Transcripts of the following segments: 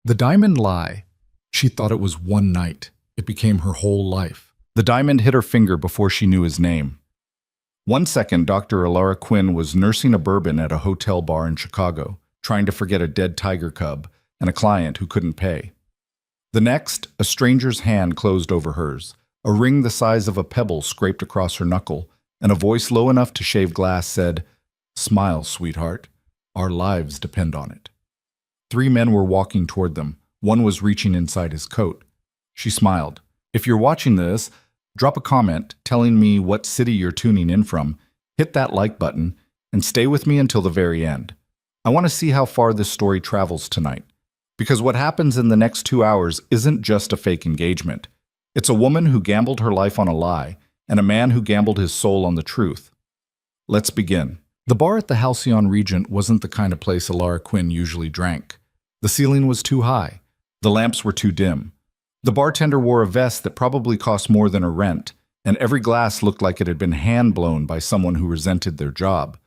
The diamond lie. She thought it was one night. It became her whole life. The diamond hit her finger before she knew his name. One second, Dr. Alara Quinn was nursing a bourbon at a hotel bar in Chicago, trying to forget a dead tiger cub and a client who couldn't pay. The next, a stranger's hand closed over hers, a ring the size of a pebble scraped across her knuckle, and a voice low enough to shave glass said, "Smile, sweetheart. Our lives depend on it." 3 men were walking toward them. One was reaching inside his coat. She smiled. "If you're watching this, drop a comment telling me what city you're tuning in from, hit that like button, and stay with me until the very end. I want to see how far this story travels tonight. Because what happens in the next 2 hours isn't just a fake engagement. It's a woman who gambled her life on a lie, and a man who gambled his soul on the truth. Let's begin. The bar at the Halcyon Regent wasn't the kind of place Alara Quinn usually drank. The ceiling was too high. The lamps were too dim. The bartender wore a vest that probably cost more than her rent, and every glass looked like it had been hand-blown by someone who resented their job.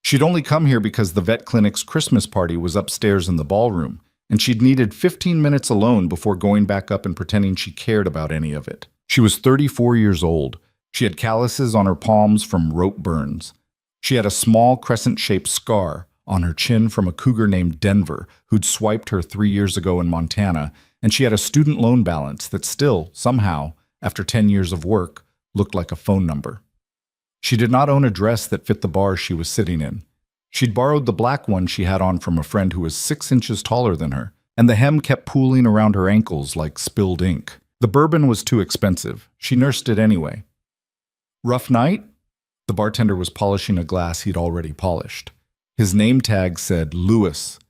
She'd only come here because the vet clinic's Christmas party was upstairs in the ballroom, and she'd needed 15 minutes alone before going back up and pretending she cared about any of it. She was 34 years old. She had calluses on her palms from rope burns. She had a small crescent-shaped scar on her chin from a cougar named Denver who'd swiped her 3 years ago in Montana, and she had a student loan balance that still, somehow, after 10 years of work, looked like a phone number. She did not own a dress that fit the bar she was sitting in. She'd borrowed the black one she had on from a friend who was 6 inches taller than her, and the hem kept pooling around her ankles like spilled ink. The bourbon was too expensive. She nursed it anyway. Rough night? The bartender was polishing a glass he'd already polished. His name tag said Louis.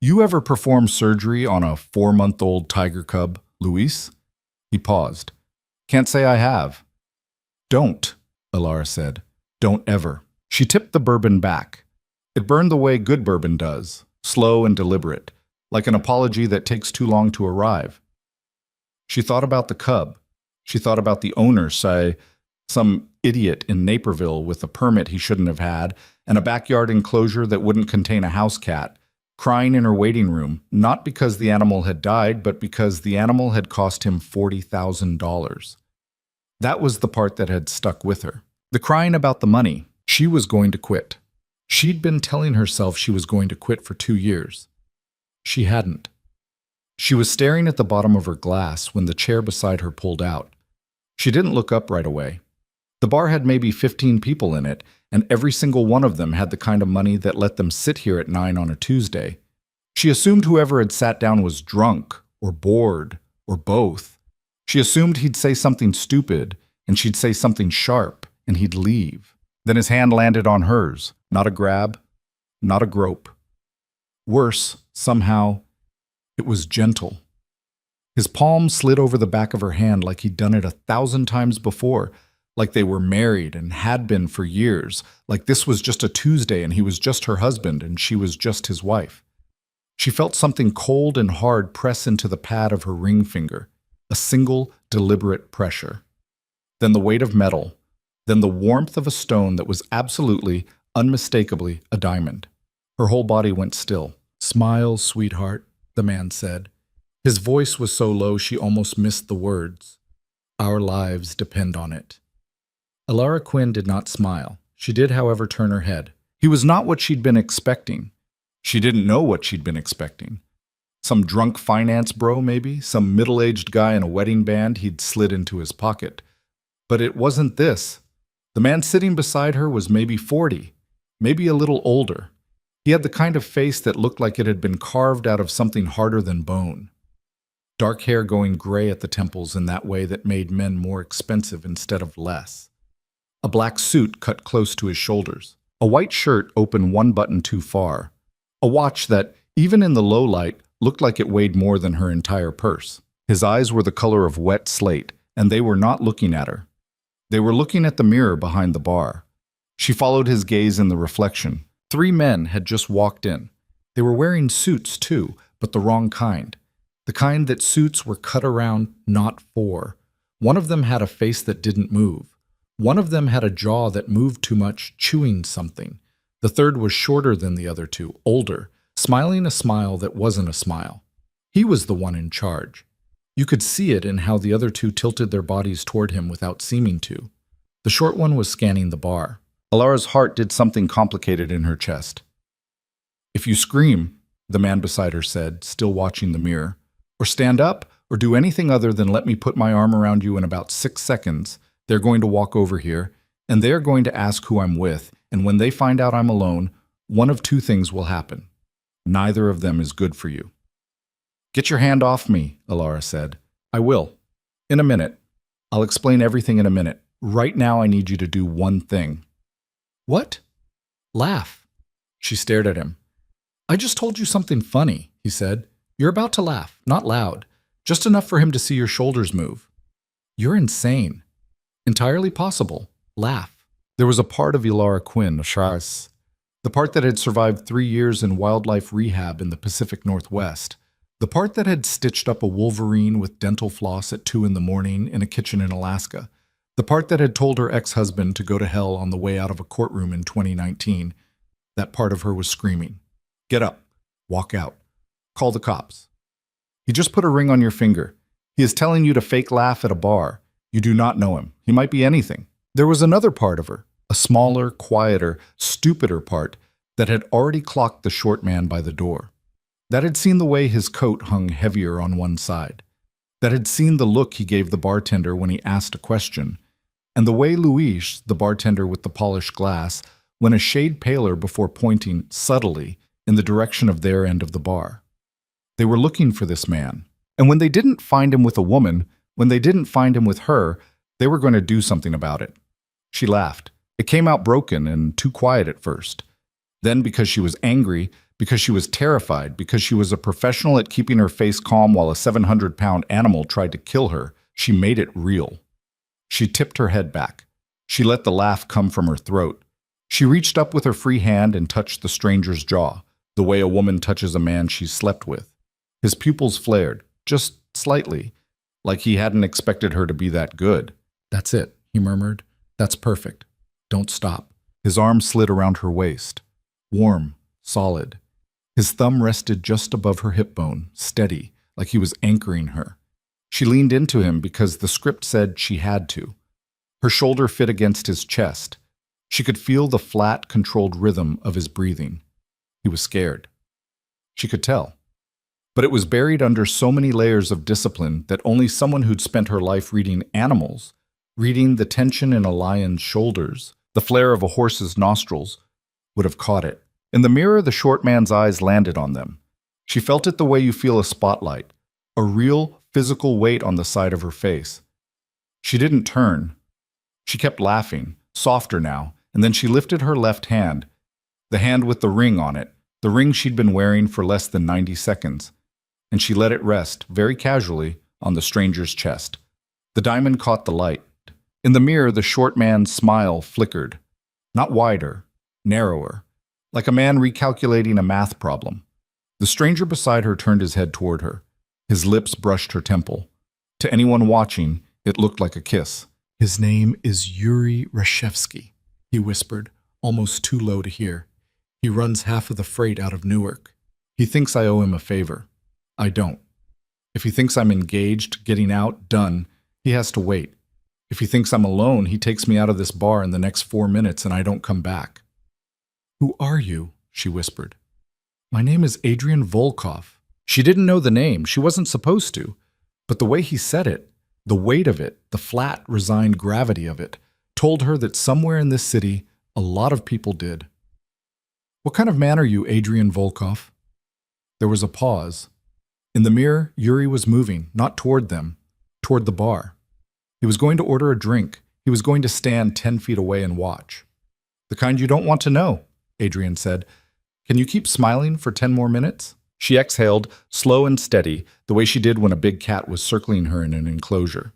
"You ever perform surgery on a 4-month-old tiger cub, Luis?" He paused. "Can't say I have." "Don't," Alara said. "Don't ever." She tipped the bourbon back. It burned the way good bourbon does, slow and deliberate, like an apology that takes too long to arrive. She thought about the cub. She thought about the owner, say, some idiot in Naperville with a permit he shouldn't have had and a backyard enclosure that wouldn't contain a house cat, crying in her waiting room, not because the animal had died, but because the animal had cost him $40,000. That was the part that had stuck with her. The crying about the money. She was going to quit. She'd been telling herself she was going to quit for 2 years. She hadn't. She was staring at the bottom of her glass when the chair beside her pulled out. She didn't look up right away. The bar had maybe 15 people in it, and every single one of them had the kind of money that let them sit here at 9 on a Tuesday. She assumed whoever had sat down was drunk, or bored, or both. She assumed he'd say something stupid, and she'd say something sharp, and he'd leave. Then his hand landed on hers, not a grab, not a grope. Worse, somehow, it was gentle. His palm slid over the back of her hand like he'd done it 1,000 times before, like they were married and had been for years, like this was just a Tuesday and he was just her husband and she was just his wife. She felt something cold and hard press into the pad of her ring finger, a single, deliberate pressure. Then the weight of metal, then the warmth of a stone that was absolutely, unmistakably a diamond. Her whole body went still. "Smile, sweetheart," the man said. His voice was so low she almost missed the words. "Our lives depend on it." Alara Quinn did not smile. She did, however, turn her head. He was not what she'd been expecting. She didn't know what she'd been expecting. Some drunk finance bro, maybe? Some middle-aged guy in a wedding band he'd slid into his pocket. But it wasn't this. The man sitting beside her was maybe 40, maybe a little older. He had the kind of face that looked like it had been carved out of something harder than bone. Dark hair going gray at the temples in that way that made men more expensive instead of less. A black suit cut close to his shoulders. A white shirt open one button too far. A watch that, even in the low light, looked like it weighed more than her entire purse. His eyes were the color of wet slate, and they were not looking at her. They were looking at the mirror behind the bar. She followed his gaze in the reflection. 3 men had just walked in. They were wearing suits, too, but the wrong kind. The kind that suits were cut around, not for. One of them had a face that didn't move. One of them had a jaw that moved too much, chewing something. The third was shorter than the other 2, older, smiling a smile that wasn't a smile. He was the one in charge. You could see it in how the other two tilted their bodies toward him without seeming to. The short one was scanning the bar. Alara's heart did something complicated in her chest. "If you scream," the man beside her said, still watching the mirror, "or stand up, or do anything other than let me put my arm around you in about 6 seconds, they're going to walk over here, and they're going to ask who I'm with, and when they find out I'm alone, one of two things will happen. Neither of them is good for you." "Get your hand off me," Alara said. "I will. In a minute. I'll explain everything in a minute. Right now I need you to do one thing." "What?" "Laugh." She stared at him. "I just told you something funny," he said. "You're about to laugh, not loud, just enough for him to see your shoulders move." "You're insane." "Entirely possible. Laugh." There was a part of Alara Quinn, the part that had survived 3 years in wildlife rehab in the Pacific Northwest, the part that had stitched up a wolverine with dental floss at 2 a.m. in a kitchen in Alaska, the part that had told her ex-husband to go to hell on the way out of a courtroom in 2019. That part of her was screaming, "Get up, walk out, call the cops. He just put a ring on your finger. He is telling you to fake laugh at a bar. You do not know him. He might be anything." There was another part of her, a smaller, quieter, stupider part that had already clocked the short man by the door. That had seen the way his coat hung heavier on one side. That had seen the look he gave the bartender when he asked a question, and the way Luis, the bartender with the polished glass, went a shade paler before pointing, subtly, in the direction of their end of the bar. They were looking for this man, and when they didn't find him with a woman, when they didn't find him with her, they were going to do something about it. She laughed. It came out broken and too quiet at first. Then, because she was angry, because she was terrified, because she was a professional at keeping her face calm while a 700-pound animal tried to kill her, she made it real. She tipped her head back. She let the laugh come from her throat. She reached up with her free hand and touched the stranger's jaw, the way a woman touches a man she's slept with. His pupils flared, just slightly, like he hadn't expected her to be that good. "That's it," he murmured. "That's perfect. Don't stop." His arm slid around her waist. Warm, solid. His thumb rested just above her hip bone, steady, like he was anchoring her. She leaned into him because the script said she had to. Her shoulder fit against his chest. She could feel the flat, controlled rhythm of his breathing. He was scared. She could tell. But it was buried under so many layers of discipline that only someone who'd spent her life reading animals, reading the tension in a lion's shoulders, the flare of a horse's nostrils, would have caught it. In the mirror, the short man's eyes landed on them. She felt it the way you feel a spotlight, a real, physical weight on the side of her face. She didn't turn. She kept laughing, softer now, and then she lifted her left hand, the hand with the ring on it, the ring she'd been wearing for less than 90 seconds, and she let it rest, very casually, on the stranger's chest. The diamond caught the light. In the mirror, the short man's smile flickered. Not wider, narrower, like a man recalculating a math problem. The stranger beside her turned his head toward her. His lips brushed her temple. To anyone watching, it looked like a kiss. "His name is Yuri Rashevsky," he whispered, almost too low to hear. "He runs half of the freight out of Newark. He thinks I owe him a favor. I don't. If he thinks I'm engaged, getting out, done, he has to wait. If he thinks I'm alone, he takes me out of this bar in the next 4 minutes and I don't come back." "Who are you?" she whispered. "My name is Adrian Volkov." She didn't know the name. She wasn't supposed to. But the way he said it, the weight of it, the flat, resigned gravity of it, told her that somewhere in this city, a lot of people did. "What kind of man are you, Adrian Volkov?" There was a pause. In the mirror, Yuri was moving, not toward them, toward the bar. He was going to order a drink. He was going to stand 10 feet away and watch. "The kind you don't want to know," Adrian said. "Can you keep smiling for 10 more minutes?" She exhaled, slow and steady, the way she did when a big cat was circling her in an enclosure.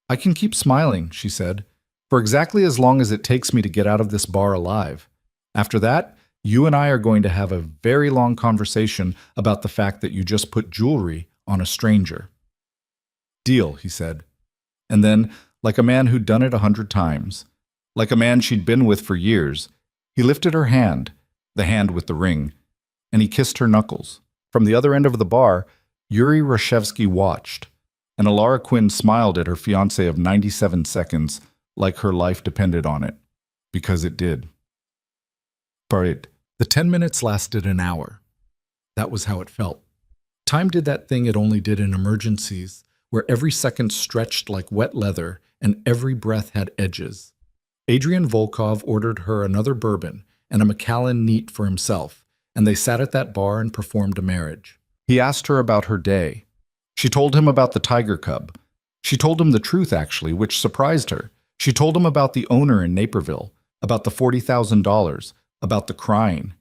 "I can keep smiling," she said, "for exactly as long as it takes me to get out of this bar alive. After that, you and I are going to have a very long conversation about the fact that you just put jewelry on a stranger." "Deal," he said. And then, like a man who'd done it 100 times, like a man she'd been with for years, he lifted her hand, the hand with the ring, and he kissed her knuckles. From the other end of the bar, Yuri Rashevsky watched, and Alara Quinn smiled at her fiancé of 97 seconds like her life depended on it. Because it did. But the 10 minutes lasted an hour. That was how it felt. Time did that thing it only did in emergencies, where every second stretched like wet leather and every breath had edges. Adrian Volkov ordered her another bourbon and a Macallan neat for himself, and they sat at that bar and performed a marriage. He asked her about her day. She told him about the tiger cub. She told him the truth, actually, which surprised her. She told him about the owner in Naperville, about the $40,000, about the crying.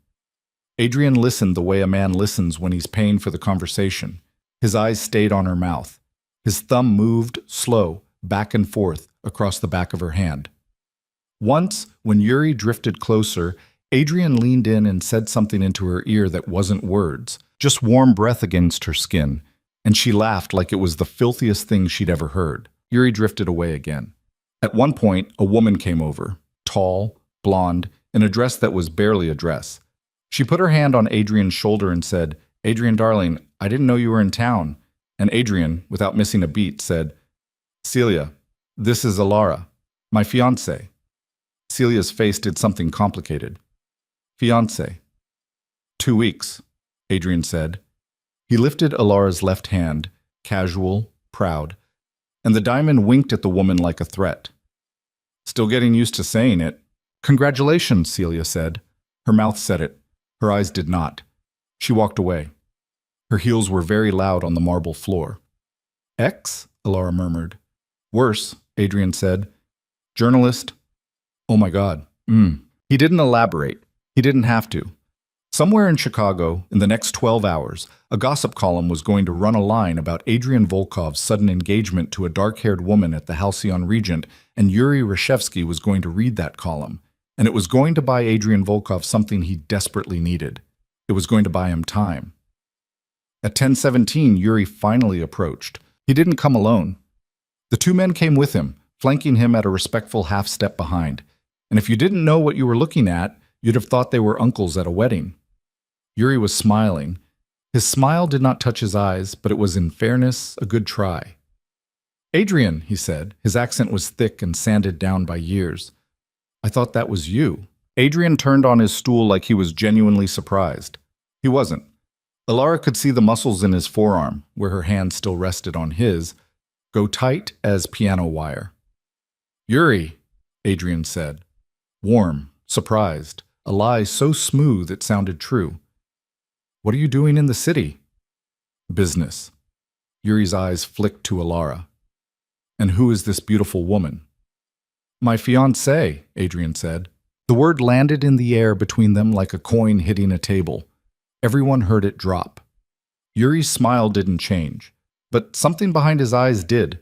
Adrian listened the way a man listens when he's paying for the conversation. His eyes stayed on her mouth. His thumb moved, slow, back and forth, across the back of her hand. Once, when Yuri drifted closer, Adrian leaned in and said something into her ear that wasn't words, just warm breath against her skin, and she laughed like it was the filthiest thing she'd ever heard. Yuri drifted away again. At one point, a woman came over, tall, blonde, in a dress that was barely a dress. She put her hand on Adrian's shoulder and said, "Adrian, darling, I didn't know you were in town." And Adrian, without missing a beat, said, "Celia, this is Alara, my fiancée." Celia's face did something complicated. "Fiancé." 2 weeks, Adrian said. He lifted Alara's left hand, casual, proud, and the diamond winked at the woman like a threat. "Still getting used to saying it." "Congratulations," Celia said. Her mouth said it. Her eyes did not. She walked away. Her heels were very loud on the marble floor. "Ex?" Alara murmured. "Worse," Adrian said. "Journalist." "Oh my God." He didn't elaborate. He didn't have to. Somewhere in Chicago, in the next 12 hours, a gossip column was going to run a line about Adrian Volkov's sudden engagement to a dark-haired woman at the Halcyon Regent, and Yuri Rashevsky was going to read that column. And it was going to buy Adrian Volkov something he desperately needed. It was going to buy him time. At 10:17, Yuri finally approached. He didn't come alone. The two men came with him, flanking him at a respectful half-step behind. And if you didn't know what you were looking at, you'd have thought they were uncles at a wedding. Yuri was smiling. His smile did not touch his eyes, but it was, in fairness, a good try. "Adrian," he said. His accent was thick and sanded down by years. "I thought that was you." Adrian turned on his stool like he was genuinely surprised. He wasn't. Alara could see the muscles in his forearm, where her hand still rested on his, go tight as piano wire. "Yuri," Adrian said. Warm, surprised, a lie so smooth it sounded true. "What are you doing in the city?" "Business." Yuri's eyes flicked to Alara. "And who is this beautiful woman?" "My fiancée," Adrian said. The word landed in the air between them like a coin hitting a table. Everyone heard it drop. Yuri's smile didn't change, but something behind his eyes did.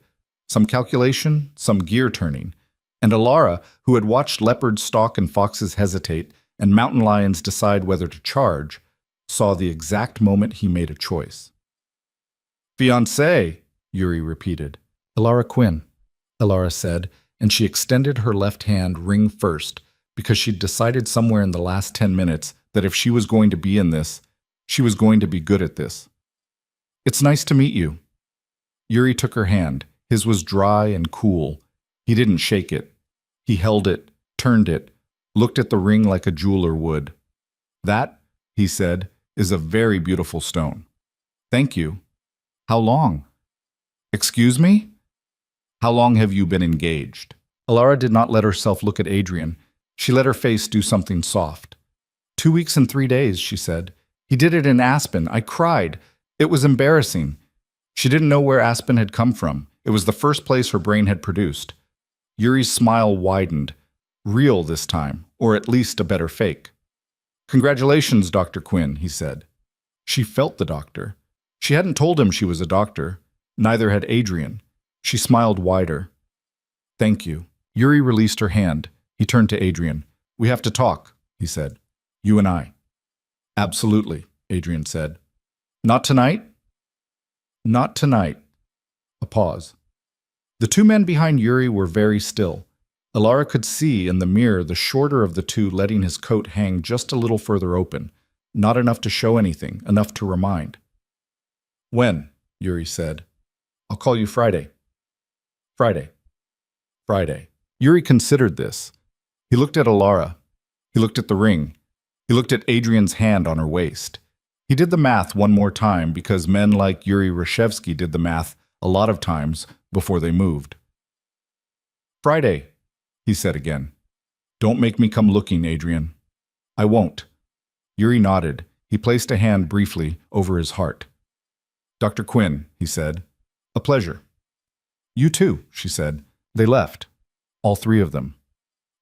Some calculation, some gear turning. And Alara, who had watched leopards stalk and foxes hesitate, and mountain lions decide whether to charge, saw the exact moment he made a choice. "Fiancée," Yuri repeated. "Alara Quinn," Alara said, and she extended her left hand ring first, because she'd decided somewhere in the last 10 minutes that if she was going to be in this, she was going to be good at this. "It's nice to meet you." Yuri took her hand. His was dry and cool. He didn't shake it. He held it, turned it, looked at the ring like a jeweler would. "That," he said, "is a very beautiful stone." "Thank you." "How long?" "Excuse me?" "How long have you been engaged?" Alara did not let herself look at Adrian. She let her face do something soft. 2 weeks and 3 days, she said. "He did it in Aspen. I cried. It was embarrassing." She didn't know where Aspen had come from. It was the first place her brain had produced. Yuri's smile widened. Real this time, or at least a better fake. "Congratulations, Dr. Quinn," he said. She felt the doctor. She hadn't told him she was a doctor. Neither had Adrian. She smiled wider. "Thank you." Yuri released her hand. He turned to Adrian. "We have to talk," he said. "You and I." "Absolutely," Adrian said. "Not tonight?" "Not tonight." A pause. The two men behind Yuri were very still. Alara could see in the mirror the shorter of the two letting his coat hang just a little further open, not enough to show anything, enough to remind. "When?" Yuri said. I'll call you Friday. Friday. Friday. Yuri considered this. He looked at Alara. He looked at the ring. He looked at Adrian's hand on her waist. He did the math one more time because men like Yuri Reshevsky did the math a lot of times before they moved. Friday, he said again. Don't make me come looking, Adrian. I won't. Yuri nodded. He placed a hand briefly over his heart. Dr. Quinn, he said. A pleasure. You too, she said. They left. All three of them.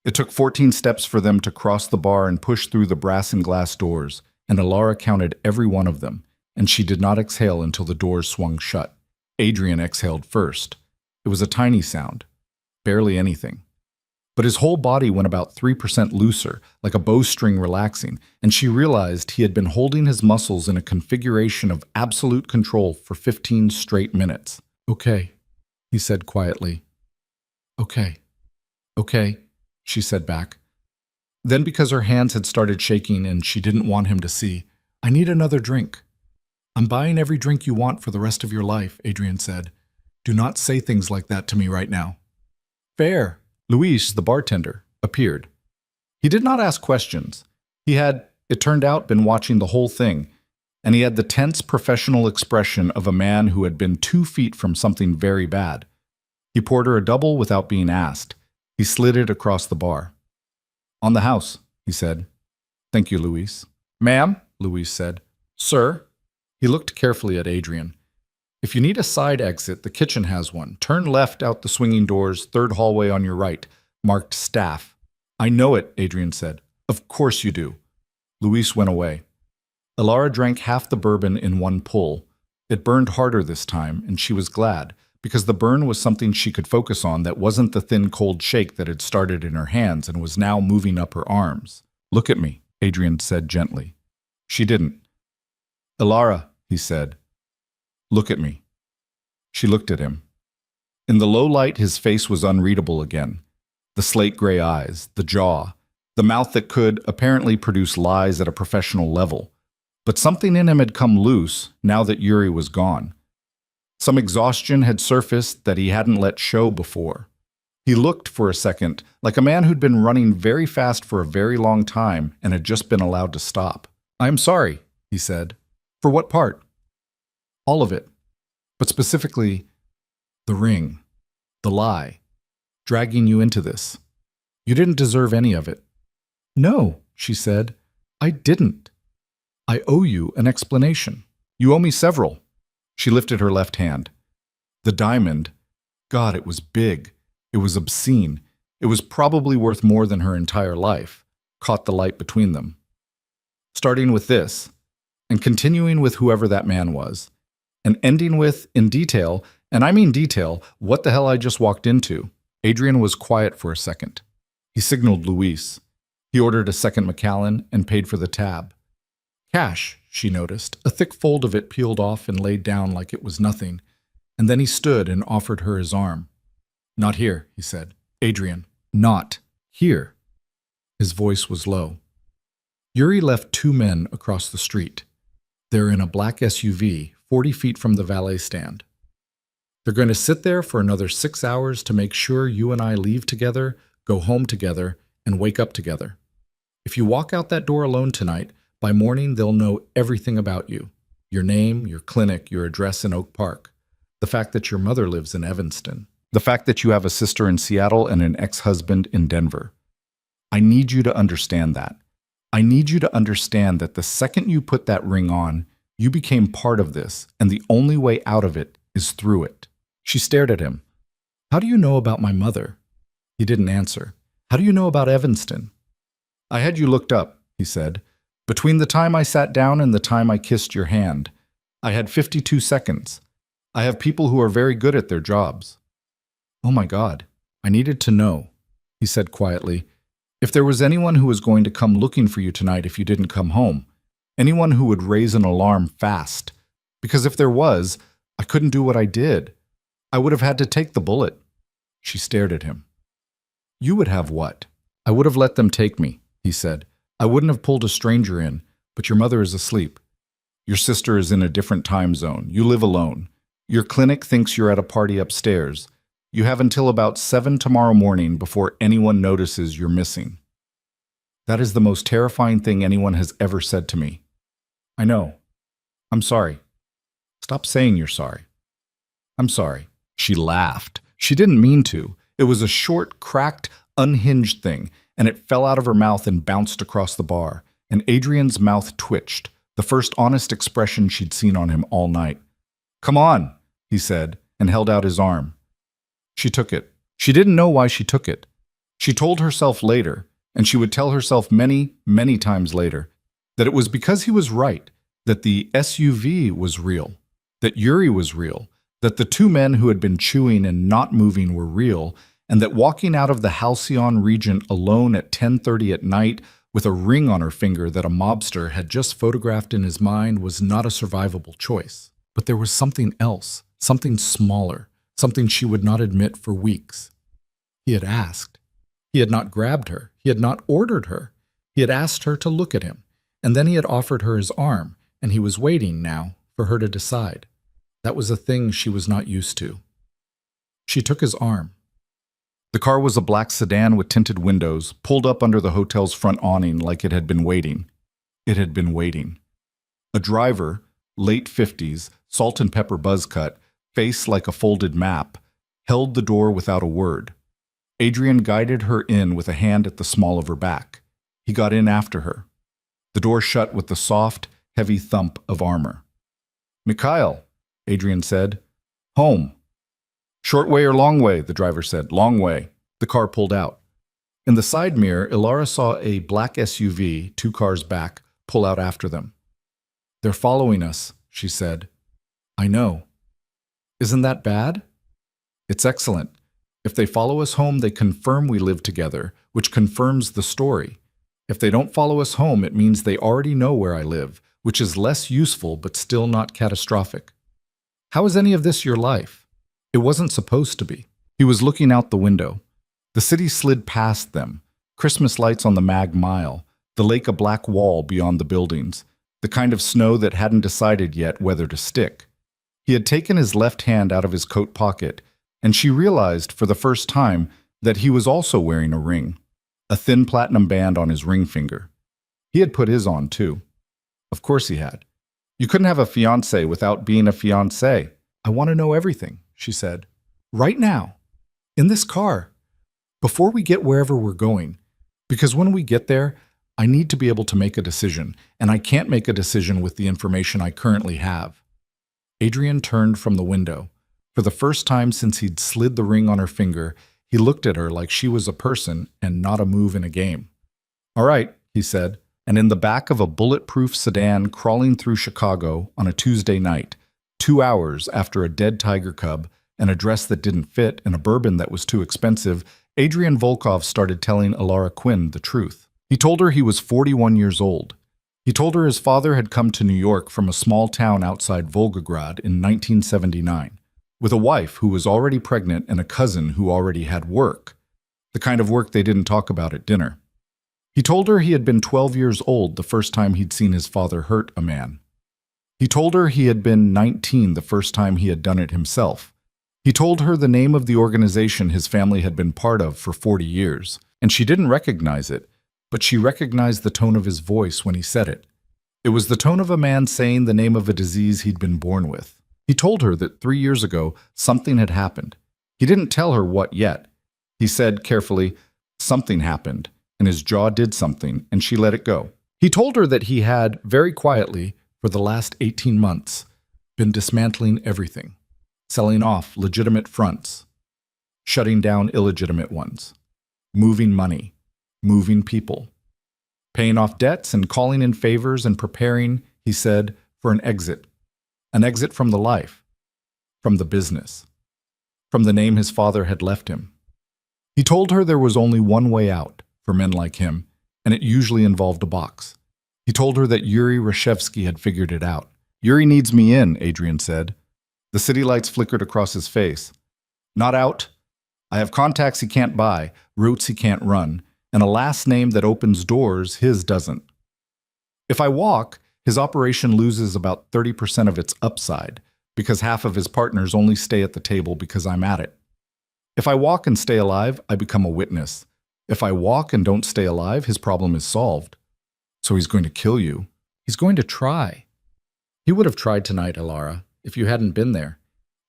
It took 14 steps for them to cross the bar and push through the brass and glass doors, and Alara counted every one of them, and she did not exhale until the doors swung shut. Adrian exhaled first. It was a tiny sound. Barely anything. But his whole body went about 3% looser, like a bowstring relaxing, and she realized he had been holding his muscles in a configuration of absolute control for 15 straight minutes. Okay, he said quietly. Okay. Okay, she said back. Then, because her hands had started shaking and she didn't want him to see, I need another drink. I'm buying every drink you want for the rest of your life, Adrian said. Do not say things like that to me right now. Fair. Luis, the bartender, appeared. He did not ask questions. He had, it turned out, been watching the whole thing, and he had the tense professional expression of a man who had been 2 feet from something very bad. He poured her a double without being asked. He slid it across the bar. On the house, he said. Thank you, Luis. Ma'am, Luis said. Sir. He looked carefully at Adrian. If you need a side exit, the kitchen has one. Turn left out the swinging doors, third hallway on your right, marked staff. I know it, Adrian said. Of course you do. Luis went away. Alara drank half the bourbon in one pull. It burned harder this time, and she was glad, because the burn was something she could focus on that wasn't the thin, cold shake that had started in her hands and was now moving up her arms. Look at me, Adrian said gently. She didn't. Alara, he said. Look at me. She looked at him. In the low light, his face was unreadable again. The slate-gray eyes, the jaw, the mouth that could apparently produce lies at a professional level. But something in him had come loose now that Yuri was gone. Some exhaustion had surfaced that he hadn't let show before. He looked for a second like a man who'd been running very fast for a very long time and had just been allowed to stop. I am sorry, he said. For what part? All of it. But specifically, the ring, the lie, dragging you into this. You didn't deserve any of it. No, she said. I didn't. I owe you an explanation. You owe me several. She lifted her left hand. The diamond, God, it was big. It was obscene. It was probably worth more than her entire life, caught the light between them. Starting with this, and continuing with whoever that man was, and ending with, in detail, and I mean detail, what the hell I just walked into. Adrian was quiet for a second. He signaled Luis. He ordered a second Macallan and paid for the tab. Cash, she noticed, a thick fold of it peeled off and laid down like it was nothing, and then he stood and offered her his arm. Not here, he said. Adrian, not here. His voice was low. Yuri left 2 men across the street. They're in a black SUV, 40 feet from the valet stand. They're going to sit there for another 6 hours to make sure you and I leave together, go home together, and wake up together. If you walk out that door alone tonight, by morning they'll know everything about you. Your name, your clinic, your address in Oak Park. The fact that your mother lives in Evanston. The fact that you have a sister in Seattle and an ex-husband in Denver. I need you to understand that. I need you to understand that the second you put that ring on, you became part of this, and the only way out of it is through it. She stared at him. How do you know about my mother? He didn't answer. How do you know about Evanston? I had you looked up, he said. Between the time I sat down and the time I kissed your hand, I had 52 seconds. I have people who are very good at their jobs. Oh my God, I needed to know, he said quietly. If there was anyone who was going to come looking for you tonight if you didn't come home, anyone who would raise an alarm fast, because if there was, I couldn't do what I did. I would have had to take the bullet. She stared at him. You would have what? I would have let them take me, he said. I wouldn't have pulled a stranger in, but your mother is asleep. Your sister is in a different time zone. You live alone. Your clinic thinks you're at a party upstairs. You have until about 7 tomorrow morning before anyone notices you're missing. That is the most terrifying thing anyone has ever said to me. I know. I'm sorry. Stop saying you're sorry. I'm sorry. She laughed. She didn't mean to. It was a short, cracked, unhinged thing, and it fell out of her mouth and bounced across the bar, and Adrian's mouth twitched, the first honest expression she'd seen on him all night. Come on, he said, and held out his arm. She took it. She didn't know why she took it. She told herself later, and she would tell herself many, many times later, that it was because he was right, that the SUV was real, that Yuri was real, that the two men who had been chewing and not moving were real, and that walking out of the Halcyon Regent alone at 10:30 at night with a ring on her finger that a mobster had just photographed in his mind was not a survivable choice. But there was something else, something smaller, something she would not admit for weeks. He had asked. He had not grabbed her. He had not ordered her. He had asked her to look at him, and then he had offered her his arm, and he was waiting now for her to decide. That was a thing she was not used to. She took his arm. The car was a black sedan with tinted windows, pulled up under the hotel's front awning like it had been waiting. It had been waiting. A driver, late 50s, salt and pepper buzz cut, face like a folded map, held the door without a word. Adrian guided her in with a hand at the small of her back. He got in after her. The door shut with the soft, heavy thump of armor. Mikhail, Adrian said. Home. Short way or long way, the driver said. Long way. The car pulled out. In the side mirror, Ilara saw a black SUV, 2 cars back, pull out after them. They're following us, she said. I know. Isn't that bad? It's excellent. If they follow us home, they confirm we live together, which confirms the story. If they don't follow us home, it means they already know where I live, which is less useful but still not catastrophic. How is any of this your life? It wasn't supposed to be. He was looking out the window. The city slid past them, Christmas lights on the Mag Mile, the lake a black wall beyond the buildings, the kind of snow that hadn't decided yet whether to stick. He had taken his left hand out of his coat pocket, and she realized for the first time that he was also wearing a ring, a thin platinum band on his ring finger. He had put his on, too. Of course he had. You couldn't have a fiancé without being a fiancé. I want to know everything, she said. Right now. In this car. Before we get wherever we're going. Because when we get there, I need to be able to make a decision, and I can't make a decision with the information I currently have. Adrian turned from the window. For the first time since he'd slid the ring on her finger, he looked at her like she was a person and not a move in a game. All right, he said, and in the back of a bulletproof sedan crawling through Chicago on a Tuesday night, 2 hours after a dead tiger cub, and a dress that didn't fit, and a bourbon that was too expensive, Adrian Volkov started telling Ilara Quinn the truth. He told her he was 41 years old. He told her his father had come to New York from a small town outside Volgograd in 1979, with a wife who was already pregnant and a cousin who already had work, the kind of work they didn't talk about at dinner. He told her he had been 12 years old the first time he'd seen his father hurt a man. He told her he had been 19 the first time he had done it himself. He told her the name of the organization his family had been part of for 40 years, and she didn't recognize it, but she recognized the tone of his voice when he said it. It was the tone of a man saying the name of a disease he'd been born with. He told her that 3 years ago, something had happened. He didn't tell her what yet. He said carefully, something happened, and his jaw did something, and she let it go. He told her that he had, very quietly, for the last 18 months, been dismantling everything, selling off legitimate fronts, shutting down illegitimate ones, moving money, moving people, paying off debts and calling in favors and preparing, he said, for an exit from the life, from the business, from the name his father had left him. He told her there was only one way out for men like him, and it usually involved a box. He told her that Yuri Rashevsky had figured it out. Yuri needs me in, Adrian said. The city lights flickered across his face. Not out. I have contacts he can't buy, routes he can't run, and a last name that opens doors his doesn't. If I walk, his operation loses about 30% of its upside, because half of his partners only stay at the table because I'm at it. If I walk and stay alive, I become a witness. If I walk and don't stay alive, his problem is solved. So he's going to kill you. He's going to try. He would have tried tonight, Elara, if you hadn't been there.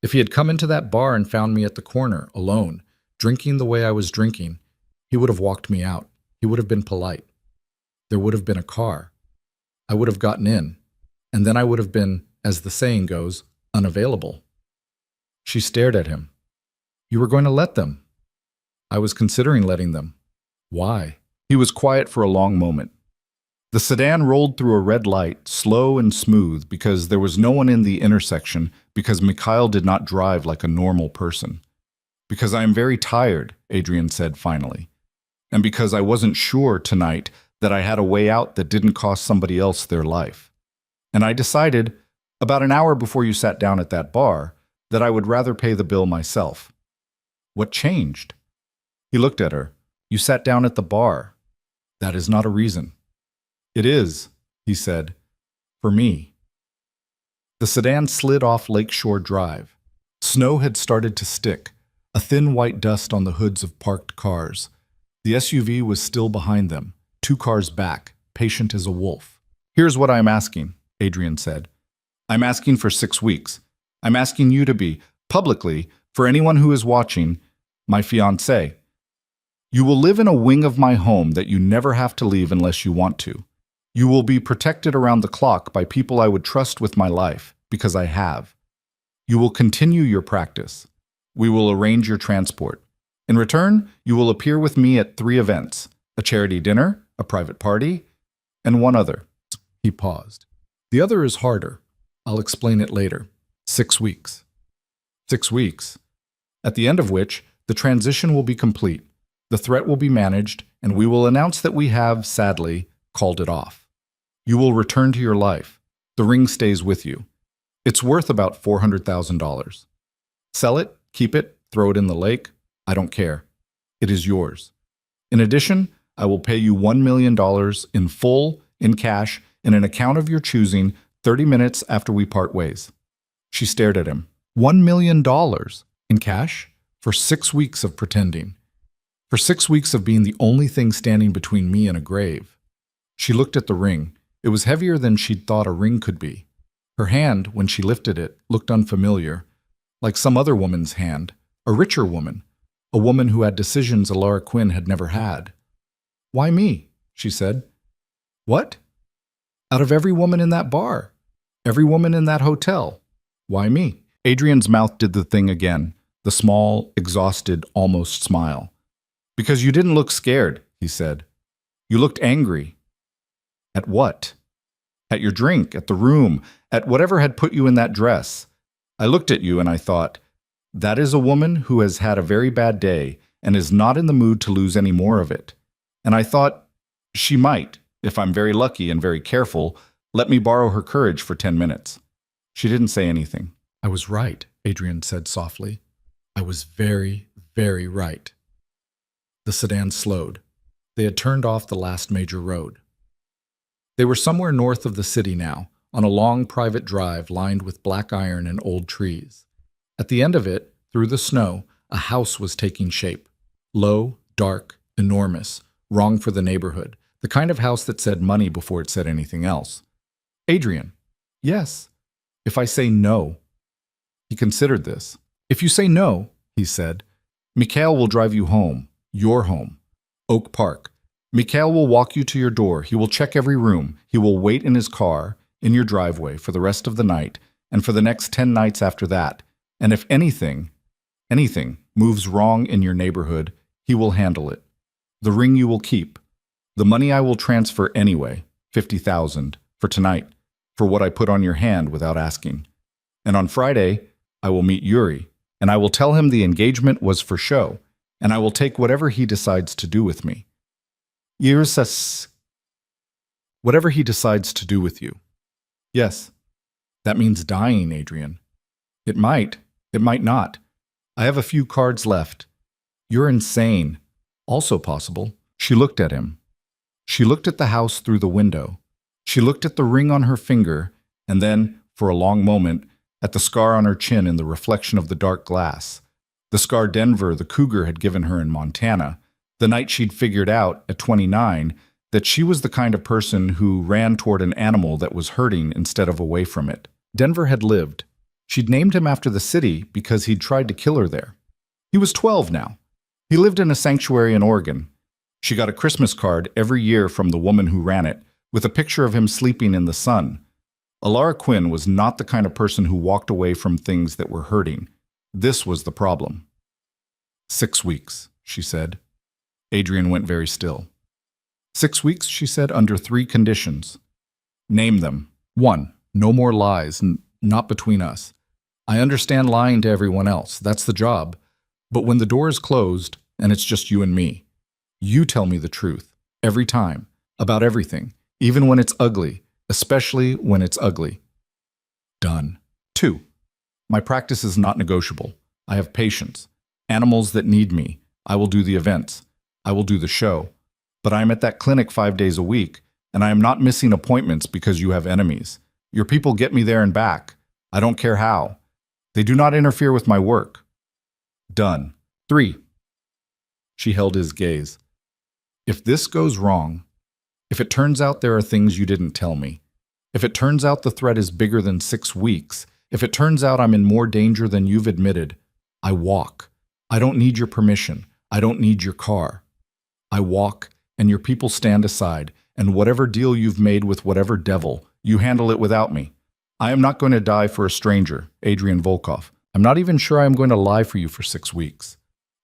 If he had come into that bar and found me at the corner, alone, drinking the way I was drinking, he would have walked me out. He would have been polite. There would have been a car. I would have gotten in, and then I would have been, as the saying goes, unavailable. She stared at him. You were going to let them. I was considering letting them. Why? He was quiet for a long moment. The sedan rolled through a red light, slow and smooth, because there was no one in the intersection, because Mikhail did not drive like a normal person. Because I am very tired, Adrian said finally. And because I wasn't sure tonight that I had a way out that didn't cost somebody else their life. And I decided, about an hour before you sat down at that bar, that I would rather pay the bill myself. What changed? He looked at her. You sat down at the bar. That is not a reason. It is, he said, for me. The sedan slid off Lakeshore Drive. Snow had started to stick, a thin white dust on the hoods of parked cars. The SUV was still behind them, 2 cars back, patient as a wolf. Here's what I'm asking, Adrian said. I'm asking for 6 weeks. I'm asking you to be, publicly, for anyone who is watching, my fiancée. You will live in a wing of my home that you never have to leave unless you want to. You will be protected around the clock by people I would trust with my life, because I have. You will continue your practice. We will arrange your transport. In return, you will appear with me at 3 events, a charity dinner, a private party, and one other. He paused. The other is harder. I'll explain it later. 6 weeks. 6 weeks. At the end of which, the transition will be complete. The threat will be managed, and we will announce that we have, sadly, called it off. You will return to your life. The ring stays with you. It's worth about $400,000. Sell it, keep it, throw it in the lake. I don't care. It is yours. In addition, I will pay you $1 million in full, in cash, in an account of your choosing, 30 minutes after we part ways. She stared at him. $1 million in cash? For 6 weeks of pretending. For 6 weeks of being the only thing standing between me and a grave. She looked at the ring. It was heavier than she'd thought a ring could be. Her hand, when she lifted it, looked unfamiliar, like some other woman's hand, a richer woman, a woman who had decisions Elara Quinn had never had. Why me? She said. What? Out of every woman in that bar, every woman in that hotel, why me? Adrian's mouth did the thing again, the small, exhausted, almost smile. Because you didn't look scared, he said. You looked angry. At what? At your drink, at the room, at whatever had put you in that dress. I looked at you and I thought, that is a woman who has had a very bad day and is not in the mood to lose any more of it. And I thought, she might, if I'm very lucky and very careful, let me borrow her courage for 10 minutes. She didn't say anything. I was right, Adrian said softly. I was very, very right. The sedan slowed. They had turned off the last major road. They were somewhere north of the city now, on a long private drive lined with black iron and old trees. At the end of it, through the snow, a house was taking shape. Low, dark, enormous, wrong for the neighborhood, the kind of house that said money before it said anything else. Adrian. Yes. If I say no. He considered this. If you say no, he said, Mikhail will drive you home, your home, Oak Park. Mikhail will walk you to your door. He will check every room. He will wait in his car, in your driveway, for the rest of the night, and for the next 10 nights after that. And if anything moves wrong in your neighborhood, he will handle it. The ring you will keep. The money I will transfer anyway, $50,000, for tonight, for what I put on your hand without asking. And on Friday, I will meet Yuri, and I will tell him the engagement was for show, and I will take whatever he decides to do with me. Whatever he decides to do with you. Yes, that means dying, Adrian. It might not. I have a few cards left. You're insane. Also possible. She looked at him. She looked at the house through the window. She looked at the ring on her finger, and then, for a long moment, at the scar on her chin in the reflection of the dark glass, the scar Denver, the cougar, had given her in Montana, the night she'd figured out, at 29, that she was the kind of person who ran toward an animal that was hurting instead of away from it. Denver had lived. She'd named him after the city because he'd tried to kill her there. He was 12 now. He lived in a sanctuary in Oregon. She got a Christmas card every year from the woman who ran it, with a picture of him sleeping in the sun. Alara Quinn was not the kind of person who walked away from things that were hurting. This was the problem. 6 weeks, she said. Adrian went very still. 6 weeks, she said, under 3 conditions. Name them. 1. No more lies, not between us. I understand lying to everyone else. That's the job. But when the door is closed and it's just you and me, you tell me the truth, every time, about everything, even when it's ugly, especially when it's ugly. Done. 2. My practice is not negotiable. I have patients, animals that need me. I will do the events. I will do the show. But I am at that clinic 5 days a week, and I am not missing appointments because you have enemies. Your people get me there and back. I don't care how. They do not interfere with my work. Done. 3. She held his gaze. If this goes wrong, if it turns out there are things you didn't tell me, if it turns out the threat is bigger than 6 weeks, if it turns out I'm in more danger than you've admitted, I walk. I don't need your permission. I don't need your car. I walk, and your people stand aside, and whatever deal you've made with whatever devil, you handle it without me. I am not going to die for a stranger, Adrian Volkov. I'm not even sure I am going to lie for you for 6 weeks.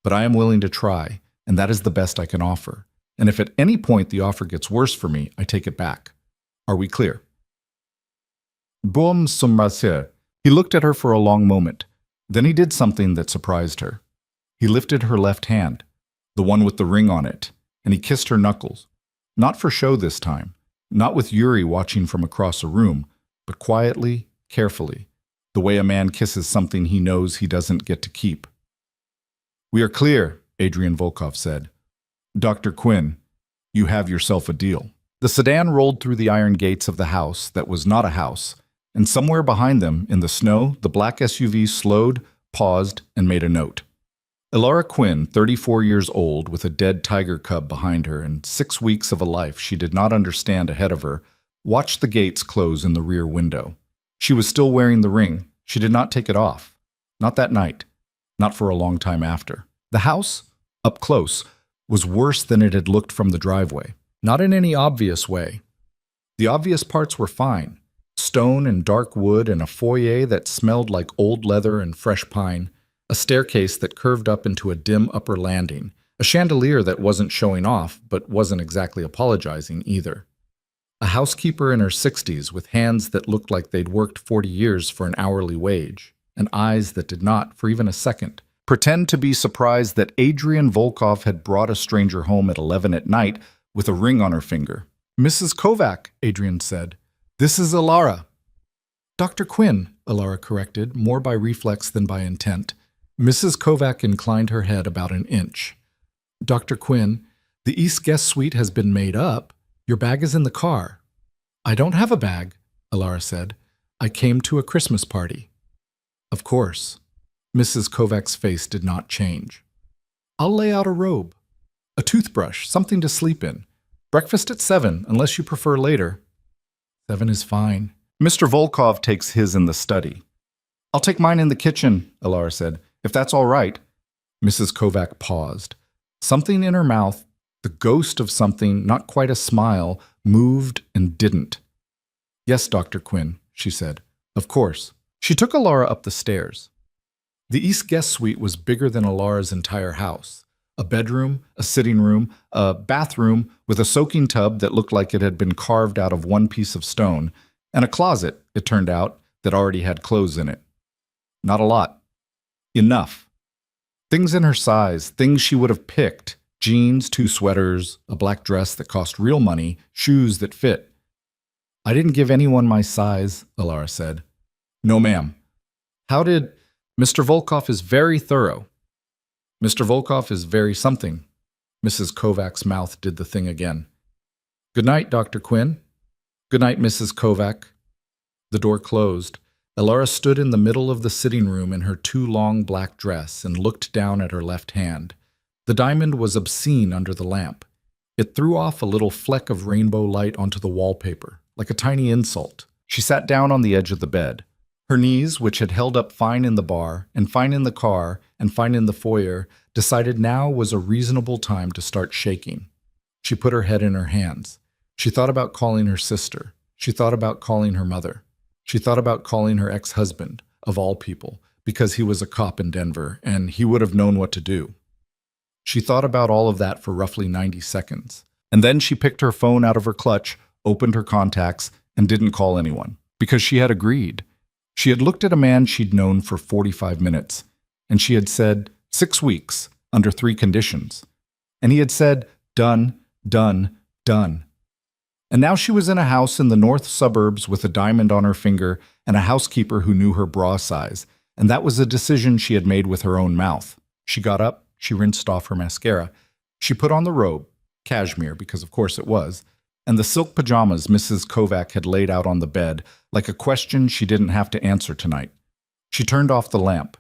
But I am willing to try, and that is the best I can offer. And if at any point the offer gets worse for me, I take it back. Are we clear? Boum sombrasier. He looked at her for a long moment. Then he did something that surprised her. He lifted her left hand, the one with the ring on it, and he kissed her knuckles. Not for show this time, not with Yuri watching from across a room, but quietly, carefully, the way a man kisses something he knows he doesn't get to keep. We are clear, Adrian Volkov said. Dr. Quinn, you have yourself a deal. The sedan rolled through the iron gates of the house that was not a house, and somewhere behind them, in the snow, the black SUV slowed, paused, and made a note. Alara Quinn, 34 years old, with a dead tiger cub behind her and 6 weeks of a life she did not understand ahead of her, watched the gates close in the rear window. She was still wearing the ring. She did not take it off. Not that night. Not for a long time after. The house, up close, was worse than it had looked from the driveway. Not in any obvious way. The obvious parts were fine. Stone and dark wood and a foyer that smelled like old leather and fresh pine. A staircase that curved up into a dim upper landing. A chandelier that wasn't showing off, but wasn't exactly apologizing either. A housekeeper in her 60s with hands that looked like they'd worked 40 years for an hourly wage, and eyes that did not, for even a second, pretend to be surprised that Adrian Volkov had brought a stranger home at 11 at night with a ring on her finger. Mrs. Kovac, Adrian said. This is Alara. Dr. Quinn, Alara corrected, more by reflex than by intent. Mrs. Kovac inclined her head about an inch. Dr. Quinn, the East Guest Suite has been made up. Your bag is in the car. I don't have a bag, Alara said. I came to a Christmas party. Of course. Mrs. Kovac's face did not change. I'll lay out a robe, a toothbrush, something to sleep in. Breakfast at 7, unless you prefer later. 7 is fine. Mr. Volkov takes his in the study. I'll take mine in the kitchen, Alara said, if that's all right. Mrs. Kovac paused. Something in her mouth, the ghost of something, not quite a smile, moved and didn't. Yes, Dr. Quinn, she said. Of course. She took Alara up the stairs. The East Guest Suite was bigger than Alara's entire house. A bedroom, a sitting room, a bathroom with a soaking tub that looked like it had been carved out of one piece of stone, and a closet, it turned out, that already had clothes in it. Not a lot. Enough. Things in her size, things she would have picked. Jeans, 2 sweaters, a black dress that cost real money, shoes that fit. I didn't give anyone my size, Alara said. No, ma'am. How did... Mr. Volkov is very thorough. Mr. Volkov is very something. Mrs. Kovac's mouth did the thing again. Good night, Dr. Quinn. Good night, Mrs. Kovac. The door closed. Elara stood in the middle of the sitting room in her too long black dress and looked down at her left hand. The diamond was obscene under the lamp. It threw off a little fleck of rainbow light onto the wallpaper, like a tiny insult. She sat down on the edge of the bed. Her knees, which had held up fine in the bar, and fine in the car, and fine in the foyer, decided now was a reasonable time to start shaking. She put her head in her hands. She thought about calling her sister. She thought about calling her mother. She thought about calling her ex-husband, of all people, because he was a cop in Denver, and he would have known what to do. She thought about all of that for roughly 90 seconds. And then she picked her phone out of her clutch, opened her contacts, and didn't call anyone. Because she had agreed. She had looked at a man she'd known for 45 minutes, and she had said, 6 weeks, under 3 conditions. And he had said, done, done, done. And now she was in a house in the north suburbs with a diamond on her finger and a housekeeper who knew her bra size, and that was a decision she had made with her own mouth. She got up, she rinsed off her mascara, she put on the robe, cashmere because of course it was, and the silk pajamas Mrs. Kovac had laid out on the bed like a question she didn't have to answer tonight. She turned off the lamp.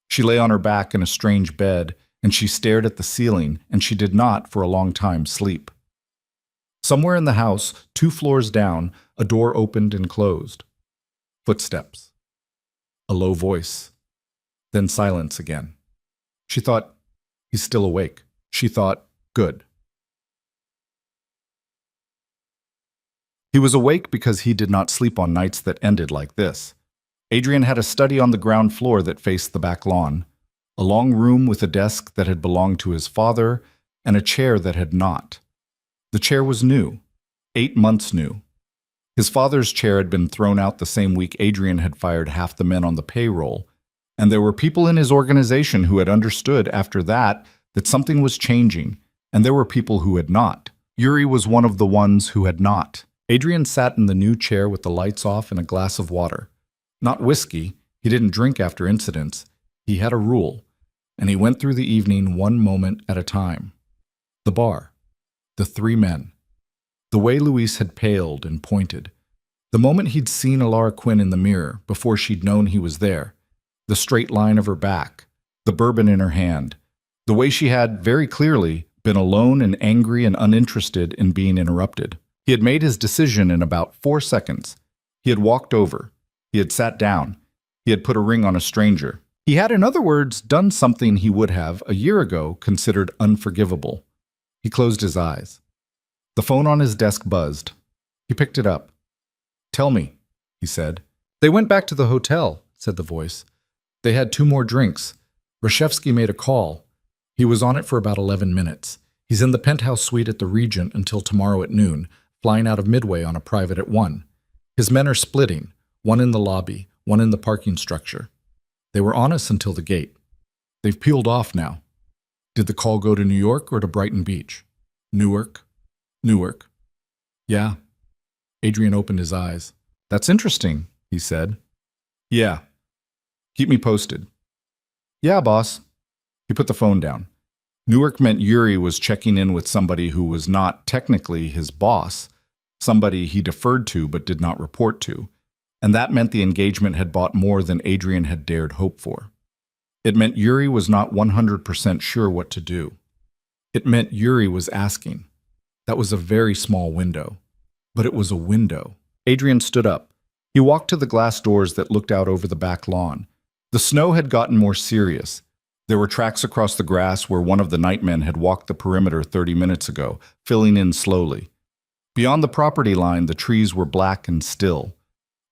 She lay on her back in a strange bed, and she stared at the ceiling, and she did not, for a long time, sleep. Somewhere in the house, 2 floors down, a door opened and closed. Footsteps. A low voice. Then silence again. She thought, he's still awake. She thought, good. He was awake because he did not sleep on nights that ended like this. Adrian had a study on the ground floor that faced the back lawn, a long room with a desk that had belonged to his father and a chair that had not. The chair was new, 8 months new. His father's chair had been thrown out the same week Adrian had fired half the men on the payroll, and there were people in his organization who had understood after that something was changing, and there were people who had not. Yuri was one of the ones who had not. Adrian sat in the new chair with the lights off and a glass of water. Not whiskey, he didn't drink after incidents. He had a rule, and he went through the evening one moment at a time. The bar. The 3 men. The way Luis had paled and pointed. The moment he'd seen Elara Quinn in the mirror, before she'd known he was there. The straight line of her back. The bourbon in her hand. The way she had, very clearly, been alone and angry and uninterested in being interrupted. He had made his decision in about 4 seconds. He had walked over. He had sat down. He had put a ring on a stranger. He had, in other words, done something he would have, a year ago, considered unforgivable. He closed his eyes. The phone on his desk buzzed. He picked it up. "Tell me," he said. "They went back to the hotel," said the voice. "They had 2 more drinks. Rashevsky made a call. He was on it for about 11 minutes. He's in the penthouse suite at the Regent until tomorrow at noon, flying out of Midway on a private at 1. His men are splitting, 1 in the lobby, 1 in the parking structure. They were on us until the gate. They've peeled off now. Did the call go to New York or to Brighton Beach?" "Newark." "Newark." "Yeah." Adrian opened his eyes. "That's interesting," he said. "Yeah. Keep me posted." "Yeah, boss." He put the phone down. Newark meant Yuri was checking in with somebody who was not technically his boss, somebody he deferred to but did not report to, and that meant the engagement had bought more than Adrian had dared hope for. It meant Yuri was not 100% sure what to do. It meant Yuri was asking. That was a very small window, but it was a window. Adrian stood up. He walked to the glass doors that looked out over the back lawn. The snow had gotten more serious. There were tracks across the grass where one of the nightmen had walked the perimeter 30 minutes ago, filling in slowly. Beyond the property line, the trees were black and still.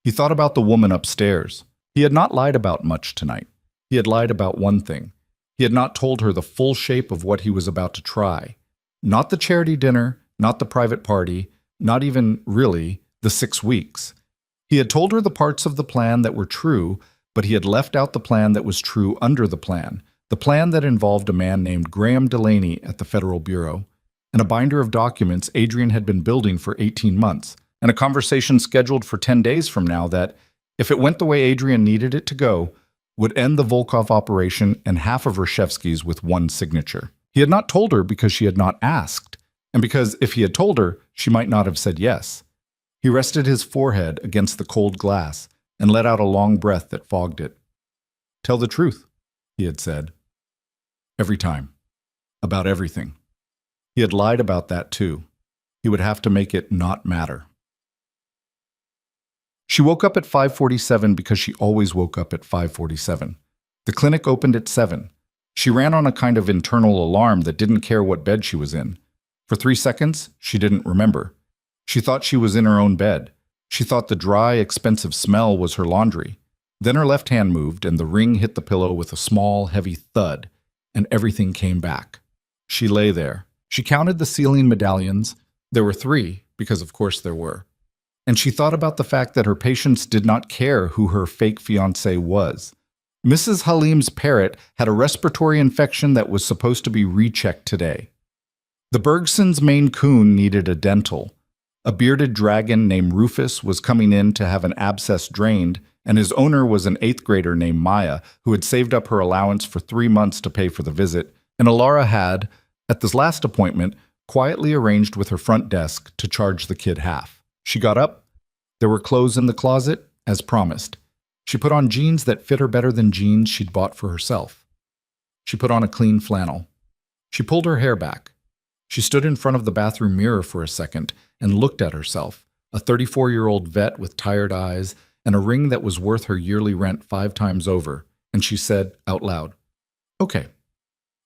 He thought about the woman upstairs. He had not lied about much tonight. He had lied about one thing. He had not told her the full shape of what he was about to try. Not the charity dinner, not the private party, not even, really, the 6 weeks. He had told her the parts of the plan that were true, but he had left out the plan that was true under the plan that involved a man named Graham Delaney at the Federal Bureau, and a binder of documents Adrian had been building for 18 months, and a conversation scheduled for 10 days from now that, if it went the way Adrian needed it to go, would end the Volkov operation and half of Rashevsky's with 1 signature. He had not told her because she had not asked, and because if he had told her, she might not have said yes. He rested his forehead against the cold glass and let out a long breath that fogged it. "Tell the truth," he had said. Every time. About everything. He had lied about that too. He would have to make it not matter. She woke up at 5:47 because she always woke up at 5:47. The clinic opened at 7. She ran on a kind of internal alarm that didn't care what bed she was in. For 3 seconds, she didn't remember. She thought she was in her own bed. She thought the dry, expensive smell was her laundry. Then her left hand moved and the ring hit the pillow with a small, heavy thud, and everything came back. She lay there. She counted the ceiling medallions. There were 3, because of course there were. And she thought about the fact that her patients did not care who her fake fiancé was. Mrs. Halim's parrot had a respiratory infection that was supposed to be rechecked today. The Bergsons' Maine Coon needed a dental. A bearded dragon named Rufus was coming in to have an abscess drained, and his owner was an 8th grader named Maya, who had saved up her allowance for 3 months to pay for the visit, and Alara had, at this last appointment, quietly arranged with her front desk to charge the kid half. She got up. There were clothes in the closet, as promised. She put on jeans that fit her better than jeans she'd bought for herself. She put on a clean flannel. She pulled her hair back. She stood in front of the bathroom mirror for a second and looked at herself, a 34-year-old vet with tired eyes and a ring that was worth her yearly rent 5 times over, and she said out loud, "Okay."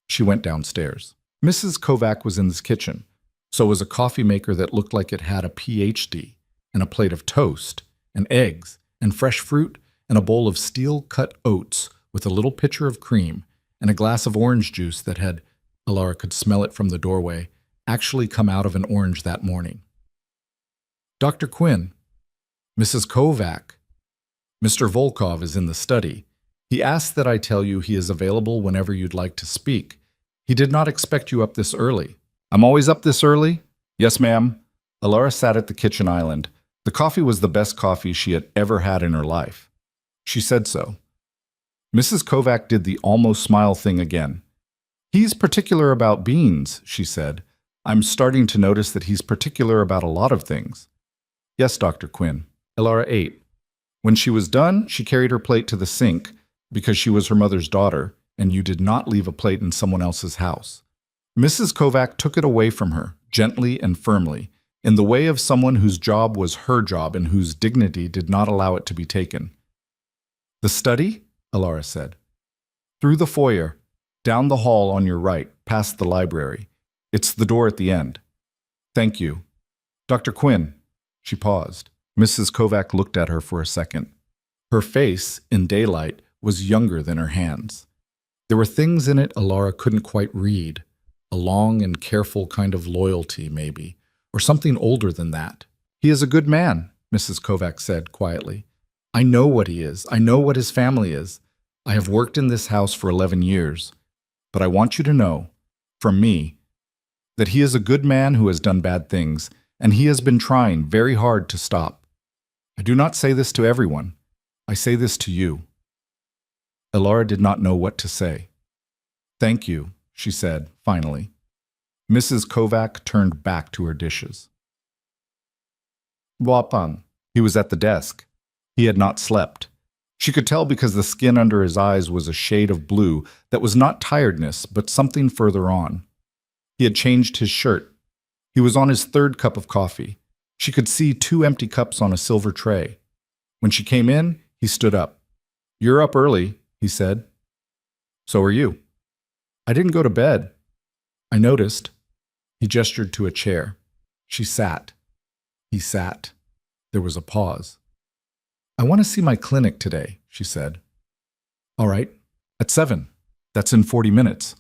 She went downstairs. Mrs. Kovac was in this kitchen. So was a coffee maker that looked like it had a PhD, and a plate of toast, and eggs, and fresh fruit, and a bowl of steel-cut oats with a little pitcher of cream, and a glass of orange juice that had, Alara could smell it from the doorway, actually come out of an orange that morning. "Dr. Quinn, Mrs. Kovac, Mr. Volkov is in the study. He asked that I tell you he is available whenever you'd like to speak. He did not expect you up this early." "I'm always up this early?" "Yes, ma'am." Alara sat at the kitchen island. The coffee was the best coffee she had ever had in her life. She said so. Mrs. Kovac did the almost smile thing again. "He's particular about beans," she said. "I'm starting to notice that he's particular about a lot of things." "Yes, Dr. Quinn." Alara ate. When she was done, she carried her plate to the sink, because she was her mother's daughter, and you did not leave a plate in someone else's house. Mrs. Kovac took it away from her, gently and firmly, in the way of someone whose job was her job and whose dignity did not allow it to be taken. "The study?" Alara said. "Through the foyer, down the hall on your right, past the library. It's the door at the end." "Thank you." "Dr. Quinn." She paused. Mrs. Kovac looked at her for a second. Her face, in daylight, was younger than her hands. There were things in it Alara couldn't quite read, a long and careful kind of loyalty, maybe, or something older than that. "He is a good man," Mrs. Kovac said quietly. "I know what he is. I know what his family is. I have worked in this house for 11 years. But I want you to know, from me, that he is a good man who has done bad things, and he has been trying very hard to stop. I do not say this to everyone. I say this to you." Alara did not know what to say. "Thank you," she said, finally. Mrs. Kovac turned back to her dishes. Wapan. He was at the desk. He had not slept. She could tell because the skin under his eyes was a shade of blue that was not tiredness, but something further on. He had changed his shirt. He was on his 3rd cup of coffee. She could see 2 empty cups on a silver tray. When she came in, he stood up. "You're up early," he said. "So are you." "I didn't go to bed." "I noticed." He gestured to a chair. She sat. He sat. There was a pause. "I want to see my clinic today," she said. "All right. At 7. That's in 40 minutes.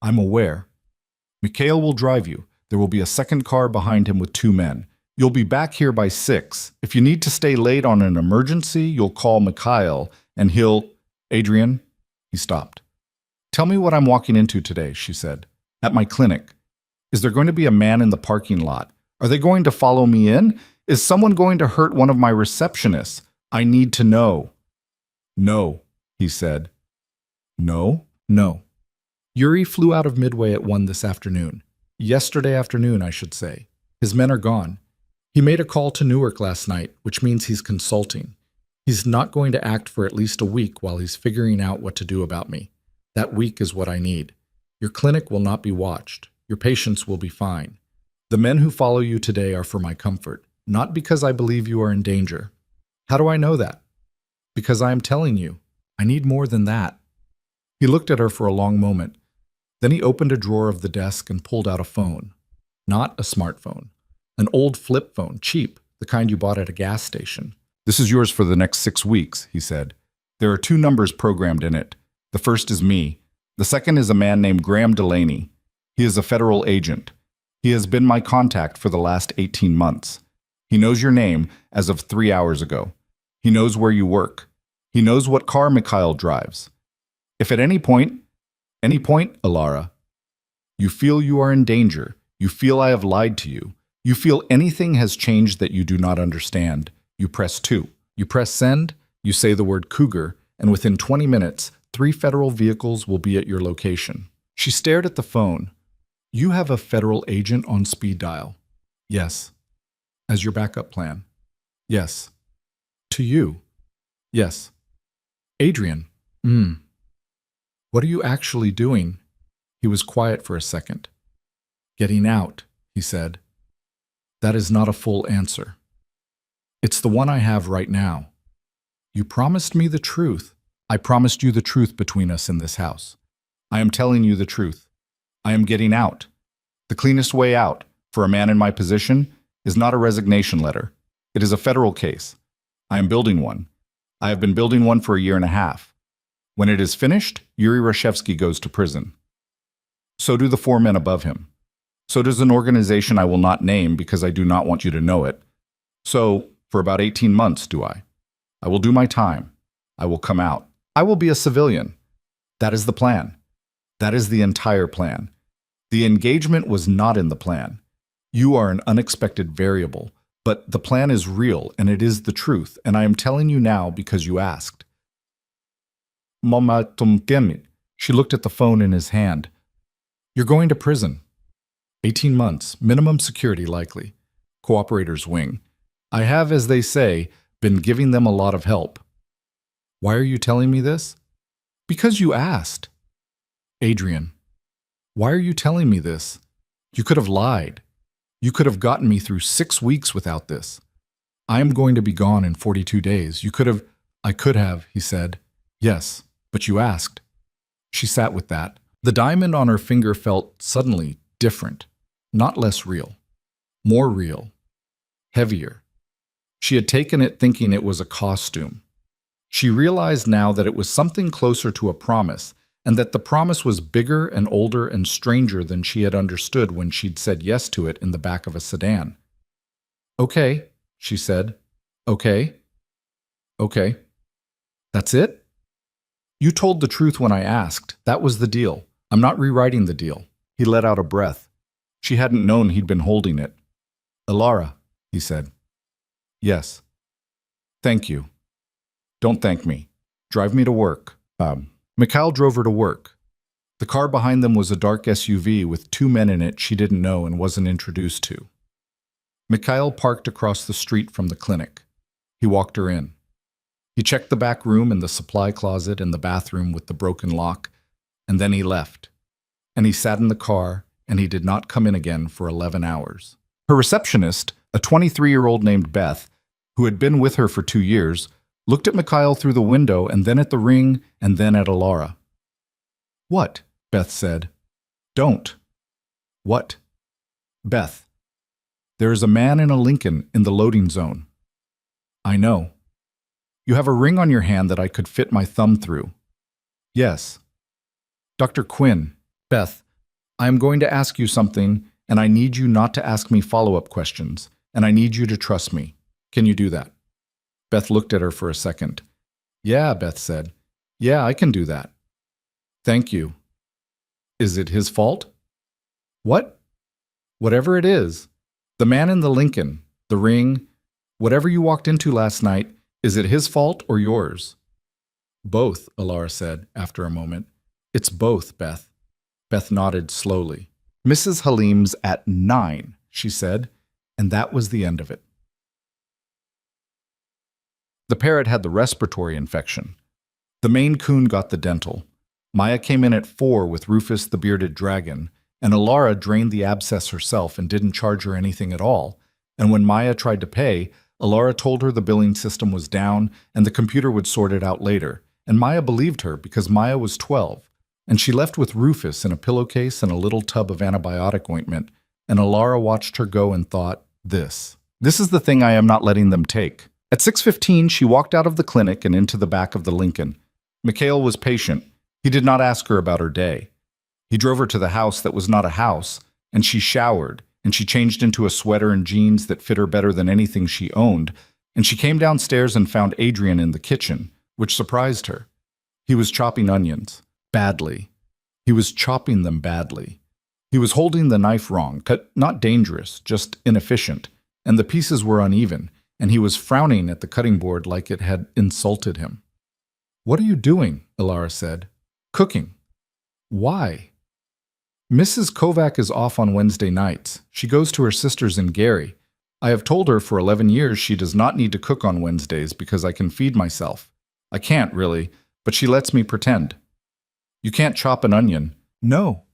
I'm aware. Mikhail will drive you. There will be a second car behind him with 2 men. You'll be back here by 6. If you need to stay late on an emergency, you'll call Mikhail, and he'll—" "Adrian," he stopped. "Tell me what I'm walking into today," she said. "At my clinic. Is there going to be a man in the parking lot? Are they going to follow me in? Is someone going to hurt one of my receptionists? I need to know." "No," he said. "No?" "No. Yuri flew out of Midway at 1 this afternoon. Yesterday afternoon, I should say. His men are gone. He made a call to Newark last night, which means he's consulting. He's not going to act for at least a week while he's figuring out what to do about me. That week is what I need. Your clinic will not be watched. Your patients will be fine. The men who follow you today are for my comfort, not because I believe you are in danger. How do I know that? Because I am telling you. I need more than that. He looked at her for a long moment. Then he opened a drawer of the desk and pulled out a phone. Not a smartphone. An old flip phone, cheap, the kind you bought at a gas station. This is yours for the next 6 weeks, he said. There are 2 numbers programmed in it. The first is me. The second is a man named Graham Delaney. He is a federal agent. He has been my contact for the last 18 months. He knows your name as of 3 hours ago. He knows where you work. He knows what car Mikhail drives. If at any point, Alara, you feel you are in danger, you feel I have lied to you, you feel anything has changed that you do not understand, you press 2. You press send, you say the word cougar, and within 20 minutes, 3 federal vehicles will be at your location. She stared at the phone. You have a federal agent on speed dial. Yes. As your backup plan. Yes. To you. Yes. Adrian. What are you actually doing? He was quiet for a second. Getting out, he said. That is not a full answer. It's the one I have right now. You promised me the truth. I promised you the truth between us in this house. I am telling you the truth. I am getting out. The cleanest way out, for a man in my position, is not a resignation letter. It is a federal case. I am building one. I have been building one for a year and a half. When it is finished, Yuri Rashevsky goes to prison. So do the 4 men above him. So does an organization I will not name because I do not want you to know it. So, for about 18 months, do I. I will do my time. I will come out. I will be a civilian. That is the plan. That is the entire plan. The engagement was not in the plan. You are an unexpected variable, but the plan is real and it is the truth, and I am telling you now because you asked. Mama Tumkemi. She looked at the phone in his hand. You're going to prison. 18 months, minimum security likely. Cooperators wing. I have, as they say, been giving them a lot of help. Why are you telling me this? Because you asked. Adrian, why are you telling me this? You could have lied. You could have gotten me through 6 weeks without this. I am going to be gone in 42 days. You could have. I could have, he said. Yes, but you asked. She sat with that. The diamond on her finger felt suddenly different, not less real, more real, heavier. She had taken it thinking it was a costume. She realized now that it was something closer to a promise, and that the promise was bigger and older and stranger than she had understood when she'd said yes to it in the back of a sedan. Okay, she said. Okay. Okay. That's it? You told the truth when I asked. That was the deal. I'm not rewriting the deal. He let out a breath. She hadn't known he'd been holding it. Alara, he said. Yes. Thank you. Don't thank me. Drive me to work. Mikhail drove her to work. The car behind them was a dark SUV with 2 men in it she didn't know and wasn't introduced to. Mikhail parked across the street from the clinic. He walked her in. He checked the back room and the supply closet and the bathroom with the broken lock, and then he left. And he sat in the car, and he did not come in again for 11 hours. Her receptionist, a 23-year-old named Beth, who had been with her for 2 years, looked at Mikhail through the window and then at the ring and then at Alara. What? Beth said. Don't. What? Beth. There is a man in a Lincoln in the loading zone. I know. You have a ring on your hand that I could fit my thumb through. Yes. Dr. Quinn. Beth, I am going to ask you something, and I need you not to ask me follow-up questions, and I need you to trust me. Can you do that? Beth looked at her for a second. Yeah, Beth said. Yeah, I can do that. Thank you. Is it his fault? What? Whatever it is. The man in the Lincoln, the ring, whatever you walked into last night, is it his fault or yours? Both, Alara said after a moment. It's both, Beth. Beth nodded slowly. Mrs. Halim's at 9, she said, and that was the end of it. The parrot had the respiratory infection. The Maine Coon got the dental. Maya came in at 4 with Rufus the bearded dragon, and Alara drained the abscess herself and didn't charge her anything at all. And when Maya tried to pay, Alara told her the billing system was down and the computer would sort it out later. And Maya believed her because Maya was 12. And she left with Rufus in a pillowcase and a little tub of antibiotic ointment. And Alara watched her go and thought, This is the thing I am not letting them take. At 6:15, she walked out of the clinic and into the back of the Lincoln. Mikhail was patient. He did not ask her about her day. He drove her to the house that was not a house, and she showered, and she changed into a sweater and jeans that fit her better than anything she owned, and she came downstairs and found Adrian in the kitchen, which surprised her. He was chopping onions. Badly. He was chopping them badly. He was holding the knife wrong, cut not dangerous, just inefficient, and the pieces were uneven, and he was frowning at the cutting board like it had insulted him. "What are you doing?" Alara said. "Cooking." "Why?" "Mrs. Kovac is off on Wednesday nights. She goes to her sister's in Gary. I have told her for 11 years she does not need to cook on Wednesdays because I can feed myself. I can't, really, but she lets me pretend." "You can't chop an onion." "No."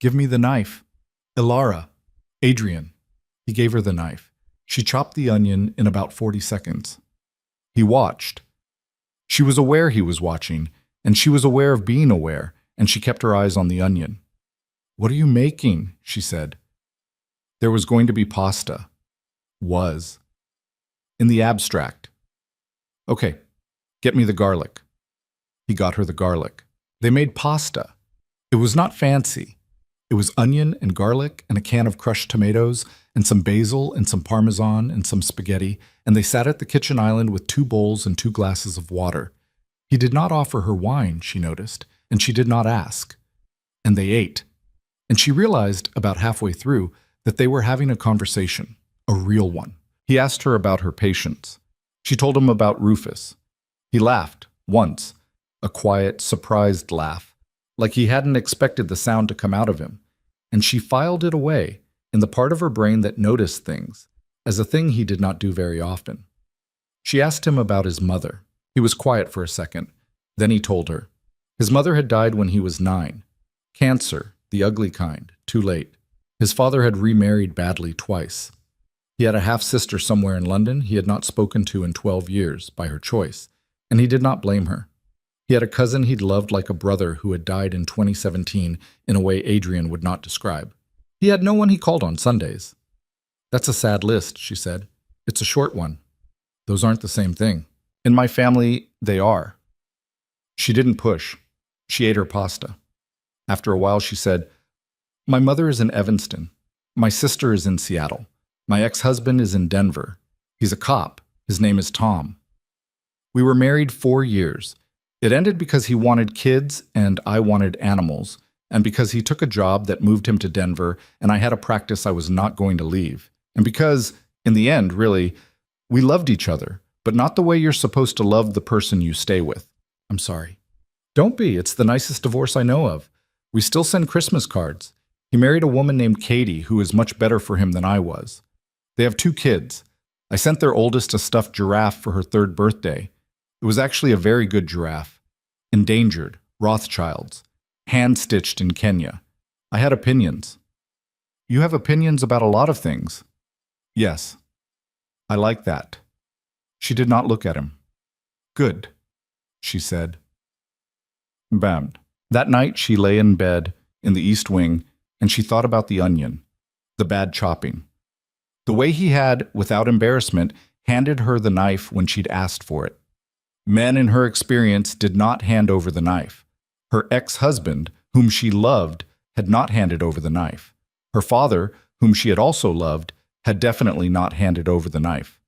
"Give me the knife." "Alara." "Adrian." He gave her the knife. She chopped the onion in about 40 seconds. He watched. She was aware he was watching, and she was aware of being aware, and she kept her eyes on the onion. "What are you making?" she said. There was going to be pasta. Was. In the abstract. "Okay, get me the garlic." He got her the garlic. They made pasta. It was not fancy. It was onion and garlic and a can of crushed tomatoes and some basil and some parmesan and some spaghetti, and they sat at the kitchen island with 2 bowls and 2 glasses of water. He did not offer her wine, she noticed, and she did not ask. And they ate. And she realized, about halfway through, that they were having a conversation, a real one. He asked her about her patients. She told him about Rufus. He laughed, once, a quiet, surprised laugh, like he hadn't expected the sound to come out of him, and she filed it away, in the part of her brain that noticed things, as a thing he did not do very often. She asked him about his mother. He was quiet for a second. Then he told her. His mother had died when he was 9. Cancer, the ugly kind, too late. His father had remarried badly twice. He had a half-sister somewhere in London he had not spoken to in 12 years, by her choice, and he did not blame her. He had a cousin he'd loved like a brother who had died in 2017 in a way Adrian would not describe. He had no one he called on Sundays. "That's a sad list," she said. "It's a short one. Those aren't the same thing. In my family, they are." She didn't push. She ate her pasta. After a while, she said, "My mother is in Evanston. My sister is in Seattle. My ex-husband is in Denver. He's a cop. His name is Tom. We were married 4 years. It ended because he wanted kids and I wanted animals, and because he took a job that moved him to Denver and I had a practice I was not going to leave. And because, in the end, really, we loved each other, but not the way you're supposed to love the person you stay with. I'm sorry." "Don't be. It's the nicest divorce I know of. We still send Christmas cards. He married a woman named Katie who is much better for him than I was. They have 2 kids. I sent their oldest a stuffed giraffe for her 3rd birthday. It was actually a very good giraffe. Endangered, Rothschilds, hand-stitched in Kenya. I had opinions." "You have opinions about a lot of things." "Yes. I like that." She did not look at him. "Good," she said. Bam. That night she lay in bed in the East Wing and she thought about the onion, the bad chopping. The way he had, without embarrassment, handed her the knife when she'd asked for it. Men in her experience did not hand over the knife. Her ex-husband, whom she loved, had not handed over the knife. Her father, whom she had also loved, had definitely not handed over the knife.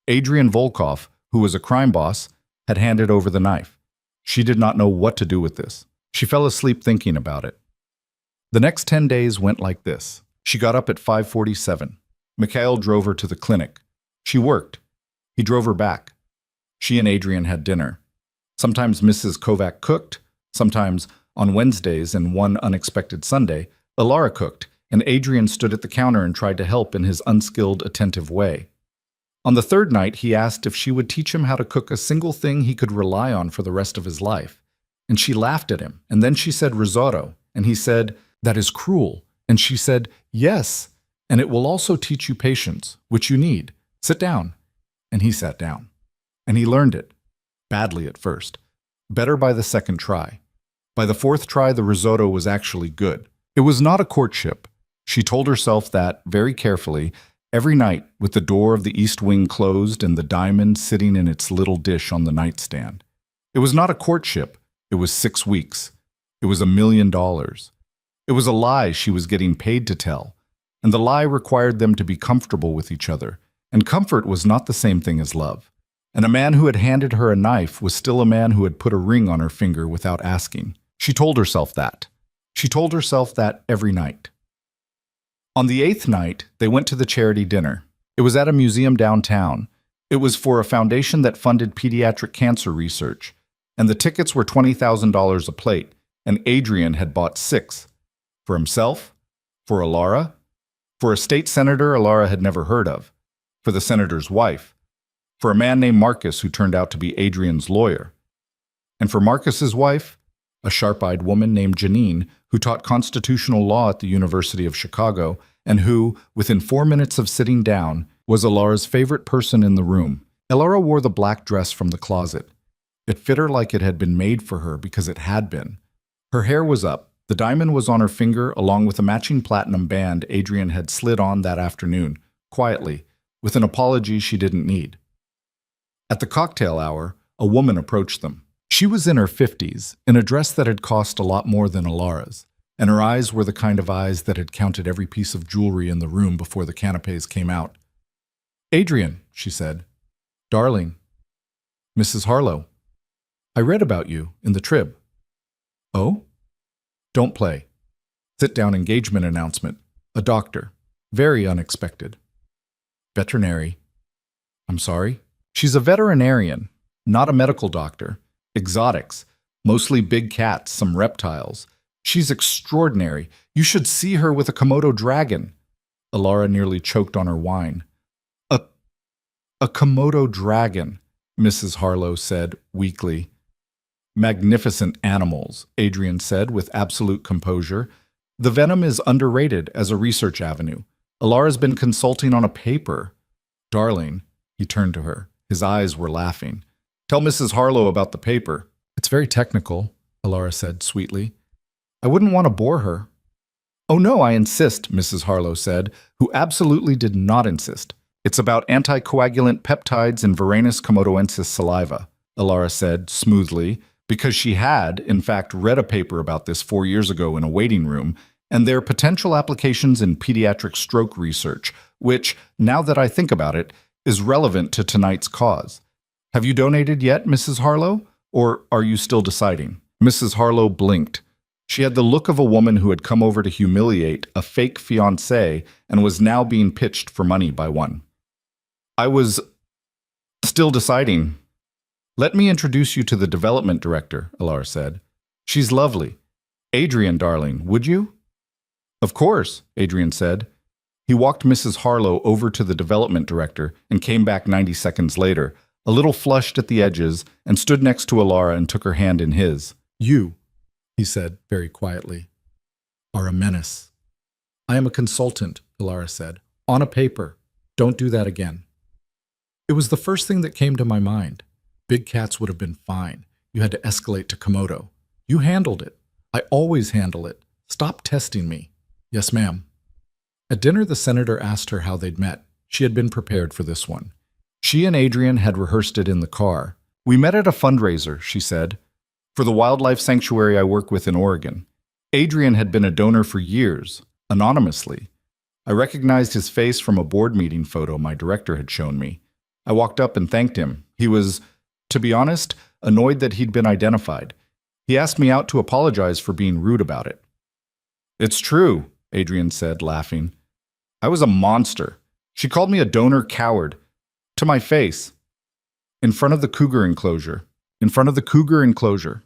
Adrian Volkov, who was a crime boss, had handed over the knife. She did not know what to do with this. She fell asleep thinking about it. The next 10 days went like this. She got up at 5:47. Mikhail drove her to the clinic. She worked. He drove her back. She and Adrian had dinner. Sometimes Mrs. Kovac cooked. Sometimes, on Wednesdays and one unexpected Sunday, Alara cooked, and Adrian stood at the counter and tried to help in his unskilled, attentive way. On the third night, he asked if she would teach him how to cook a single thing he could rely on for the rest of his life. And she laughed at him. And then she said risotto. And he said, "That is cruel." And she said, "Yes. And it will also teach you patience, which you need. Sit down." And he sat down. And he learned it. Badly at first. Better by the second try. By the fourth try, the risotto was actually good. It was not a courtship. She told herself that, very carefully, every night, with the door of the east wing closed and the diamond sitting in its little dish on the nightstand. It was not a courtship. It was 6 weeks. It was $1 million. It was a lie she was getting paid to tell. And the lie required them to be comfortable with each other. And comfort was not the same thing as love. And a man who had handed her a knife was still a man who had put a ring on her finger without asking. She told herself that. She told herself that every night. On the 8th night, they went to the charity dinner. It was at a museum downtown. It was for a foundation that funded pediatric cancer research. And the tickets were $20,000 a plate, and Adrian had bought 6. For himself, for Alara, for a state senator Alara had never heard of, for the senator's wife, for a man named Marcus who turned out to be Adrian's lawyer, and for Marcus's wife, a sharp-eyed woman named Janine who taught constitutional law at the University of Chicago and who, within 4 minutes of sitting down, was Alara's favorite person in the room. Alara wore the black dress from the closet. It fit her like it had been made for her because it had been. Her hair was up. The diamond was on her finger along with a matching platinum band Adrian had slid on that afternoon, quietly, with an apology she didn't need. At the cocktail hour, a woman approached them. She was in her 50s, in a dress that had cost a lot more than Alara's, and her eyes were the kind of eyes that had counted every piece of jewelry in the room before the canapes came out. "Adrian," she said. "Darling. Mrs. Harlow. I read about you in the Trib." "Oh?" "Don't play. Sit-down engagement announcement. A doctor. Very unexpected." "Veterinary." "I'm sorry?" "She's a veterinarian, not a medical doctor. Exotics. Mostly big cats, some reptiles. She's extraordinary. You should see her with a Komodo dragon." Alara nearly choked on her wine. A Komodo dragon," Mrs. Harlow said weakly. "Magnificent animals," Adrian said with absolute composure. "The venom is underrated as a research avenue. Alara's been consulting on a paper." "Darling," he turned to her. His eyes were laughing. "Tell Mrs. Harlow about the paper." "It's very technical," Alara said sweetly. "I wouldn't want to bore her." "Oh no, I insist," Mrs. Harlow said, who absolutely did not insist. "It's about anticoagulant peptides in Varanus komodoensis saliva," Alara said smoothly, because she had, in fact, read a paper about this 4 years ago in a waiting room, and their potential applications in pediatric stroke research, which, now that I think about it, is relevant to tonight's cause. "Have you donated yet, Mrs. Harlow? Or are you still deciding?" Mrs. Harlow blinked. She had the look of a woman who had come over to humiliate a fake fiancé and was now being pitched for money by one. "I was still deciding." "Let me introduce you to the development director," Alara said. "She's lovely. Adrian, darling, would you?" "Of course," Adrian said. He walked Mrs. Harlow over to the development director and came back 90 seconds later, a little flushed at the edges, and stood next to Alara and took her hand in his. "You," he said very quietly, "are a menace." "I am a consultant," Alara said. "On a paper. Don't do that again." It was the first thing that came to my mind. Big cats would have been fine. You had to escalate to Komodo. You handled it. I always handle it. Stop testing me. "Yes, ma'am." At dinner, the senator asked her how they'd met. She had been prepared for this one. She and Adrian had rehearsed it in the car. "We met at a fundraiser," she said, "for the wildlife sanctuary I work with in Oregon. Adrian had been a donor for years, anonymously. I recognized his face from a board meeting photo my director had shown me. I walked up and thanked him. He was, to be honest, annoyed that he'd been identified. He asked me out to apologize for being rude about it." "It's true," Adrian said, laughing. "I was a monster. She called me a donor coward. To my face. In front of the cougar enclosure. In front of the cougar enclosure."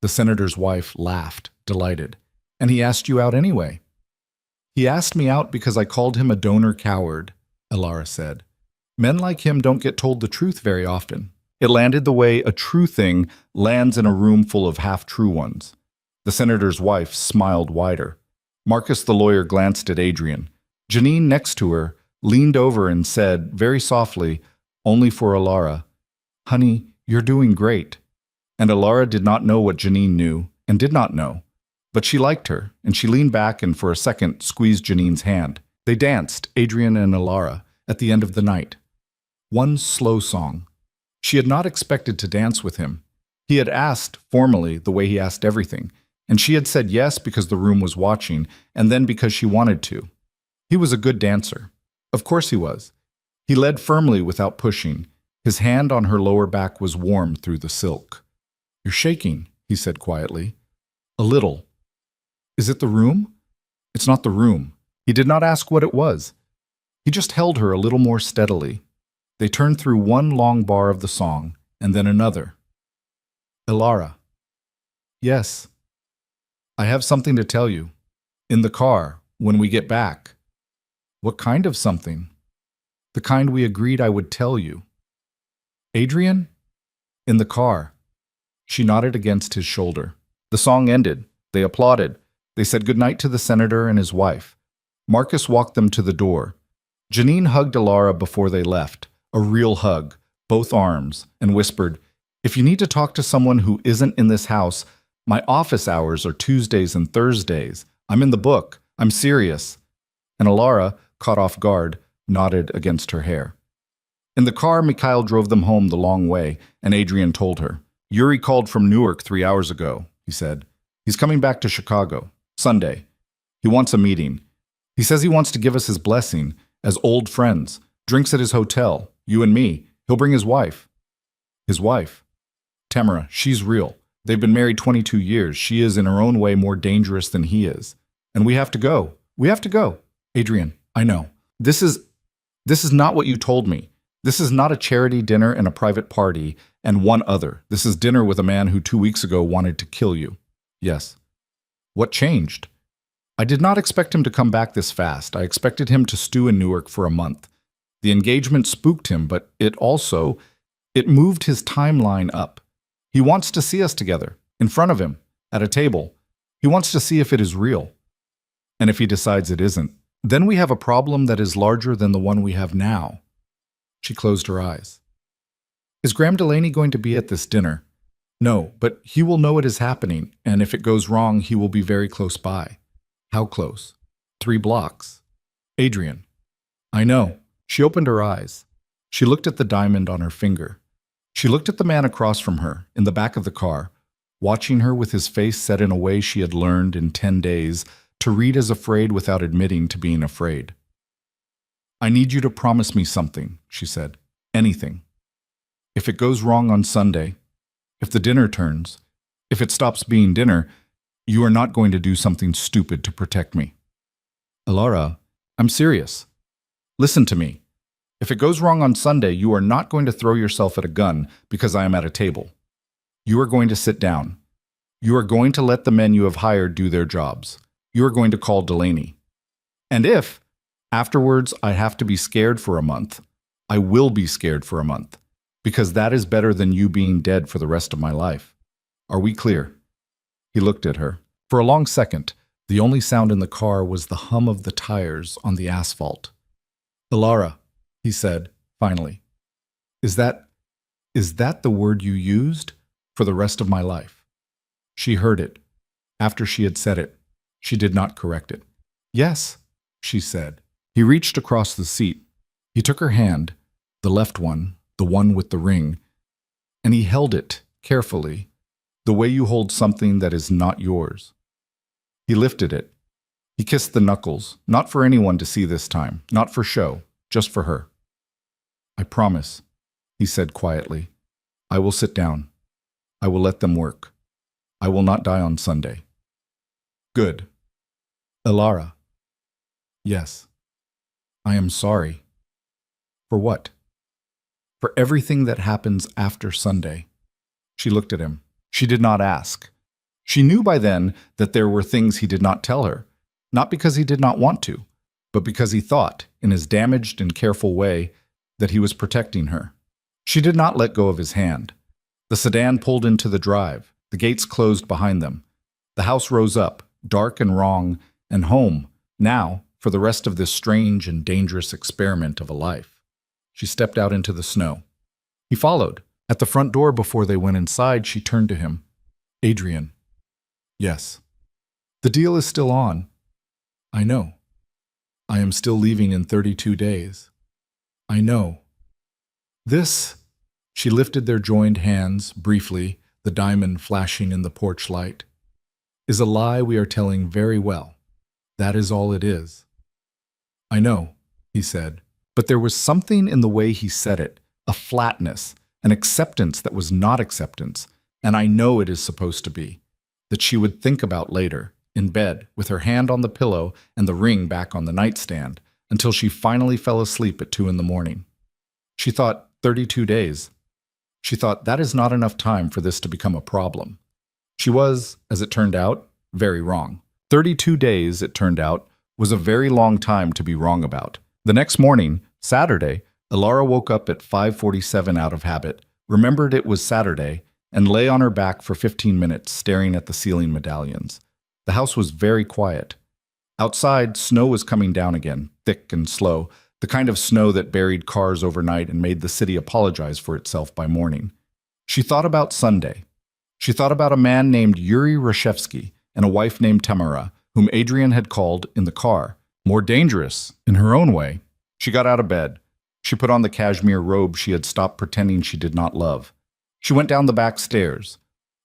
The senator's wife laughed, delighted. "And he asked you out anyway." "He asked me out because I called him a donor coward," Alara said. Men like him don't get told the truth very often. It landed the way a true thing lands in a room full of half-true ones. The senator's wife smiled wider. Marcus the lawyer glanced at Adrian. Janine, next to her, leaned over and said, very softly, only for Alara, "Honey, you're doing great." And Alara did not know what Janine knew and did not know. But she liked her, and she leaned back and for a second squeezed Janine's hand. They danced, Adrian and Alara, at the end of the night. One slow song. She had not expected to dance with him. He had asked, formally, the way he asked everything, and she had said yes because the room was watching, and then because she wanted to. He was a good dancer. Of course he was. He led firmly without pushing. His hand on her lower back was warm through the silk. "You're shaking," he said quietly. "A little. Is it the room?" "It's not the room." He did not ask what it was. He just held her a little more steadily. They turned through one long bar of the song, and then another. "Alara." "Yes." "I have something to tell you. In the car, when we get back." "What kind of something?" "The kind we agreed I would tell you." "Adrian?" "In the car." She nodded against his shoulder. The song ended. They applauded. They said goodnight to the senator and his wife. Marcus walked them to the door. Janine hugged Alara before they left, a real hug, both arms, and whispered, "If you need to talk to someone who isn't in this house, my office hours are Tuesdays and Thursdays. I'm in the book. I'm serious." And Alara, caught off guard, nodded against her hair. In the car, Mikhail drove them home the long way, and Adrian told her. "Yuri called from Newark 3 hours ago," he said. "He's coming back to Chicago, Sunday. He wants a meeting. He says he wants to give us his blessing, as old friends, drinks at his hotel, you and me. He'll bring his wife." "His wife?" "Tamara, she's real. They've been married 22 years. She is in her own way more dangerous than he is. And we have to go. We have to go." "Adrian, I know. This is not what you told me. This is not a charity dinner and a private party and one other. This is dinner with a man who 2 weeks ago wanted to kill you." "Yes." "What changed?" "I did not expect him to come back this fast. I expected him to stew in Newark for a month. The engagement spooked him, but it moved his timeline up. He wants to see us together, in front of him, at a table. He wants to see if it is real. And if he decides it isn't, then we have a problem that is larger than the one we have now." She closed her eyes. "Is Graham Delaney going to be at this dinner?" "No, but he will know it is happening, and if it goes wrong, he will be very close by." "How close?" 3 blocks. "Adrian." "I know." She opened her eyes. She looked at the diamond on her finger. She looked at the man across from her, in the back of the car, watching her with his face set in a way she had learned in 10 days to read as afraid without admitting to being afraid. "I need you to promise me something," she said. "Anything. If it goes wrong on Sunday, if the dinner turns, if it stops being dinner, you are not going to do something stupid to protect me." "Alara, I'm serious. Listen to me. If it goes wrong on Sunday, you are not going to throw yourself at a gun because I am at a table. You are going to sit down. You are going to let the men you have hired do their jobs. You are going to call Delaney. And if, afterwards, I have to be scared for a month, I will be scared for a month, because that is better than you being dead for the rest of my life. Are we clear?" He looked at her. For a long second, the only sound in the car was the hum of the tires on the asphalt. "Alara," he said, finally, Is that the word you used? For the rest of my life." She heard it. After she had said it, she did not correct it. "Yes," she said. He reached across the seat. He took her hand, the left one, the one with the ring, and he held it carefully, the way you hold something that is not yours. He lifted it. He kissed the knuckles, not for anyone to see this time, not for show, just for her. "I promise," he said quietly. "I will sit down. I will let them work. I will not die on Sunday." "Good." "Alara." "Yes." "I am sorry." "For what?" "For everything that happens after Sunday." She looked at him. She did not ask. She knew by then that there were things he did not tell her, not because he did not want to, but because he thought, in his damaged and careful way, that he was protecting her. She did not let go of his hand. The sedan pulled into the drive. The gates closed behind them. The house rose up, dark and wrong, and home, now, for the rest of this strange and dangerous experiment of a life. She stepped out into the snow. He followed. At the front door before they went inside, she turned to him. Adrian. Yes. The deal is still on. I know. I am still leaving in 32 days. I know. This, she lifted their joined hands, briefly, the diamond flashing in the porch light, is a lie we are telling very well. That is all it is. I know, he said, but there was something in the way he said it, a flatness, an acceptance that was not acceptance, and I know it is supposed to be, that she would think about later, in bed, with her hand on the pillow and the ring back on the nightstand, until she finally fell asleep at 2 a.m. She thought 32 days. She thought that is not enough time for this to become a problem. She was, as it turned out, very wrong. 32 days, it turned out, was a very long time to be wrong about. The next morning, Saturday, Alara woke up at 5:47 out of habit, remembered it was Saturday, and lay on her back for 15 minutes staring at the ceiling medallions. The house was very quiet. Outside, snow was coming down again, thick and slow, the kind of snow that buried cars overnight and made the city apologize for itself by morning. She thought about Sunday. She thought about a man named Yuri Rashevsky and a wife named Tamara, whom Adrian had called in the car. More dangerous, in her own way. She got out of bed. She put on the cashmere robe she had stopped pretending she did not love. She went down the back stairs,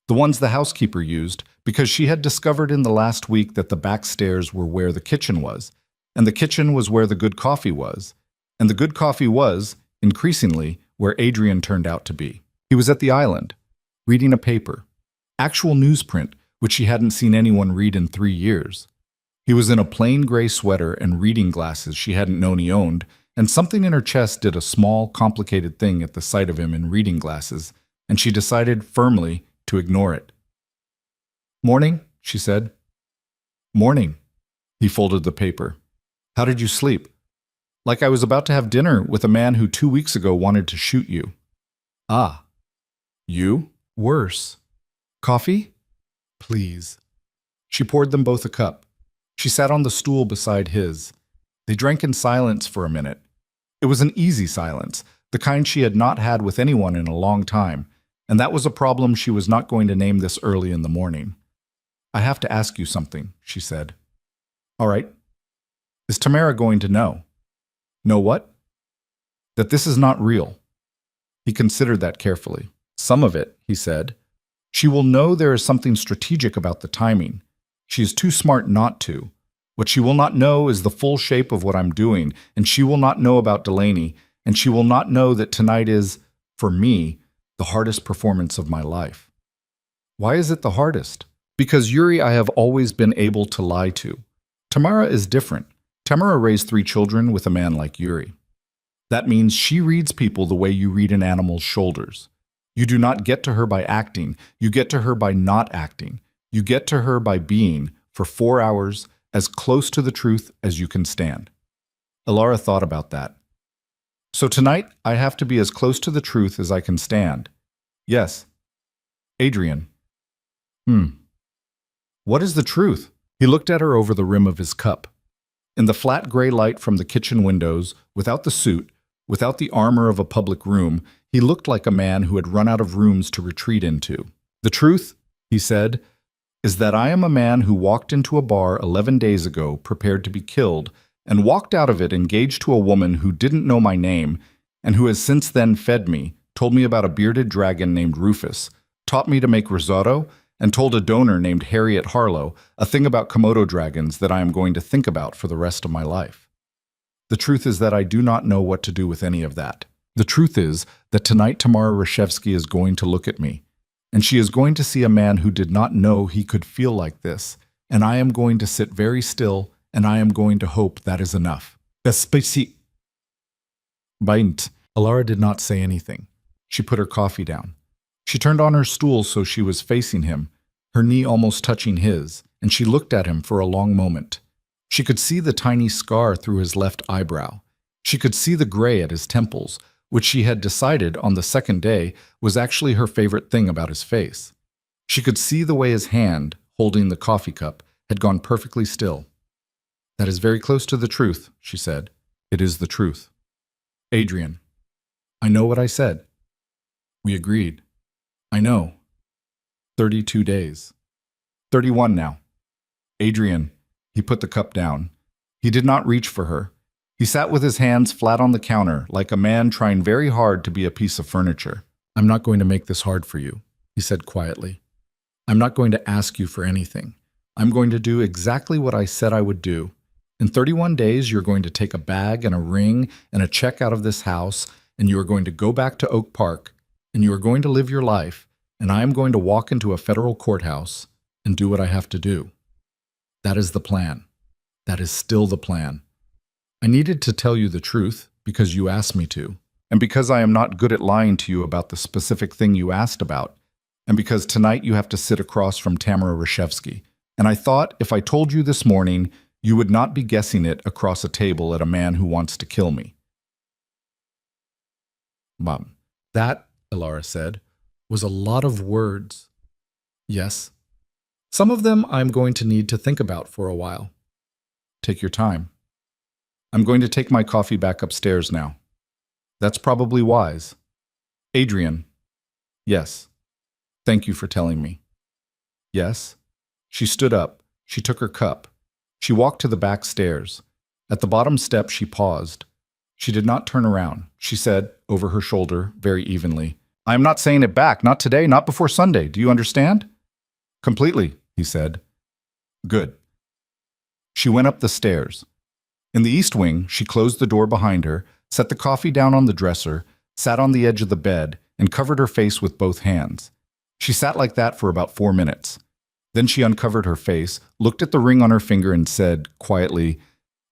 the ones the housekeeper used, because she had discovered in the last week that the back stairs were where the kitchen was, and the kitchen was where the good coffee was, and the good coffee was, increasingly, where Adrian turned out to be. He was at the island, reading a paper, actual newsprint, which she hadn't seen anyone read in 3 years. He was in a plain gray sweater and reading glasses she hadn't known he owned, and something in her chest did a small, complicated thing at the sight of him in reading glasses, and she decided firmly to ignore it. "Morning," she said. "Morning." He folded the paper. "How did you sleep?" "Like I was about to have dinner with a man who 2 weeks ago wanted to shoot you." "Ah. You? Worse. Coffee?" "Please." She poured them both a cup. She sat on the stool beside his. They drank in silence for a minute. It was an easy silence, the kind she had not had with anyone in a long time, and that was a problem she was not going to name this early in the morning. "I have to ask you something," she said. "All right. Is Tamara going to know?" "Know what?" "That this is not real." He considered that carefully. "Some of it," he said. "She will know there is something strategic about the timing. She is too smart not to. What she will not know is the full shape of what I'm doing, and she will not know about Delaney, and she will not know that tonight is, for me, the hardest performance of my life." "Why is it the hardest?" "Because Yuri I have always been able to lie to. Tamara is different. Tamara raised 3 children with a man like Yuri. That means she reads people the way you read an animal's shoulders. You do not get to her by acting. You get to her by not acting. You get to her by being, for 4 hours, as close to the truth as you can stand." Alara thought about that. "So tonight, I have to be as close to the truth as I can stand." "Yes." "Adrian." What is the truth?" He looked at her over the rim of his cup. In the flat gray light from the kitchen windows, without the suit, without the armor of a public room, he looked like a man who had run out of rooms to retreat into. "The truth," he said, "is that I am a man who walked into a bar 11 days ago prepared to be killed, and walked out of it engaged to a woman who didn't know my name, and who has since then fed me, told me about a bearded dragon named Rufus, taught me to make risotto, and told a donor named Harriet Harlow a thing about Komodo dragons that I am going to think about for the rest of my life. The truth is that I do not know what to do with any of that. The truth is that tonight Tamara Rashevsky is going to look at me, and she is going to see a man who did not know he could feel like this, and I am going to sit very still, and I am going to hope that is enough." Especie. Baint. Alara did not say anything. She put her coffee down. She turned on her stool so she was facing him, her knee almost touching his, and she looked at him for a long moment. She could see the tiny scar through his left eyebrow. She could see the gray at his temples, which she had decided on the second day was actually her favorite thing about his face. She could see the way his hand, holding the coffee cup, had gone perfectly still. "That is very close to the truth," she said. "It is the truth." "Adrian." "I know what I said." "We agreed." "I know." 32 days. 31 now. "Adrian." He put the cup down. He did not reach for her. He sat with his hands flat on the counter, like a man trying very hard to be a piece of furniture. "I'm not going to make this hard for you," he said quietly. "I'm not going to ask you for anything. I'm going to do exactly what I said I would do. In 31 days, you're going to take a bag and a ring and a check out of this house, and you are going to go back to Oak Park, and you are going to live your life, and I am going to walk into a federal courthouse and do what I have to do. That is the plan. That is still the plan. I needed to tell you the truth because you asked me to, and because I am not good at lying to you about the specific thing you asked about, and because tonight you have to sit across from Tamara Reshevsky. And I thought if I told you this morning, you would not be guessing it across a table at a man who wants to kill me." "Mom, that," Elara said, "was a lot of words." "Yes. Some of them I'm going to need to think about for a while." "Take your time." "I'm going to take my coffee back upstairs now." "That's probably wise." "Adrian." "Yes." "Thank you for telling me." "Yes." She stood up. She took her cup. She walked to the back stairs. At the bottom step, she paused. She did not turn around. She said, over her shoulder, very evenly, "I am not saying it back, not today, not before Sunday. Do you understand?" "Completely," he said. "Good." She went up the stairs. In the east wing, she closed the door behind her, set the coffee down on the dresser, sat on the edge of the bed, and covered her face with both hands. She sat like that for about 4 minutes. Then she uncovered her face, looked at the ring on her finger, and said, quietly,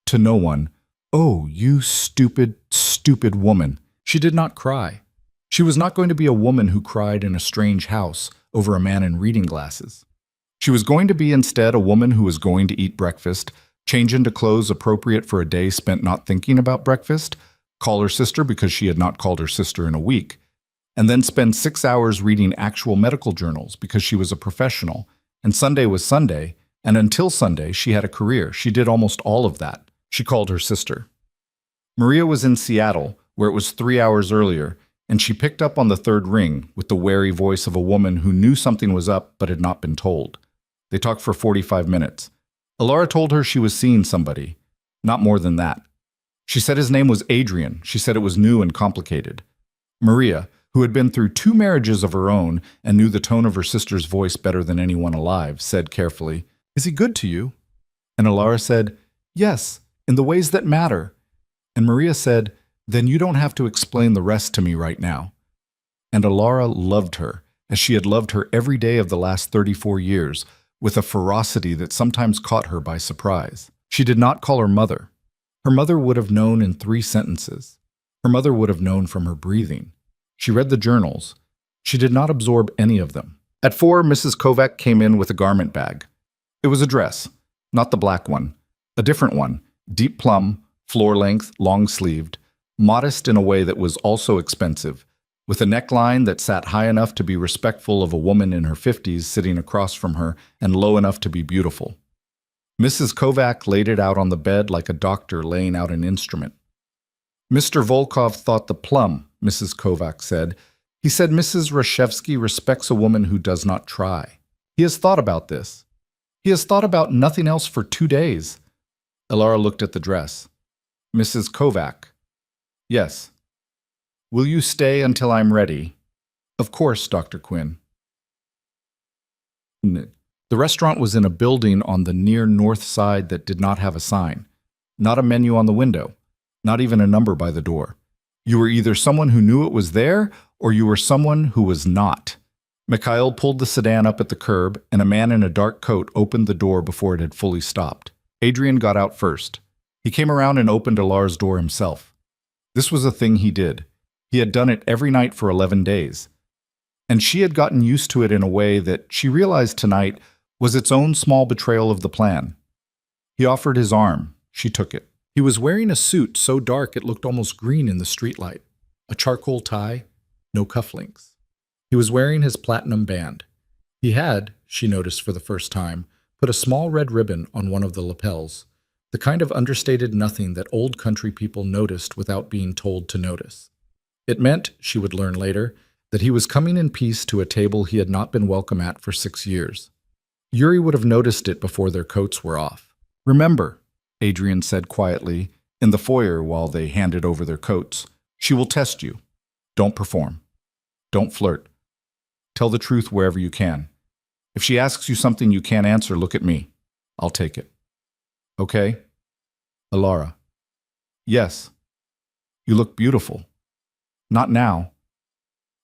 to no one, "Oh, you stupid, stupid woman." She did not cry. She was not going to be a woman who cried in a strange house over a man in reading glasses. She was going to be instead a woman who was going to eat breakfast, change into clothes appropriate for a day spent not thinking about breakfast, call her sister because she had not called her sister in a week, and then spend 6 hours reading actual medical journals because she was a professional, and Sunday was Sunday, and until Sunday she had a career. She did almost all of that. She called her sister. Maria was in Seattle, where it was 3 hours earlier, and she picked up on the third ring with the wary voice of a woman who knew something was up but had not been told. They talked for 45 minutes. Elara told her she was seeing somebody. Not more than that. She said his name was Adrian. She said it was new and complicated. Maria, who had been through 2 marriages of her own and knew the tone of her sister's voice better than anyone alive, said carefully, "Is he good to you?" And Elara said, "Yes, in the ways that matter." And Maria said, "Then you don't have to explain the rest to me right now." And Elara loved her, as she had loved her every day of the last 34 years, with a ferocity that sometimes caught her by surprise. She did not call her mother. Her mother would have known in 3 sentences. Her mother would have known from her breathing. She read the journals. She did not absorb any of them. At 4, Mrs. Kovac came in with a garment bag. It was a dress, not the black one, a different one, deep plum, floor-length, long-sleeved, modest in a way that was also expensive, with a neckline that sat high enough to be respectful of a woman in her 50s sitting across from her and low enough to be beautiful. Mrs. Kovac laid it out on the bed like a doctor laying out an instrument. "Mr. Volkov thought the plum," Mrs. Kovac said. "He said Mrs. Reshevsky respects a woman who does not try. He has thought about this. He has thought about nothing else for 2 days." Elara looked at the dress. "Mrs. Kovac." "Yes." "Will you stay until I'm ready?" "Of course, Dr. Quinn." The restaurant was in a building on the near north side that did not have a sign, not a menu on the window, not even a number by the door. You were either someone who knew it was there, or you were someone who was not. Mikhail pulled the sedan up at the curb, and a man in a dark coat opened the door before it had fully stopped. Adrian got out first. He came around and opened Elara's door himself. This was a thing he did. He had done it every night for 11 days. And she had gotten used to it in a way that she realized tonight was its own small betrayal of the plan. He offered his arm. She took it. He was wearing a suit so dark it looked almost green in the streetlight, a charcoal tie, no cufflinks. He was wearing his platinum band. He had, she noticed for the first time, put a small red ribbon on one of the lapels, the kind of understated nothing that old country people noticed without being told to notice. It meant, she would learn later, that he was coming in peace to a table he had not been welcome at for 6 years. Yuri would have noticed it before their coats were off. "Remember," Adrian said quietly, in the foyer while they handed over their coats, "she will test you. Don't perform. Don't flirt. Tell the truth wherever you can. If she asks you something you can't answer, look at me. I'll take it. Okay?" "Alara." "Yes. You look beautiful." "Not now."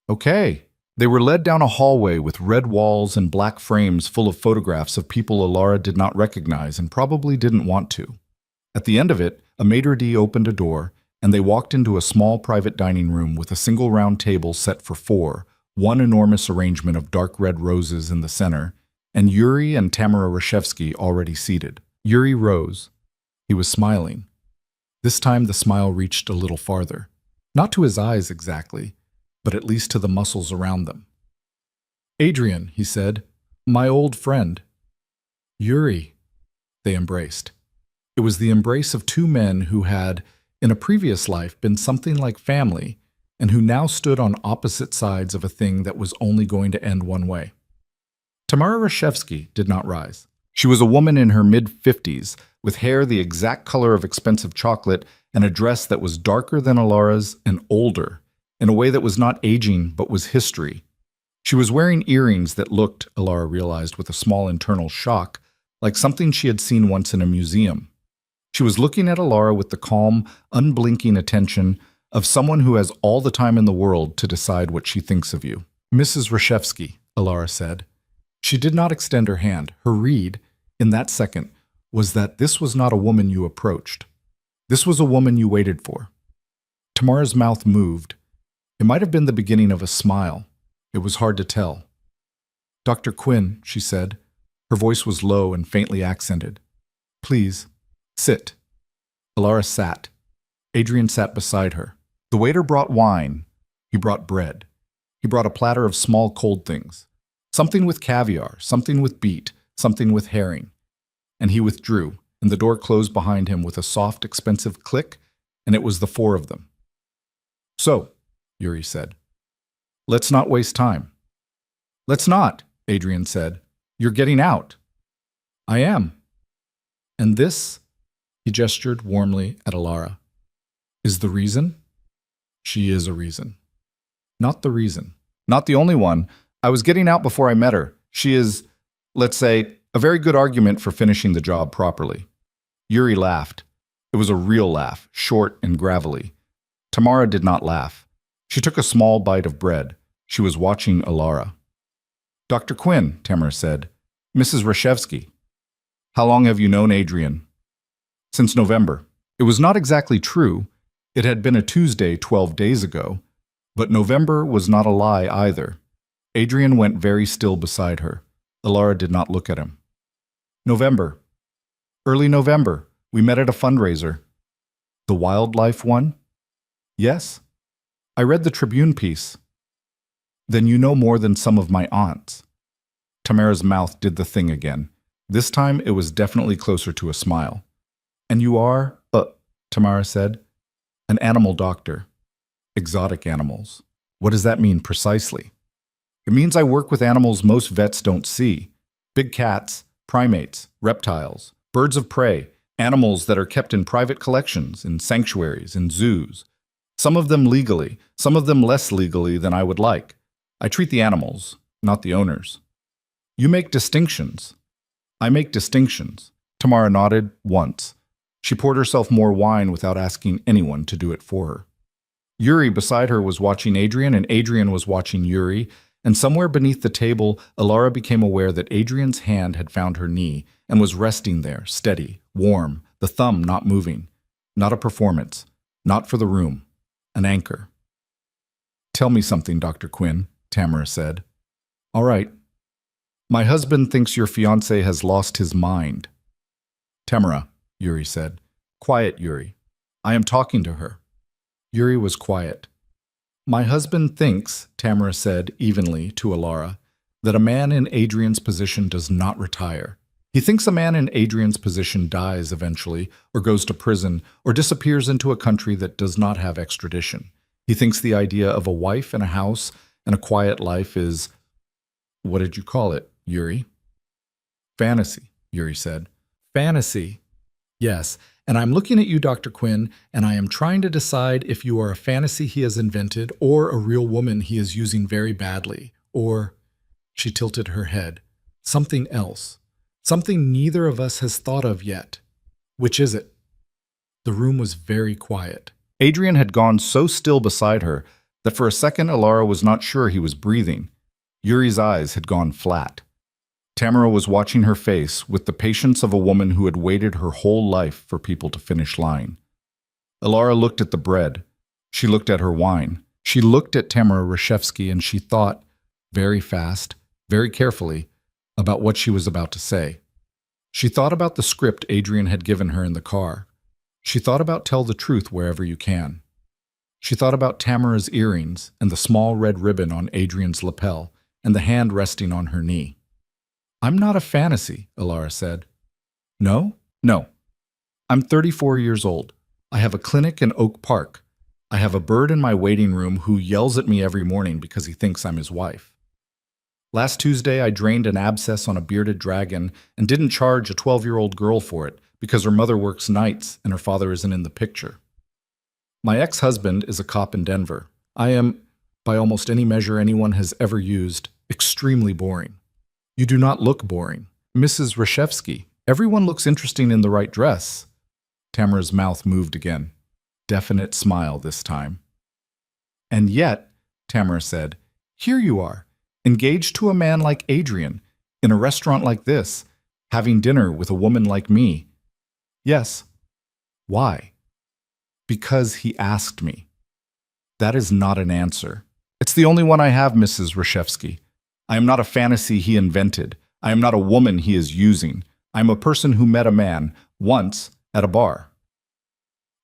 "Okay." They were led down a hallway with red walls and black frames full of photographs of people Alara did not recognize and probably didn't want to. At the end of it, a maitre d' opened a door, and they walked into a small private dining room with a single round table set for 4, one enormous arrangement of dark red roses in the center, and Yuri and Tamara Rashevsky already seated. Yuri rose. He was smiling. This time the smile reached a little farther. Not to his eyes exactly, but at least to the muscles around them. "Adrian," he said, "my old friend." "Yuri." They embraced. It was the embrace of two men who had, in a previous life, been something like family, and who now stood on opposite sides of a thing that was only going to end one way. Tamara Rashevsky did not rise. She was a woman in her mid-50s, with hair the exact color of expensive chocolate and a dress that was darker than Alara's and older, in a way that was not aging but was history. She was wearing earrings that looked, Alara realized with a small internal shock, like something she had seen once in a museum. She was looking at Alara with the calm, unblinking attention of someone who has all the time in the world to decide what she thinks of you. "Mrs. Rashevsky," Alara said. She did not extend her hand. Her read, in that second, was that this was not a woman you approached. This was a woman you waited for. Tamara's mouth moved. It might have been the beginning of a smile. It was hard to tell. "Dr. Quinn," she said. Her voice was low and faintly accented. "Please, sit." Alara sat. Adrian sat beside her. The waiter brought wine. He brought bread. He brought a platter of small cold things. Something with caviar, something with beet, something with herring. And he withdrew, and the door closed behind him with a soft, expensive click, and it was the 4 of them. "So," Yuri said, "let's not waste time." "Let's not," Adrian said. "You're getting out." "I am." "And this," he gestured warmly at Alara, "is the reason?" "She is a reason." "Not the reason." "Not the only one. I was getting out before I met her. She is, let's say, a very good argument for finishing the job properly." Yuri laughed. It was a real laugh, short and gravelly. Tamara did not laugh. She took a small bite of bread. She was watching Alara. "Dr. Quinn," Tamara said. "Mrs. Rashevsky. How long have you known Adrian?" "Since November." It was not exactly true. It had been a Tuesday 12 days ago. But November was not a lie either. Adrian went very still beside her. Alara did not look at him. "November. Early November. We met at a fundraiser." "The wildlife one?" "Yes. I read the Tribune piece." "Then you know more than some of my aunts." Tamara's mouth did the thing again. This time it was definitely closer to a smile. "And you are," Tamara said, "an animal doctor." "Exotic animals." "What does that mean precisely?" "It means I work with animals most vets don't see. Big cats, primates, reptiles, birds of prey, animals that are kept in private collections, in sanctuaries, in zoos. Some of them legally, some of them less legally than I would like. I treat the animals, not the owners." "You make distinctions." "I make distinctions." Tamara nodded once. She poured herself more wine without asking anyone to do it for her. Yuri beside her was watching Adrian, and Adrian was watching Yuri, and somewhere beneath the table, Alara became aware that Adrian's hand had found her knee and was resting there, steady, warm, the thumb not moving. Not a performance, not for the room. An anchor. "Tell me something, Dr. Quinn," Tamara said. "All right." "My husband thinks your fiancé has lost his mind." "Tamara," Yuri said, Quiet, Yuri. I am talking to her. Yuri was quiet. My husband thinks, Tamara said evenly to Alara, that a man in Adrian's position does not retire. He thinks a man in Adrian's position dies eventually, or goes to prison, or disappears into a country that does not have extradition. He thinks the idea of a wife and a house and a quiet life is, what did you call it, Yuri? Fantasy, Yuri said. Fantasy. Yes, and I'm looking at you, Dr. Quinn, and I am trying to decide if you are a fantasy he has invented or a real woman he is using very badly, or, she tilted her head, something else. Something neither of us has thought of yet. Which is it? The room was very quiet. Adrian had gone so still beside her that for a second Alara was not sure he was breathing. Yuri's eyes had gone flat. Tamara was watching her face with the patience of a woman who had waited her whole life for people to finish lying. Alara looked at the bread. She looked at her wine. She looked at Tamara Reshevsky and she thought, very fast, very carefully, about what she was about to say. She thought about the script Adrian had given her in the car. She thought about tell the truth wherever you can. She thought about Tamara's earrings and the small red ribbon on Adrian's lapel and the hand resting on her knee. I'm not a fantasy, Alara said. No? No. I'm 34 years old. I have a clinic in Oak Park. I have a bird in my waiting room who yells at me every morning because he thinks I'm his wife. Last Tuesday, I drained an abscess on a bearded dragon and didn't charge a 12-year-old girl for it because her mother works nights and her father isn't in the picture. My ex-husband is a cop in Denver. I am, by almost any measure anyone has ever used, extremely boring. You do not look boring. Mrs. Reshevsky, everyone looks interesting in the right dress. Tamara's mouth moved again. Definite smile this time. And yet, Tamara said, here you are. Engaged to a man like Adrian, in a restaurant like this, having dinner with a woman like me. Yes. Why? Because he asked me. That is not an answer. It's the only one I have, Mrs. Reshevsky. I am not a fantasy he invented. I am not a woman he is using. I am a person who met a man, once, at a bar.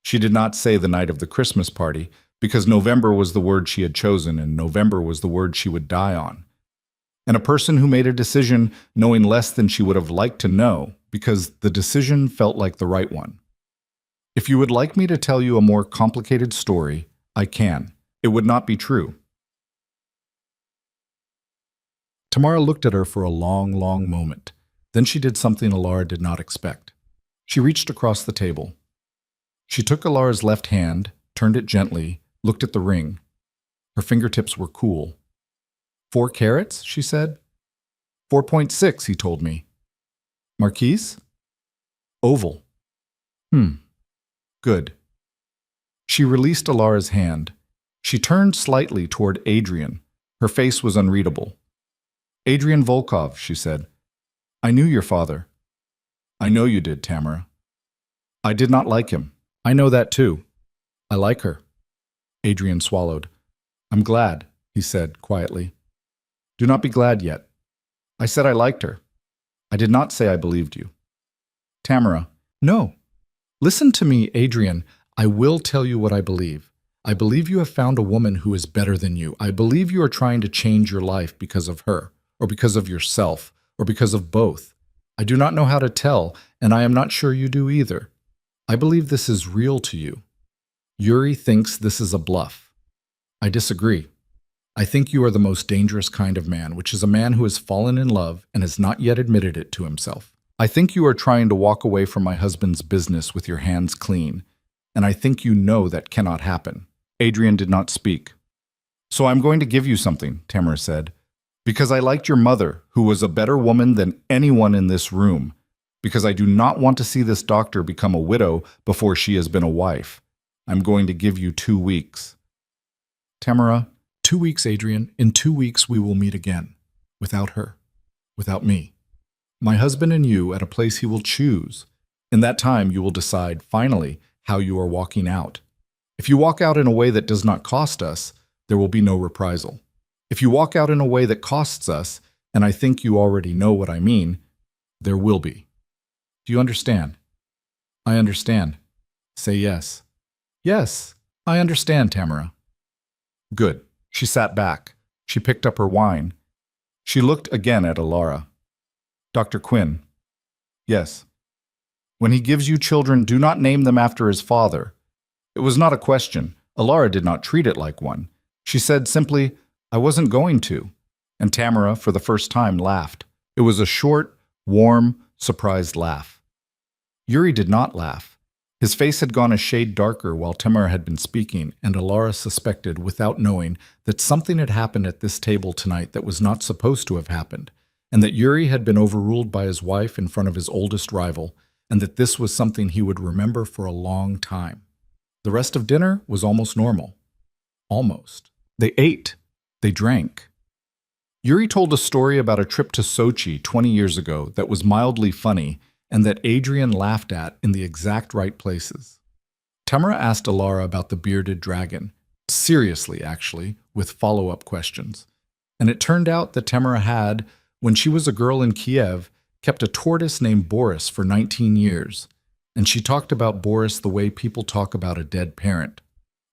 She did not say the night of the Christmas party, because November was the word she had chosen, and November was the word she would die on. And a person who made a decision knowing less than she would have liked to know, because the decision felt like the right one. If you would like me to tell you a more complicated story, I can. It would not be true. Tamara looked at her for a long, long moment. Then she did something Alara did not expect. She reached across the table. She took Alara's left hand, turned it gently, looked at the ring. Her fingertips were cool. 4 carats, she said. 4.6, he told me. Marquise? Oval. Good. She released Alara's hand. She turned slightly toward Adrian. Her face was unreadable. Adrian Volkov, she said. I knew your father. I know you did, Tamara. I did not like him. I know that too. I like her. Adrian swallowed. I'm glad, he said quietly. Do not be glad yet. I said I liked her. I did not say I believed you. Tamara. No. Listen to me, Adrian. I will tell you what I believe. I believe you have found a woman who is better than you. I believe you are trying to change your life because of her, or because of yourself, or because of both. I do not know how to tell, and I am not sure you do either. I believe this is real to you. Yuri thinks this is a bluff. I disagree. I think you are the most dangerous kind of man, which is a man who has fallen in love and has not yet admitted it to himself. I think you are trying to walk away from my husband's business with your hands clean, and I think you know that cannot happen. Adrian did not speak. So I'm going to give you something, Tamara said, because I liked your mother, who was a better woman than anyone in this room, because I do not want to see this doctor become a widow before she has been a wife. I'm going to give you 2 weeks. Tamara, 2 weeks, Adrian. In 2 weeks we will meet again. Without her. Without me. My husband and you at a place he will choose. In that time you will decide, finally, how you are walking out. If you walk out in a way that does not cost us, there will be no reprisal. If you walk out in a way that costs us, and I think you already know what I mean, there will be. Do you understand? I understand. Say yes. Yes, I understand, Tamara. Good. She sat back. She picked up her wine. She looked again at Alara. Dr. Quinn. Yes. When he gives you children, do not name them after his father. It was not a question. Alara did not treat it like one. She said simply, I wasn't going to. And Tamara, for the first time, laughed. It was a short, warm, surprised laugh. Yuri did not laugh. His face had gone a shade darker while Tamara had been speaking, and Alara suspected, without knowing, that something had happened at this table tonight that was not supposed to have happened, and that Yuri had been overruled by his wife in front of his oldest rival, and that this was something he would remember for a long time. The rest of dinner was almost normal. Almost. They ate. They drank. Yuri told a story about a trip to Sochi 20 years ago that was mildly funny and that Adrian laughed at in the exact right places. Tamara asked Alara about the bearded dragon, seriously actually, with follow-up questions. And it turned out that Tamara had, when she was a girl in Kiev, kept a tortoise named Boris for 19 years, and she talked about Boris the way people talk about a dead parent.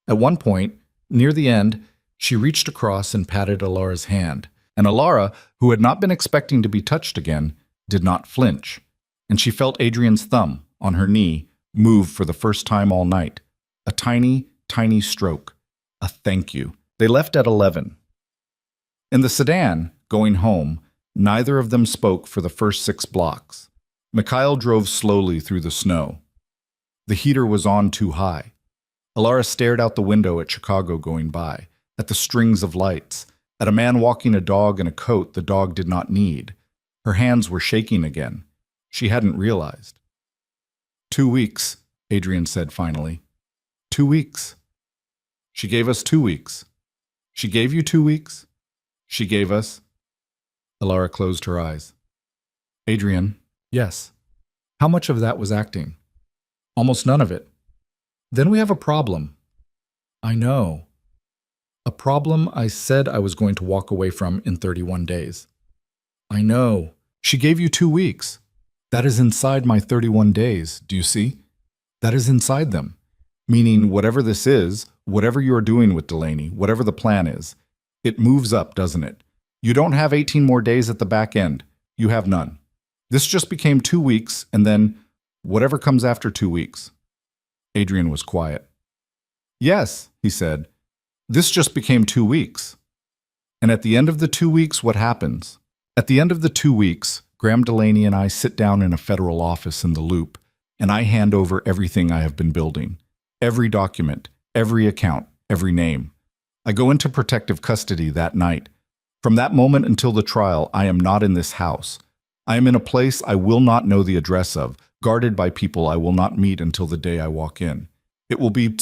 At one point, near the end, she reached across and patted Alara's hand, and Alara, who had not been expecting to be touched again, did not flinch, and she felt Adrian's thumb, on her knee, move for the first time all night. A tiny, tiny stroke. A thank you. They left at 11. In the sedan, going home, neither of them spoke for the first 6 blocks. Mikhail drove slowly through the snow. The heater was on too high. Alara stared out the window at Chicago going by, at the strings of lights, at a man walking a dog in a coat the dog did not need. Her hands were shaking again. She hadn't realized. 2 weeks, Adrian said finally. 2 weeks. She gave us 2 weeks. She gave you 2 weeks? She gave us. Alara closed her eyes. Adrian, yes. How much of that was acting? Almost none of it. Then we have a problem. I know. A problem I said I was going to walk away from in 31 days. I know. She gave you 2 weeks. That is inside my 31 days, do you see? That is inside them. Meaning whatever this is, whatever you are doing with Delaney, whatever the plan is, it moves up, doesn't it? You don't have 18 more days at the back end. You have none. This just became 2 weeks, and then whatever comes after 2 weeks. Adrian was quiet. Yes, he said. This just became 2 weeks. And at the end of the 2 weeks, what happens? At the end of the 2 weeks, Graham Delaney and I sit down in a federal office in the Loop, and I hand over everything I have been building. Every document, every account, every name. I go into protective custody that night. From that moment until the trial, I am not in this house. I am in a place I will not know the address of, guarded by people I will not meet until the day I walk in. It will be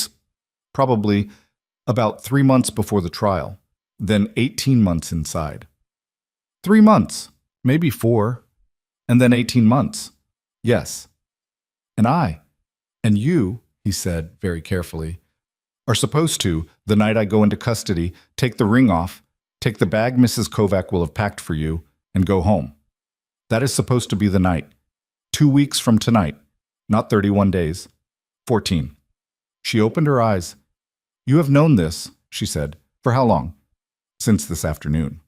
probably about 3 months before the trial, then 18 months inside. 3 months, maybe 4, and then 18 months. Yes. And I, and you, he said very carefully, are supposed to, the night I go into custody, take the ring off, take the bag Mrs. Kovac will have packed for you, and go home. That is supposed to be the night. 2 weeks from tonight, not 31 days. 14. She opened her eyes. You have known this, she said. For how long? Since this afternoon.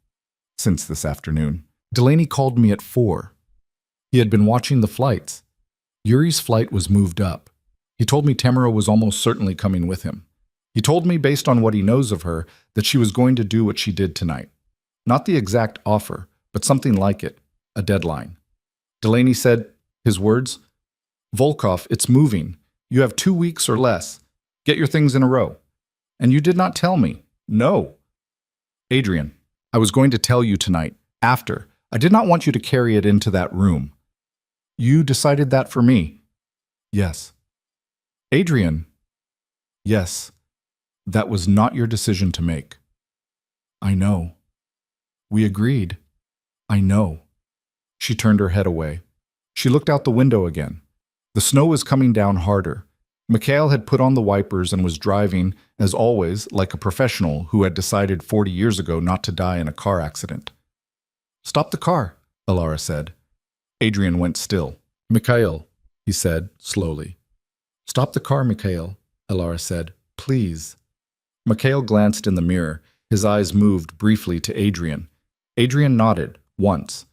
Since this afternoon. Delaney called me at 4. He had been watching the flights. Yuri's flight was moved up. He told me Tamara was almost certainly coming with him. He told me, based on what he knows of her, that she was going to do what she did tonight. Not the exact offer, but something like it, a deadline. Delaney said, his words, Volkov, it's moving. You have 2 weeks or less. Get your things in a row. And you did not tell me. No. Adrian, I was going to tell you tonight, after. I did not want you to carry it into that room. You decided that for me. Yes. Adrian. Yes. That was not your decision to make. I know. We agreed. I know. She turned her head away. She looked out the window again. The snow was coming down harder. Mikhail had put on the wipers and was driving, as always, like a professional who had decided 40 years ago not to die in a car accident. Stop the car, Alara said. Adrian went still. Mikhail, he said slowly. Stop the car, Mikhail, Alara said. Please. Mikhail glanced in the mirror. His eyes moved briefly to Adrian. Adrian nodded, once.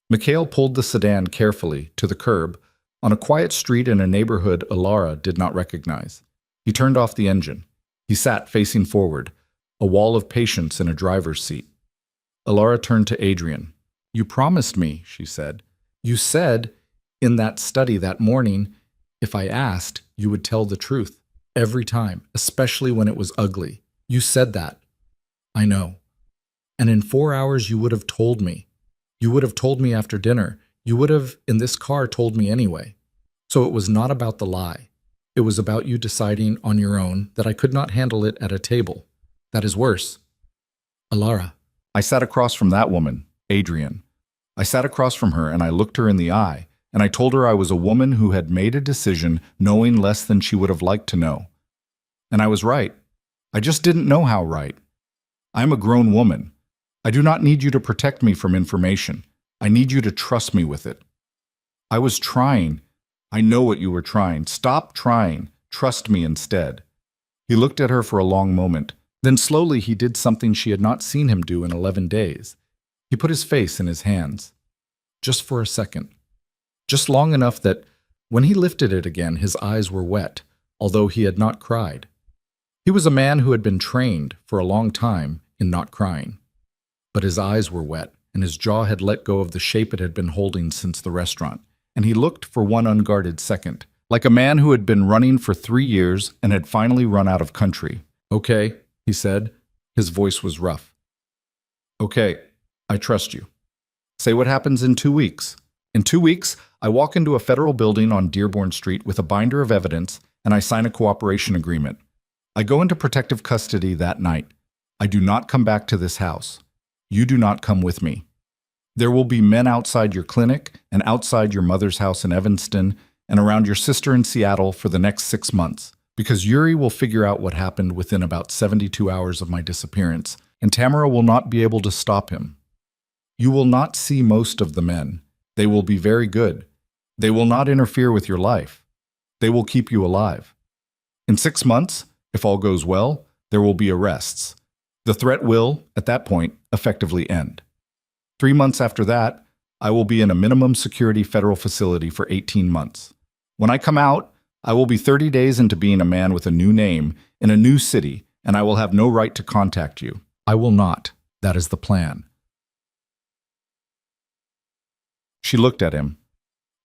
Mikhail pulled the sedan carefully to the curb, on a quiet street in a neighborhood Alara did not recognize. He turned off the engine. He sat facing forward, a wall of patience in a driver's seat. Alara turned to Adrian. You promised me, she said. You said, in that study that morning, if I asked, you would tell the truth. Every time, especially when it was ugly. You said that. I know. And in 4 hours you would have told me. You would have told me after dinner. You would have, in this car, told me anyway. So it was not about the lie. It was about you deciding on your own that I could not handle it at a table. That is worse. Alara. I sat across from that woman, Adrian. I sat across from her and I looked her in the eye, and I told her I was a woman who had made a decision knowing less than she would have liked to know. And I was right. I just didn't know how right. I am a grown woman. I do not need you to protect me from information. I need you to trust me with it. I was trying. I know what you were trying. Stop trying. Trust me instead. He looked at her for a long moment. Then slowly he did something she had not seen him do in 11 days. He put his face in his hands. Just for a second. Just long enough that when he lifted it again, his eyes were wet, although he had not cried. He was a man who had been trained for a long time in not crying. But his eyes were wet, and his jaw had let go of the shape it had been holding since the restaurant, and he looked for one unguarded second, like a man who had been running for 3 years and had finally run out of country. Okay, he said. His voice was rough. Okay, I trust you. Say what happens in 2 weeks. In 2 weeks, I walk into a federal building on Dearborn Street with a binder of evidence, and I sign a cooperation agreement. I go into protective custody that night. I do not come back to this house. You do not come with me. There will be men outside your clinic and outside your mother's house in Evanston and around your sister in Seattle for the next 6 months, because Yuri will figure out what happened within about 72 hours of my disappearance, and Tamara will not be able to stop him. You will not see most of the men. They will be very good. They will not interfere with your life. They will keep you alive. In 6 months, if all goes well, there will be arrests. The threat will, at that point, effectively end. 3 months after that, I will be in a minimum security federal facility for 18 months. When I come out, I will be 30 days into being a man with a new name in a new city, and I will have no right to contact you. I will not. That is the plan. She looked at him.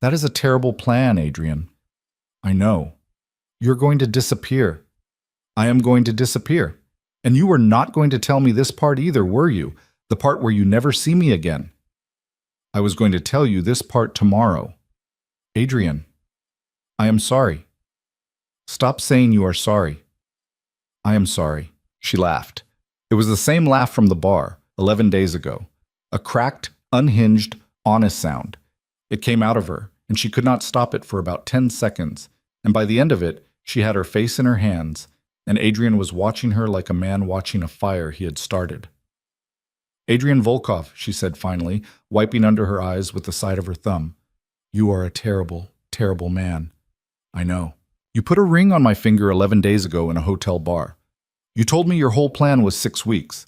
That is a terrible plan, Adrian. I know. You're going to disappear. I am going to disappear. And you were not going to tell me this part either, were you? The part where you never see me again. I was going to tell you this part tomorrow. Adrian, I am sorry. Stop saying you are sorry. I am sorry. She laughed. It was the same laugh from the bar, 11 days ago. A cracked, unhinged, honest sound. It came out of her, and she could not stop it for about 10 seconds, and by the end of it, she had her face in her hands, and Adrian was watching her like a man watching a fire he had started. Adrian Volkov, she said finally, wiping under her eyes with the side of her thumb. You are a terrible, terrible man. I know. You put a ring on my finger 11 days ago in a hotel bar. You told me your whole plan was 6 weeks.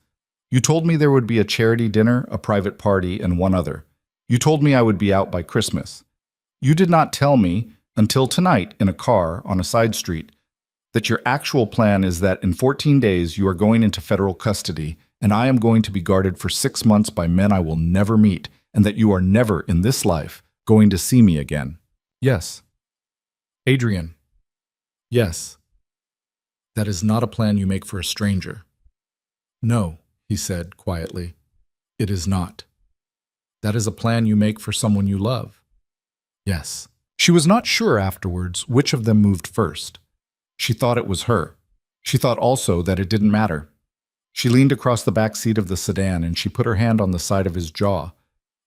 You told me there would be a charity dinner, a private party, and one other. You told me I would be out by Christmas. You did not tell me, until tonight in a car on a side street, that your actual plan is that in 14 days you are going into federal custody and I am going to be guarded for 6 months by men I will never meet, and that you are never in this life going to see me again. Yes. Adrian. Yes. That is not a plan you make for a stranger. No, he said quietly. It is not. That is a plan you make for someone you love. Yes. She was not sure afterwards which of them moved first. She thought it was her. She thought also that it didn't matter. She leaned across the back seat of the sedan and she put her hand on the side of his jaw,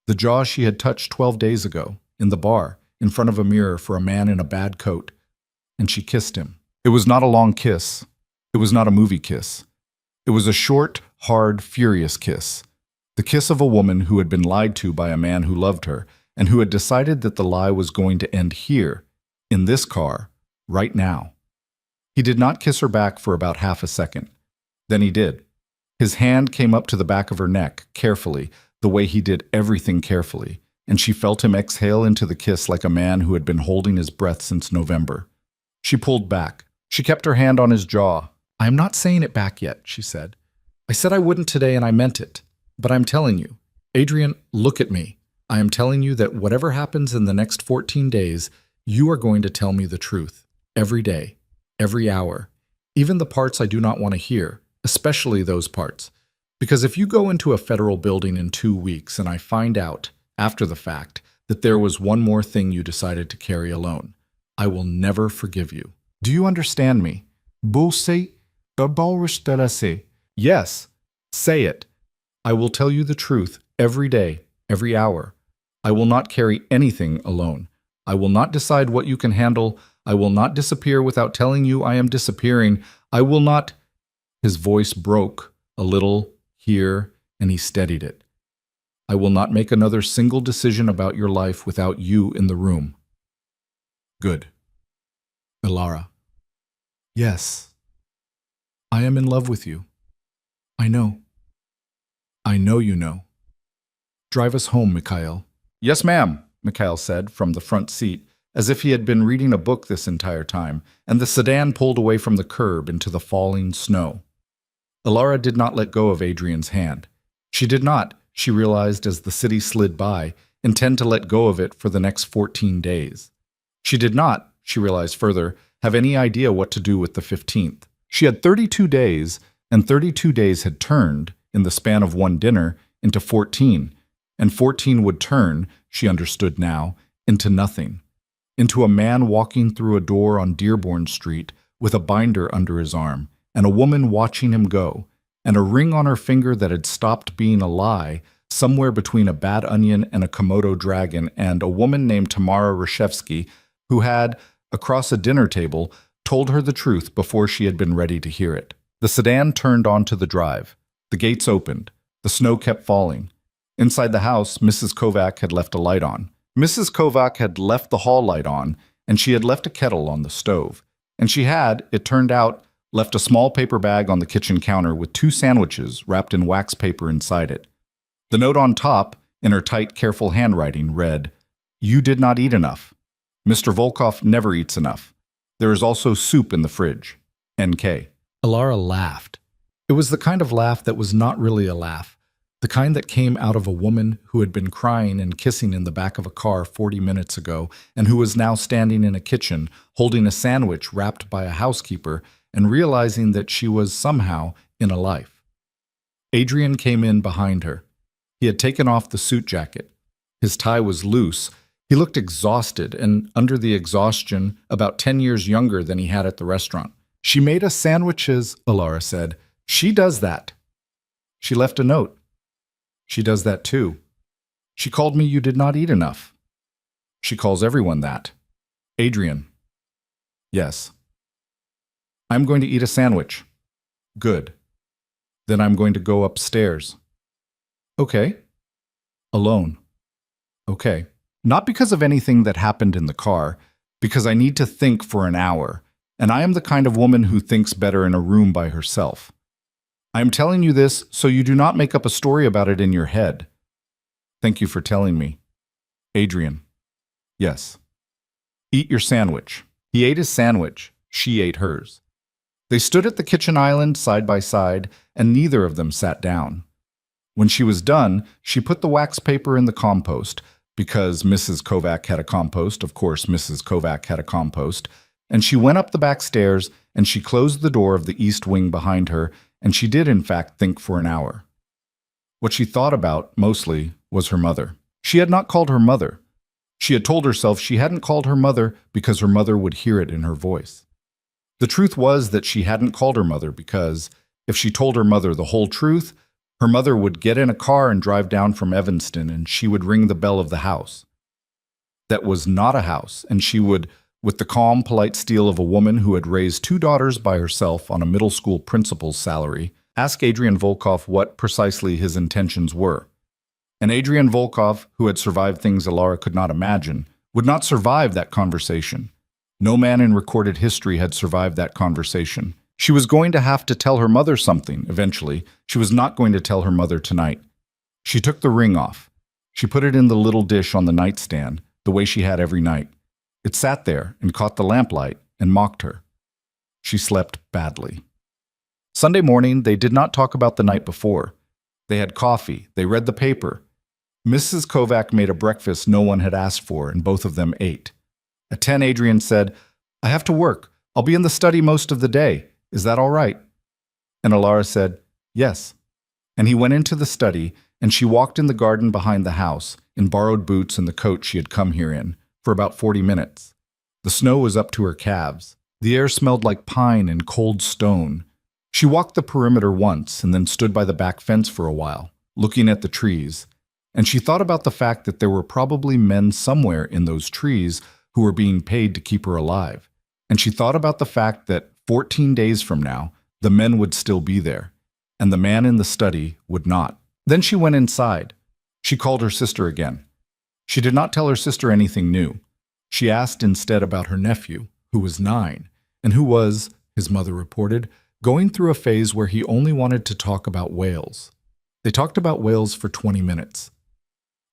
the jaw she had touched 12 days ago, in the bar, in front of a mirror for a man in a bad coat, and she kissed him. It was not a long kiss. It was not a movie kiss. It was a short, hard, furious kiss. The kiss of a woman who had been lied to by a man who loved her, and who had decided that the lie was going to end here, in this car, right now. He did not kiss her back for about half a second. Then he did. His hand came up to the back of her neck, carefully, the way he did everything carefully, and she felt him exhale into the kiss like a man who had been holding his breath since November. She pulled back. She kept her hand on his jaw. "I am not saying it back yet," she said. "I said I wouldn't today and I meant it. But I'm telling you, Adrian, look at me. I am telling you that whatever happens in the next 14 days, you are going to tell me the truth. Every day, every hour, even the parts I do not want to hear, especially those parts. Because if you go into a federal building in 2 weeks and I find out, after the fact, that there was one more thing you decided to carry alone, I will never forgive you. Do you understand me?" "Yes, say it. I will tell you the truth every day, every hour. I will not carry anything alone. I will not decide what you can handle. I will not disappear without telling you I am disappearing. I will not—" His voice broke a little here, and he steadied it. "I will not make another single decision about your life without you in the room." "Good." "Ilara." "Yes. I am in love with you. I know. I know you know. Drive us home, Mikhail." "Yes, ma'am," Mikhail said from the front seat, as if he had been reading a book this entire time, and the sedan pulled away from the curb into the falling snow. Ilara did not let go of Adrian's hand. She did not, she realized as the city slid by, intend to let go of it for the next 14 days. She did not, she realized further, have any idea what to do with the 15th. She had 32 days, and 32 days had turned, in the span of one dinner, into 14, and 14 would turn, she understood now, into nothing. Into a man walking through a door on Dearborn Street with a binder under his arm, and a woman watching him go, and a ring on her finger that had stopped being a lie, somewhere between a bad onion and a Komodo dragon, and a woman named Tamara Reshevsky, who had, across a dinner table, told her the truth before she had been ready to hear it. The sedan turned onto the drive. The gates opened. The snow kept falling. Inside the house, Mrs. Kovac had left a light on. Mrs. Kovac had left the hall light on, and she had left a kettle on the stove. And she had, it turned out, left a small paper bag on the kitchen counter with 2 sandwiches wrapped in wax paper inside it. The note on top, in her tight, careful handwriting, read, "You did not eat enough. Mr. Volkov never eats enough. There is also soup in the fridge. N.K." Ilara laughed. It was the kind of laugh that was not really a laugh, the kind that came out of a woman who had been crying and kissing in the back of a car 40 minutes ago and who was now standing in a kitchen holding a sandwich wrapped by a housekeeper and realizing that she was somehow in a life. Adrian came in behind her. He had taken off the suit jacket. His tie was loose. He looked exhausted and, under the exhaustion, about 10 years younger than he had at the restaurant. "She made us sandwiches," Ilara said. "She does that." "She left a note." "She does that too." "She called me you did not eat enough." "She calls everyone that." "Adrian." "Yes." "I'm going to eat a sandwich." "Good. Then I'm going to go upstairs." "Okay." "Alone." "Okay. Not because of anything that happened in the car, because I need to think for an hour, and I am the kind of woman who thinks better in a room by herself. I am telling you this so you do not make up a story about it in your head. Thank you for telling me. Adrian." "Yes." "Eat your sandwich." He ate his sandwich. She ate hers. They stood at the kitchen island side by side, and neither of them sat down. When she was done, she put the wax paper in the compost, because Mrs. Kovac had a compost, of course Mrs. Kovac had a compost, and she went up the back stairs, and she closed the door of the east wing behind her, and she did in fact think for an hour. What she thought about, mostly, was her mother. She had not called her mother. She had told herself she hadn't called her mother because her mother would hear it in her voice. The truth was that she hadn't called her mother because, if she told her mother the whole truth, her mother would get in a car and drive down from Evanston, and she would ring the bell of the house. That was not a house, and she would, with the calm, polite steel of a woman who had raised 2 daughters by herself on a middle school principal's salary, ask Adrian Volkov what precisely his intentions were. And Adrian Volkov, who had survived things Ilara could not imagine, would not survive that conversation. No man in recorded history had survived that conversation. She was going to have to tell her mother something, eventually. She was not going to tell her mother tonight. She took the ring off. She put it in the little dish on the nightstand, the way she had every night. It sat there and caught the lamplight and mocked her. She slept badly. Sunday morning, they did not talk about the night before. They had coffee. They read the paper. Mrs. Kovac made a breakfast no one had asked for, and both of them ate. At 10, Adrian said, "I have to work. I'll be in the study most of the day. Is that all right?" And Alara said, "Yes." And he went into the study, and she walked in the garden behind the house, in borrowed boots and the coat she had come here in, for about 40 minutes. The snow was up to her calves. The air smelled like pine and cold stone. She walked the perimeter once and then stood by the back fence for a while, looking at the trees. And she thought about the fact that there were probably men somewhere in those trees who were being paid to keep her alive. And she thought about the fact that 14 days from now, the men would still be there, and the man in the study would not. Then she went inside. She called her sister again. She did not tell her sister anything new. She asked instead about her nephew, who was 9, and who was, his mother reported, going through a phase where he only wanted to talk about whales. They talked about whales for 20 minutes.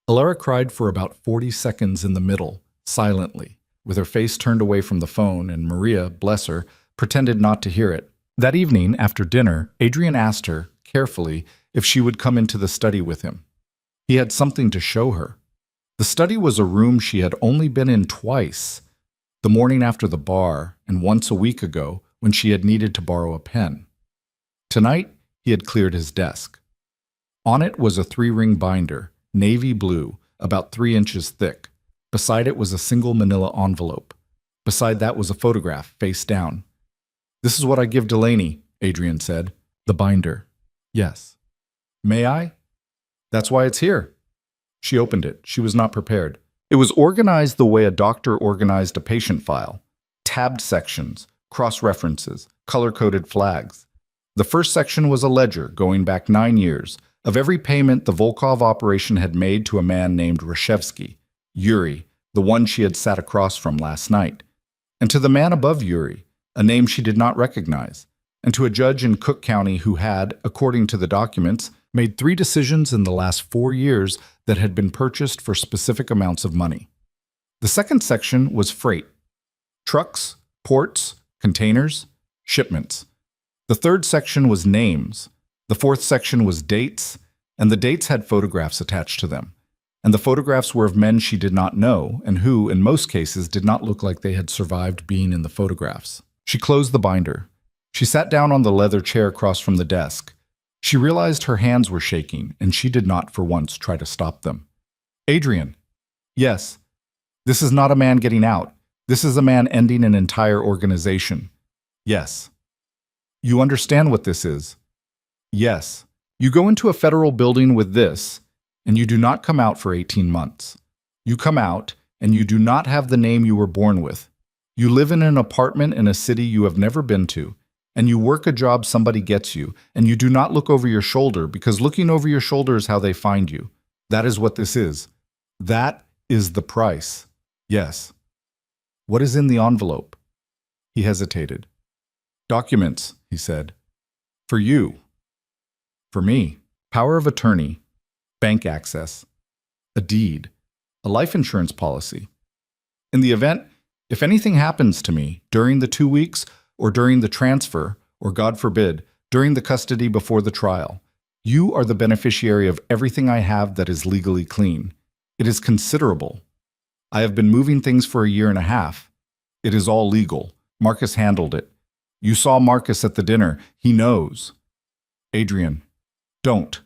Alara cried for about 40 seconds in the middle, silently, with her face turned away from the phone, and Maria, bless her, pretended not to hear it. That evening, after dinner, Adrian asked her, carefully, if she would come into the study with him. He had something to show her. The study was a room she had only been in twice, the morning after the bar and once a week ago when she had needed to borrow a pen. Tonight, he had cleared his desk. On it was a 3-ring binder, navy blue, about 3 inches thick. Beside it was a single manila envelope. Beside that was a photograph, face down. "This is what I give Delaney," Adrian said. "The binder." "Yes." "May I?" "That's why it's here." She opened it. She was not prepared. It was organized the way a doctor organized a patient file. Tabbed sections, cross-references, color-coded flags. The first section was a ledger going back 9 years of every payment the Volkov operation had made to a man named Rashevsky, Yuri, the one she had sat across from last night, and to the man above Yuri, a name she did not recognize, and to a judge in Cook County who had, according to the documents, made 3 decisions in the last 4 years that had been purchased for specific amounts of money. The second section was freight. Trucks, ports, containers, shipments. The third section was names. The fourth section was dates, and the dates had photographs attached to them. And the photographs were of men she did not know, and who, in most cases, did not look like they had survived being in the photographs. She closed the binder. She sat down on the leather chair across from the desk. She realized her hands were shaking, and she did not, for once, try to stop them. "Adrian." "Yes." "This is not a man getting out. This is a man ending an entire organization." "Yes." "You understand what this is?" "Yes." "You go into a federal building with this, and you do not come out for 18 months. You come out, and you do not have the name you were born with. You live in an apartment in a city you have never been to, and you work a job somebody gets you, and you do not look over your shoulder, because looking over your shoulder is how they find you. That is what this is. That is the price." "Yes." "What is in the envelope?" He hesitated. "Documents," he said. "For you." "For me. Power of attorney. Bank access. A deed. A life insurance policy. In the event, if anything happens to me during the 2 weeks, or during the transfer, or God forbid, during the custody before the trial, you are the beneficiary of everything I have that is legally clean. It is considerable. I have been moving things for a year and a half. It is all legal. Marcus handled it. You saw Marcus at the dinner. He knows." "Adrian, don't.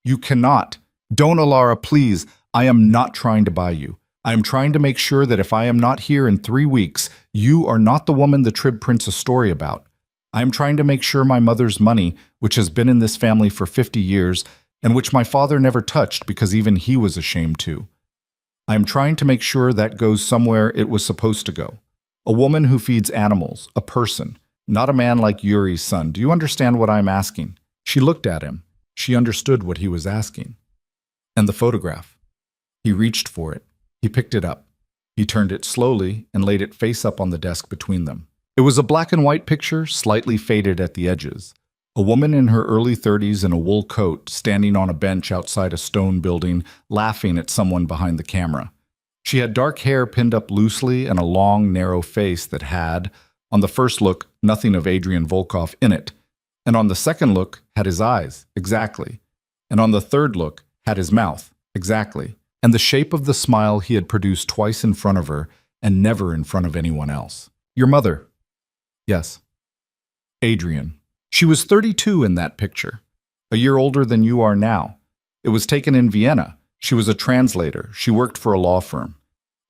You cannot. Don't, Alara, please. I am not trying to buy you. I am trying to make sure that if I am not here in 3 weeks, you are not the woman the Trib prints a story about. I am trying to make sure my mother's money, which has been in this family for 50 years, and which my father never touched because even he was ashamed to. I am trying to make sure that goes somewhere it was supposed to go. A woman who feeds animals, a person, not a man like Yuri's son. Do you understand what I am asking?" She looked at him. She understood what he was asking. "And the photograph." He reached for it. He picked it up. He turned it slowly and laid it face up on the desk between them. It was a black and white picture, slightly faded at the edges. A woman in her early 30s in a wool coat, standing on a bench outside a stone building, laughing at someone behind the camera. She had dark hair pinned up loosely and a long, narrow face that had, on the first look, nothing of Adrian Volkov in it, and on the second look had his eyes, exactly, and on the third look had his mouth, exactly, and the shape of the smile he had produced twice in front of her and never in front of anyone else. Your mother? Yes. Adrian. She was 32 in that picture, a year older than you are now. It was taken in Vienna. She was a translator. She worked for a law firm.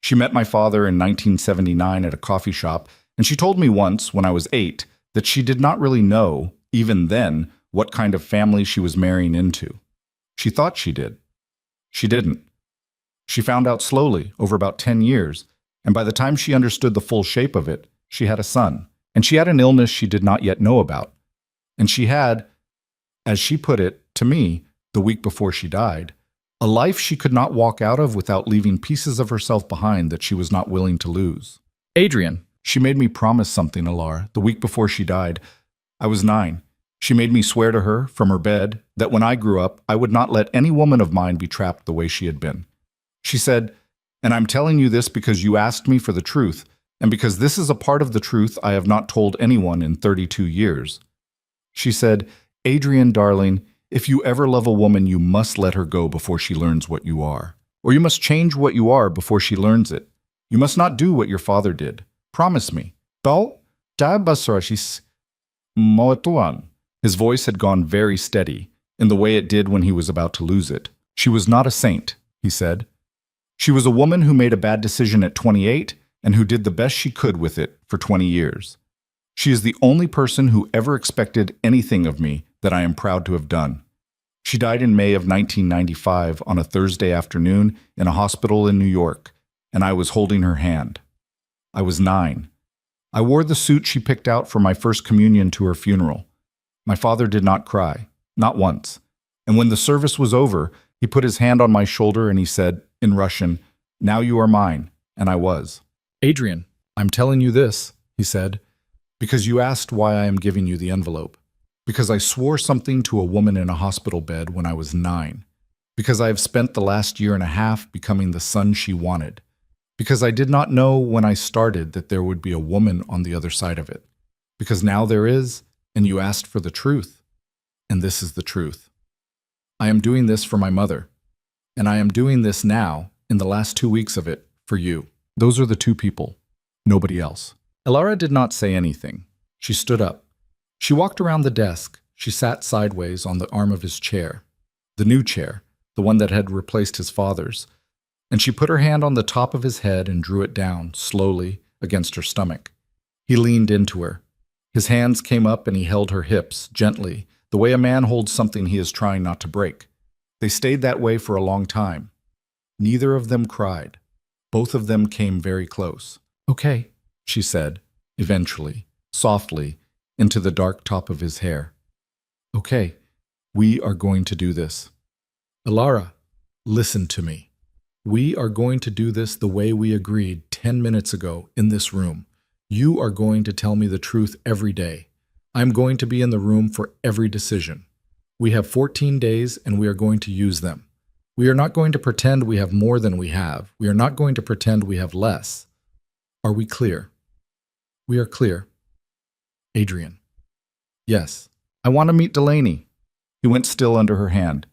She met my father in 1979 at a coffee shop, and she told me once, when I was 8, that she did not really know, even then, what kind of family she was marrying into. She thought she did. She didn't. She found out slowly, over about 10 years, and by the time she understood the full shape of it, she had a son, and she had an illness she did not yet know about. And she had, as she put it to me the week before she died, a life she could not walk out of without leaving pieces of herself behind that she was not willing to lose. Adrian, she made me promise something, Alara, the week before she died. I was 9. She made me swear to her, from her bed, that when I grew up, I would not let any woman of mine be trapped the way she had been. She said, and I'm telling you this because you asked me for the truth, and because this is a part of the truth I have not told anyone in 32 years. She said, Adrian, darling, if you ever love a woman, you must let her go before she learns what you are. Or you must change what you are before she learns it. You must not do what your father did. Promise me. His voice had gone very steady, in the way it did when he was about to lose it. She was not a saint, he said. She was a woman who made a bad decision at 28 and who did the best she could with it for 20 years. She is the only person who ever expected anything of me that I am proud to have done. She died in May of 1995 on a Thursday afternoon in a hospital in New York, and I was holding her hand. I was 9. I wore the suit she picked out for my first communion to her funeral. My father did not cry, not once. And when the service was over, he put his hand on my shoulder and he said, in Russian, "Now you are mine," and I was. Adrian, I'm telling you this, he said, because you asked why I am giving you the envelope. Because I swore something to a woman in a hospital bed when I was 9. Because I have spent the last year and a half becoming the son she wanted. Because I did not know when I started that there would be a woman on the other side of it. Because now there is, and you asked for the truth. And this is the truth. I am doing this for my mother. And I am doing this now, in the last 2 weeks of it, for you. Those are the 2 people. Nobody else. Alara did not say anything. She stood up. She walked around the desk. She sat sideways on the arm of his chair. The new chair, the one that had replaced his father's. And she put her hand on the top of his head and drew it down, slowly, against her stomach. He leaned into her. His hands came up and he held her hips, gently, the way a man holds something he is trying not to break. They stayed that way for a long time. Neither of them cried. Both of them came very close. Okay, she said, eventually, softly, into the dark top of his hair. Okay, we are going to do this. Alara, listen to me. We are going to do this the way we agreed 10 minutes ago in this room. You are going to tell me the truth every day. I'm going to be in the room for every decision. We have 14 days and we are going to use them. We are not going to pretend we have more than we have. We are not going to pretend we have less. Are we clear? We are clear. Adrian. Yes. I want to meet Delaney. He went still under her hand.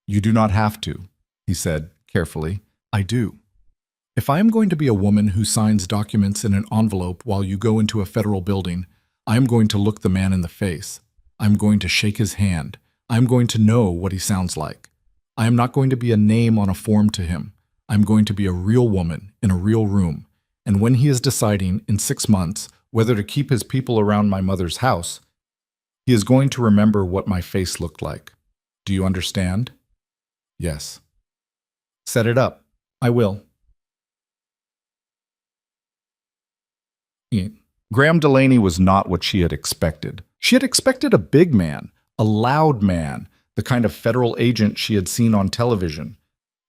You do not have to, he said, carefully. I do. If I am going to be a woman who signs documents in an envelope while you go into a federal building, I am going to look the man in the face. I am going to shake his hand. I am going to know what he sounds like. I am not going to be a name on a form to him. I am going to be a real woman in a real room. And when he is deciding in 6 months whether to keep his people around my mother's house, he is going to remember what my face looked like. Do you understand? Yes. Set it up. I will. Graham Delaney was not what she had expected. She had expected a big man, a loud man, the kind of federal agent she had seen on television.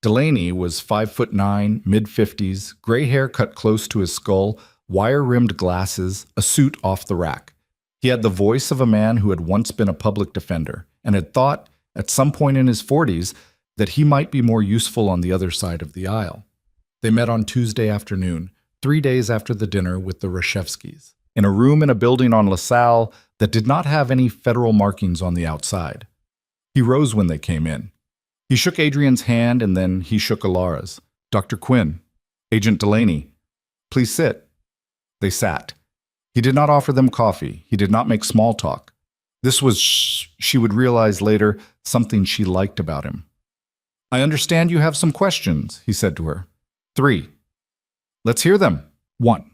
Delaney was 5'9", mid-50s, gray hair cut close to his skull, wire-rimmed glasses, a suit off the rack. He had the voice of a man who had once been a public defender and had thought, at some point in his 40s, that he might be more useful on the other side of the aisle. They met on Tuesday afternoon, 3 days after the dinner with the Reshevskys, in a room in a building on LaSalle that did not have any federal markings on the outside. He rose when they came in. He shook Adrian's hand and then he shook Alara's. "Dr. Quinn, Agent Delaney, please sit." They sat. He did not offer them coffee. He did not make small talk. This was, she would realize later, something she liked about him. "I understand you have some questions," he said to her. 3. "Let's hear them." 1.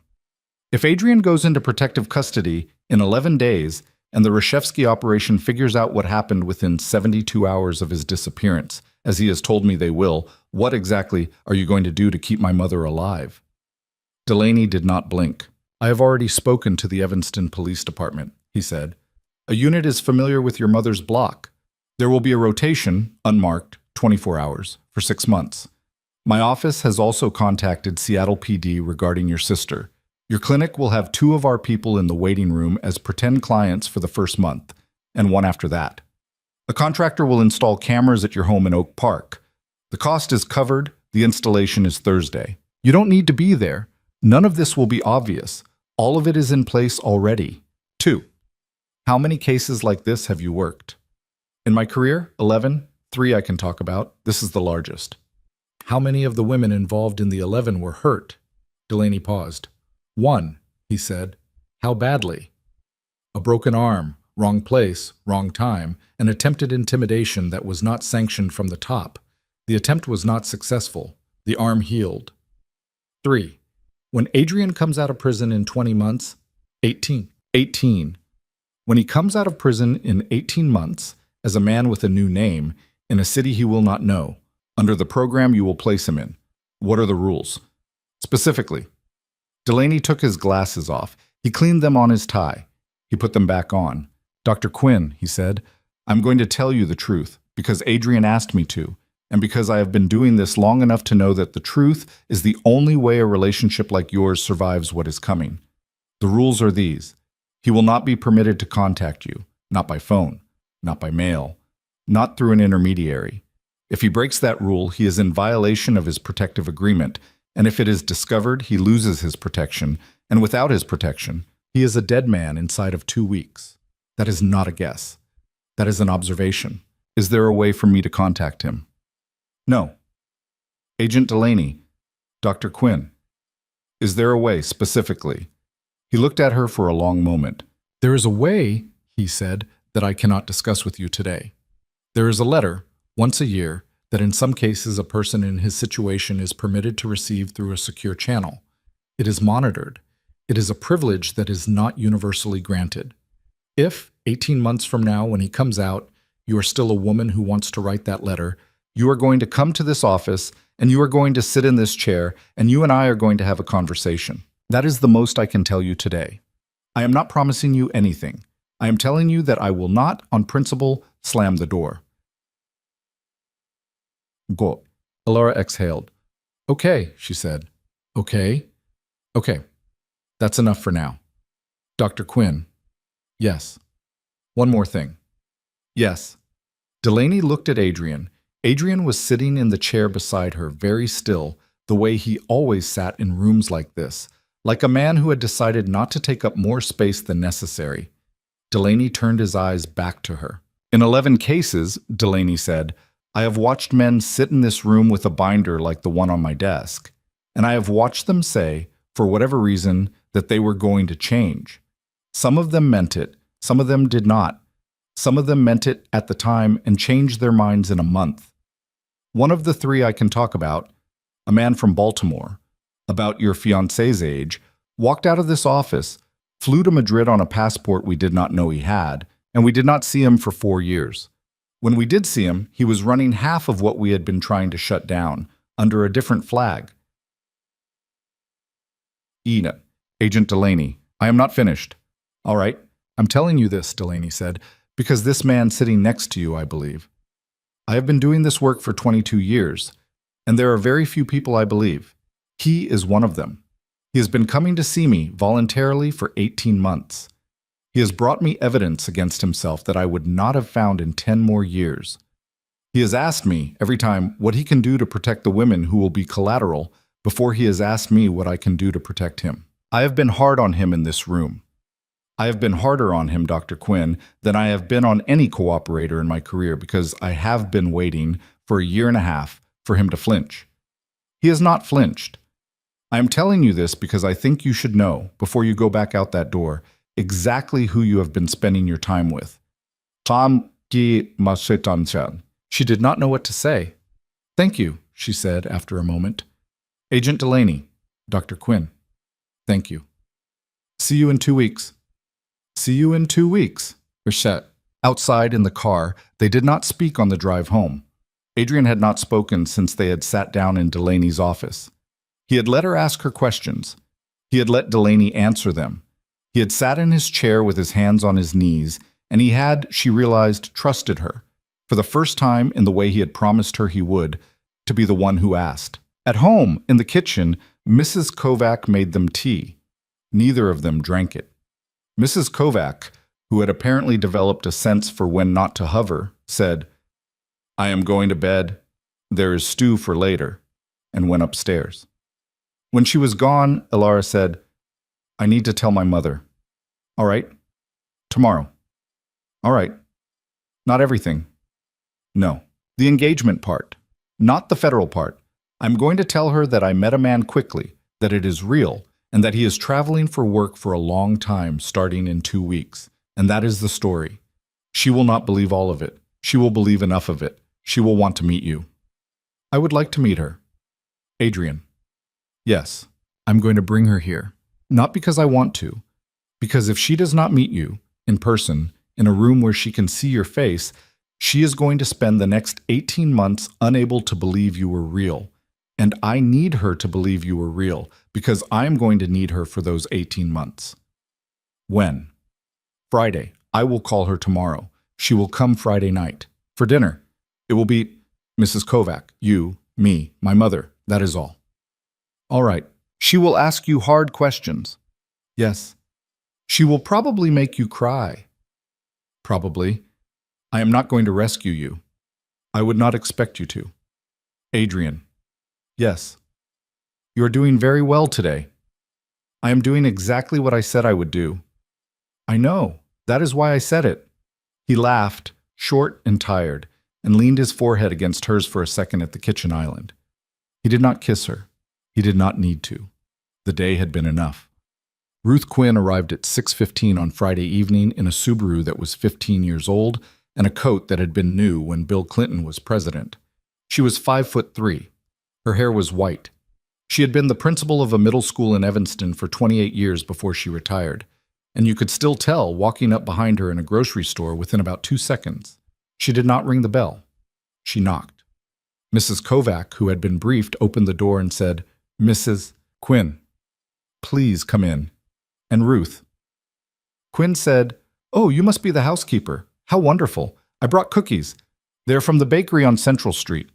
If Adrian goes into protective custody in 11 days and the Reshevsky operation figures out what happened within 72 hours of his disappearance, as he has told me they will, what exactly are you going to do to keep my mother alive? Delaney did not blink. "I have already spoken to the Evanston Police Department," he said. "A unit is familiar with your mother's block. There will be a rotation, unmarked, 24 hours, for 6 months. My office has also contacted Seattle PD regarding your sister. Your clinic will have 2 of our people in the waiting room as pretend clients for the first month, and 1 after that. A contractor will install cameras at your home in Oak Park. The cost is covered. The installation is Thursday. You don't need to be there. None of this will be obvious. All of it is in place already. 2. How many cases like this have you worked? In my career, 11. 3 I can talk about. This is the largest. How many of the women involved in the 11 were hurt? Delaney paused. 1, he said. How badly? A broken arm, wrong place, wrong time, an attempted intimidation that was not sanctioned from the top. The attempt was not successful. The arm healed. 3. When Adrian comes out of prison in 20 months, 18. 18. When he comes out of prison in 18 months, as a man with a new name, in a city he will not know, under the program you will place him in, what are the rules? Specifically, Delaney took his glasses off. He cleaned them on his tie. He put them back on. "Dr. Quinn," he said, "I'm going to tell you the truth, because Adrian asked me to, and because I have been doing this long enough to know that the truth is the only way a relationship like yours survives what is coming. The rules are these. He will not be permitted to contact you, not by phone, not by mail, not through an intermediary. If he breaks that rule, he is in violation of his protective agreement, and if it is discovered, he loses his protection, and without his protection, he is a dead man inside of 2 weeks. That is not a guess. That is an observation. Is there a way for me to contact him?" "No." "Agent Delaney, Dr. Quinn, is there a way specifically?" He looked at her for a long moment. "There is a way," he said, "that I cannot discuss with you today. There is a letter, once a year, that in some cases a person in his situation is permitted to receive through a secure channel. It is monitored. It is a privilege that is not universally granted. If, 18 months from now, when he comes out, you are still a woman who wants to write that letter, you are going to come to this office, and you are going to sit in this chair, and you and I are going to have a conversation. That is the most I can tell you today. I am not promising you anything. I am telling you that I will not, on principle, slam the door." Go. Alara exhaled. "Okay," she said. "Okay. Okay. That's enough for now. Dr. Quinn." "Yes." "One more thing." "Yes." Delaney looked at Adrian. Adrian was sitting in the chair beside her, very still, the way he always sat in rooms like this, like a man who had decided not to take up more space than necessary. Delaney turned his eyes back to her. "In 11 cases," Delaney said, "I have watched men sit in this room with a binder like the one on my desk, and I have watched them say, for whatever reason, that they were going to change. Some of them meant it, some of them did not. Some of them meant it at the time and changed their minds in a month. One of the 3 I can talk about, a man from Baltimore, about your fiancée's age, walked out of this office, flew to Madrid on a passport we did not know he had, and we did not see him for 4 years. When we did see him, he was running half of what we had been trying to shut down, under a different flag." "Ina, Agent Delaney, I am not finished." "All right, I'm telling you this," Delaney said, "because this man sitting next to you, I believe. I have been doing this work for 22 years, And there are very few people I believe. He is one of them. He has been coming to see me voluntarily for 18 months. He has brought me evidence against himself that I would not have found in 10 more years. He has asked me every time what he can do to protect the women who will be collateral before he has asked me what I can do to protect him. I have been hard on him in this room. I have been harder on him, Dr. Quinn, than I have been on any cooperator in my career because I have been waiting for a year and a half for him to flinch. He has not flinched. I am telling you this because I think you should know, before you go back out that door, exactly who you have been spending your time with. Tom Ki Masetanchan. She did not know what to say. Thank you, she said after a moment. Agent Delaney, Dr. Quinn. Thank you. See you in 2 weeks. See you in 2 weeks, Richette. Outside in the car, they did not speak on the drive home. Adrian had not spoken since they had sat down in Delaney's office. He had let her ask her questions. He had let Delaney answer them. He had sat in his chair with his hands on his knees, and he had, she realized, trusted her, for the first time in the way he had promised her he would, to be the one who asked. At home, in the kitchen, Mrs. Kovac made them tea. Neither of them drank it. Mrs. Kovac, who had apparently developed a sense for when not to hover, said, "I am going to bed. There is stew for later," and went upstairs. When she was gone, Elara said, "I need to tell my mother." "All right. Tomorrow." "All right. Not everything." "No. The engagement part. Not the federal part. I'm going to tell her that I met a man quickly, that it is real, and that he is traveling for work for a long time, starting in 2 weeks. And that is the story. She will not believe all of it. She will believe enough of it. She will want to meet you." "I would like to meet her." "Adrian." "Yes, I'm going to bring her here. Not because I want to. Because if she does not meet you, in person, in a room where she can see your face, she is going to spend the next 18 months unable to believe you were real. And I need her to believe you were real, because I'm going to need her for those 18 months. When? Friday. I will call her tomorrow. She will come Friday night. For dinner. It will be Mrs. Kovac, you, me, my mother. That is all. All right. She will ask you hard questions. Yes. She will probably make you cry. Probably. I am not going to rescue you. I would not expect you to. Adrian. Yes. You are doing very well today. I am doing exactly what I said I would do. I know. That is why I said it. He laughed, short and tired, and leaned his forehead against hers for a second at the kitchen island. He did not kiss her. He did not need to. The day had been enough. Ruth Quinn arrived at 6:15 on Friday evening in a Subaru that was 15 years old and a coat that had been new when Bill Clinton was president. She was 5'3". Her hair was white. She had been the principal of a middle school in Evanston for 28 years before she retired, and you could still tell walking up behind her in a grocery store within about 2 seconds. She did not ring the bell. She knocked. Mrs. Kovac, who had been briefed, opened the door and said, "Mrs. Quinn, please come in." And Ruth. Quinn said, "Oh, you must be the housekeeper. How wonderful. I brought cookies. They're from the bakery on Central Street.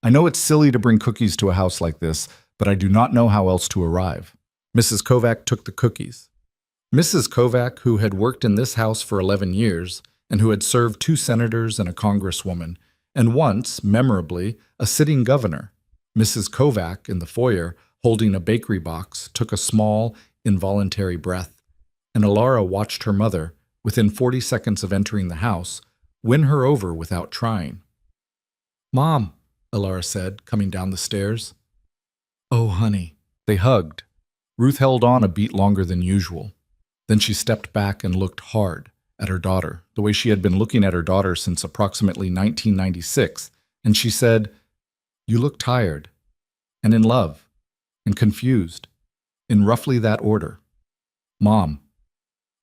I know it's silly to bring cookies to a house like this, but I do not know how else to arrive." Mrs. Kovac took the cookies. Mrs. Kovac, who had worked in this house for 11 years, and who had served 2 senators and a congresswoman, and once, memorably, a sitting governor. Mrs. Kovac, in the foyer, holding a bakery box, took a small, involuntary breath, and Elara watched her mother, within 40 seconds of entering the house, win her over without trying. "Mom," Elara said, coming down the stairs. "Oh, honey." They hugged. Ruth held on a beat longer than usual. Then she stepped back and looked hard at her daughter, the way she had been looking at her daughter since approximately 1996, and she said, "You look tired, and in love, and confused, in roughly that order. Mom,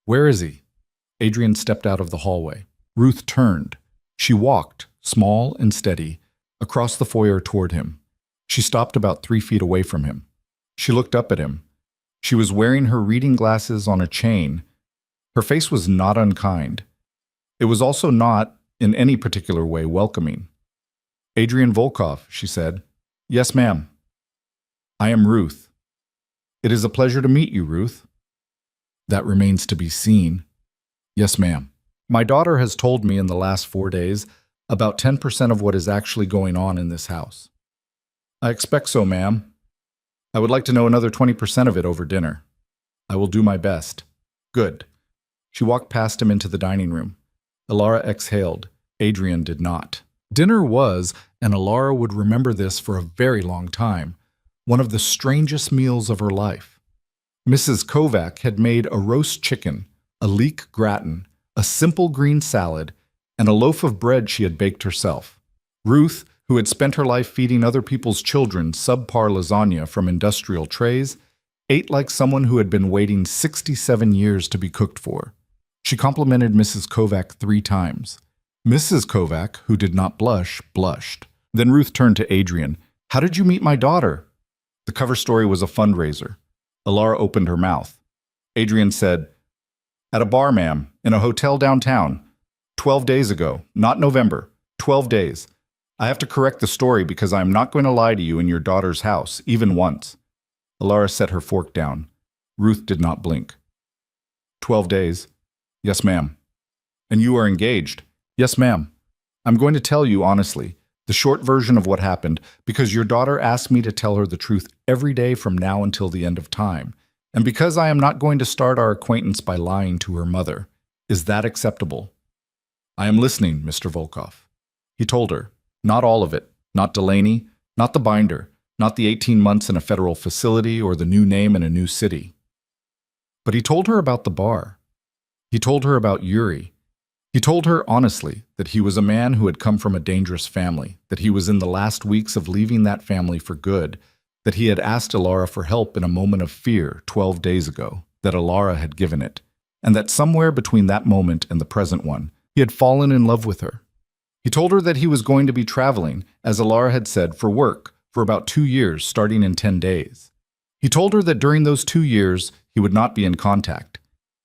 where is he?" Adrian stepped out of the hallway. Ruth turned. She walked, small and steady, across the foyer toward him. She stopped about 3 feet away from him. She looked up at him. She was wearing her reading glasses on a chain. Her face was not unkind. It was also not, in any particular way, welcoming. "Adrian Volkov," she said. Yes, ma'am. I am Ruth. It is a pleasure to meet you, Ruth. That remains to be seen. Yes, ma'am. My daughter has told me in the last 4 days about 10% of what is actually going on in this house. I expect so, ma'am. I would like to know another 20% of it over dinner. I will do my best. Good. She walked past him into the dining room. Alara exhaled. Adrian did not. Dinner was, and Alara would remember this for a very long time, one of the strangest meals of her life. Mrs. Kovac had made a roast chicken, a leek gratin, a simple green salad, and a loaf of bread she had baked herself. Ruth, who had spent her life feeding other people's children subpar lasagna from industrial trays, ate like someone who had been waiting 67 years to be cooked for. She complimented Mrs. Kovac 3 times. Mrs. Kovac, who did not blush, blushed. Then Ruth turned to Adrian. How did you meet my daughter? The cover story was a fundraiser. Alara opened her mouth. Adrian said, At a bar, ma'am, in a hotel downtown. 12 days ago, not November. 12 days. I have to correct the story because I am not going to lie to you in your daughter's house, even once. Alara set her fork down. Ruth did not blink. 12 days. Yes, ma'am. And you are engaged? Yes, ma'am. I'm going to tell you honestly, the short version of what happened, because your daughter asked me to tell her the truth every day from now until the end of time, and because I am not going to start our acquaintance by lying to her mother. Is that acceptable? I am listening, Mr. Volkov. He told her, not all of it, not Delaney, not the binder, not the 18 months in a federal facility or the new name in a new city. But he told her about the bar. He told her about Yuri. He told her honestly that he was a man who had come from a dangerous family, that he was in the last weeks of leaving that family for good, that he had asked Alara for help in a moment of fear 12 days ago, that Alara had given it, and that somewhere between that moment and the present one, he had fallen in love with her. He told her that he was going to be traveling, as Alara had said, for work, for about 2 years, starting in 10 days. He told her that during those 2 years, he would not be in contact.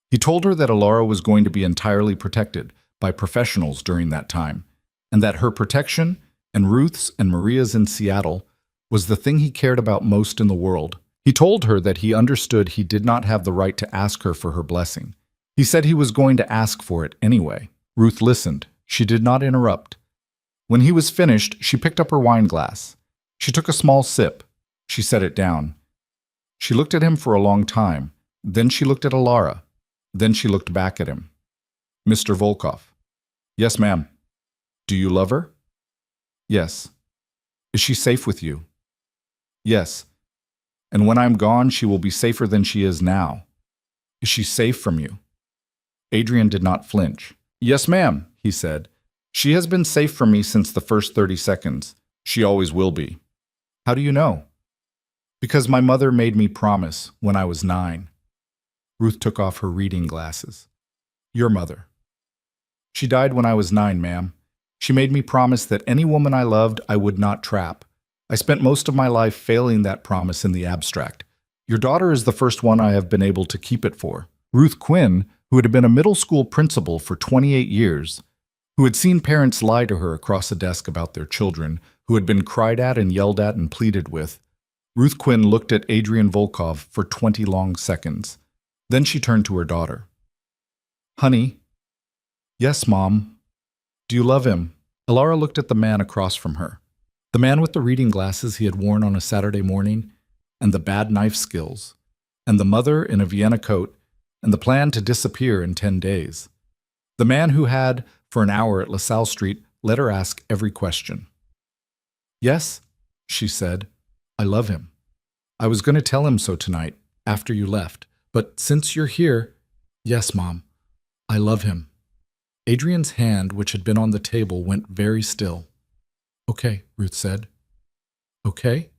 He told her that Alara was going to be entirely protected by professionals during that time, and that her protection, and Ruth's and Maria's in Seattle, was the thing he cared about most in the world. He told her that he understood he did not have the right to ask her for her blessing. He said he was going to ask for it anyway. Ruth listened. She did not interrupt. When he was finished, she picked up her wine glass. She took a small sip. She set it down. She looked at him for a long time. Then she looked at Alara. Then she looked back at him. Mr. Volkov. Yes, ma'am. Do you love her? Yes. Is she safe with you? Yes. And when I'm gone, she will be safer than she is now. Is she safe from you? Adrian did not flinch. Yes, ma'am, he said. She has been safe from me since the first 30 seconds. She always will be. How do you know? Because my mother made me promise when I was 9. Ruth took off her reading glasses. Your mother. She died when I was 9, ma'am. She made me promise that any woman I loved I would not trap. I spent most of my life failing that promise in the abstract. Your daughter is the first one I have been able to keep it for. Ruth Quinn, who had been a middle school principal for 28 years, who had seen parents lie to her across a desk about their children, who had been cried at and yelled at and pleaded with. Ruth Quinn looked at Adrian Volkov for 20 long seconds. Then she turned to her daughter. Honey. Yes, Mom. Do you love him? Alara looked at the man across from her. The man with the reading glasses he had worn on a Saturday morning, and the bad knife skills, and the mother in a Vienna coat, and the plan to disappear in 10 days. The man who had, for an hour at LaSalle Street, let her ask every question. Yes, she said, I love him. I was going to tell him so tonight, after you left, but since you're here, yes, Mom, I love him. Adrian's hand, which had been on the table, went very still. Okay, Ruth said. Okay.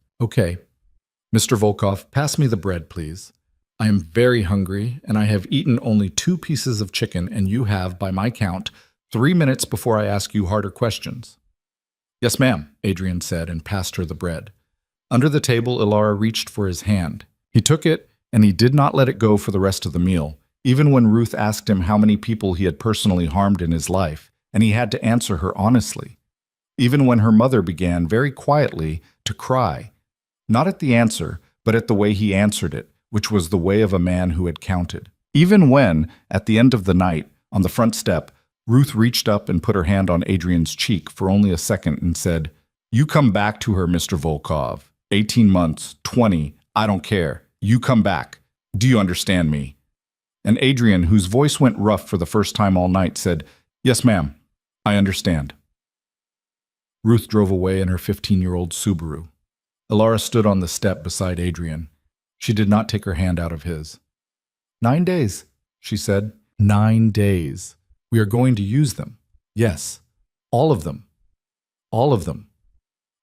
Mr. Volkov, pass me the bread, please. I am very hungry, and I have eaten only 2 pieces of chicken, and you have, by my count, 3 minutes before I ask you harder questions. Yes, ma'am, Adrian said, and passed her the bread. Under the table, Alara reached for his hand. He took it, and he did not let it go for the rest of the meal, even when Ruth asked him how many people he had personally harmed in his life, and he had to answer her honestly. Even when her mother began, very quietly, to cry, not at the answer, but at the way he answered it, which was the way of a man who had counted. Even when, at the end of the night, on the front step, Ruth reached up and put her hand on Adrian's cheek for only a second and said, "You come back to her, Mr. Volkov. 18 months, 20, I don't care. You come back. Do you understand me?" And Adrian, whose voice went rough for the first time all night, said, "Yes, ma'am, I understand." Ruth drove away in her 15-year-old Subaru. Alara stood on the step beside Adrian. She did not take her hand out of his. 9 days, she said. 9 days. We are going to use them. Yes, all of them. All of them.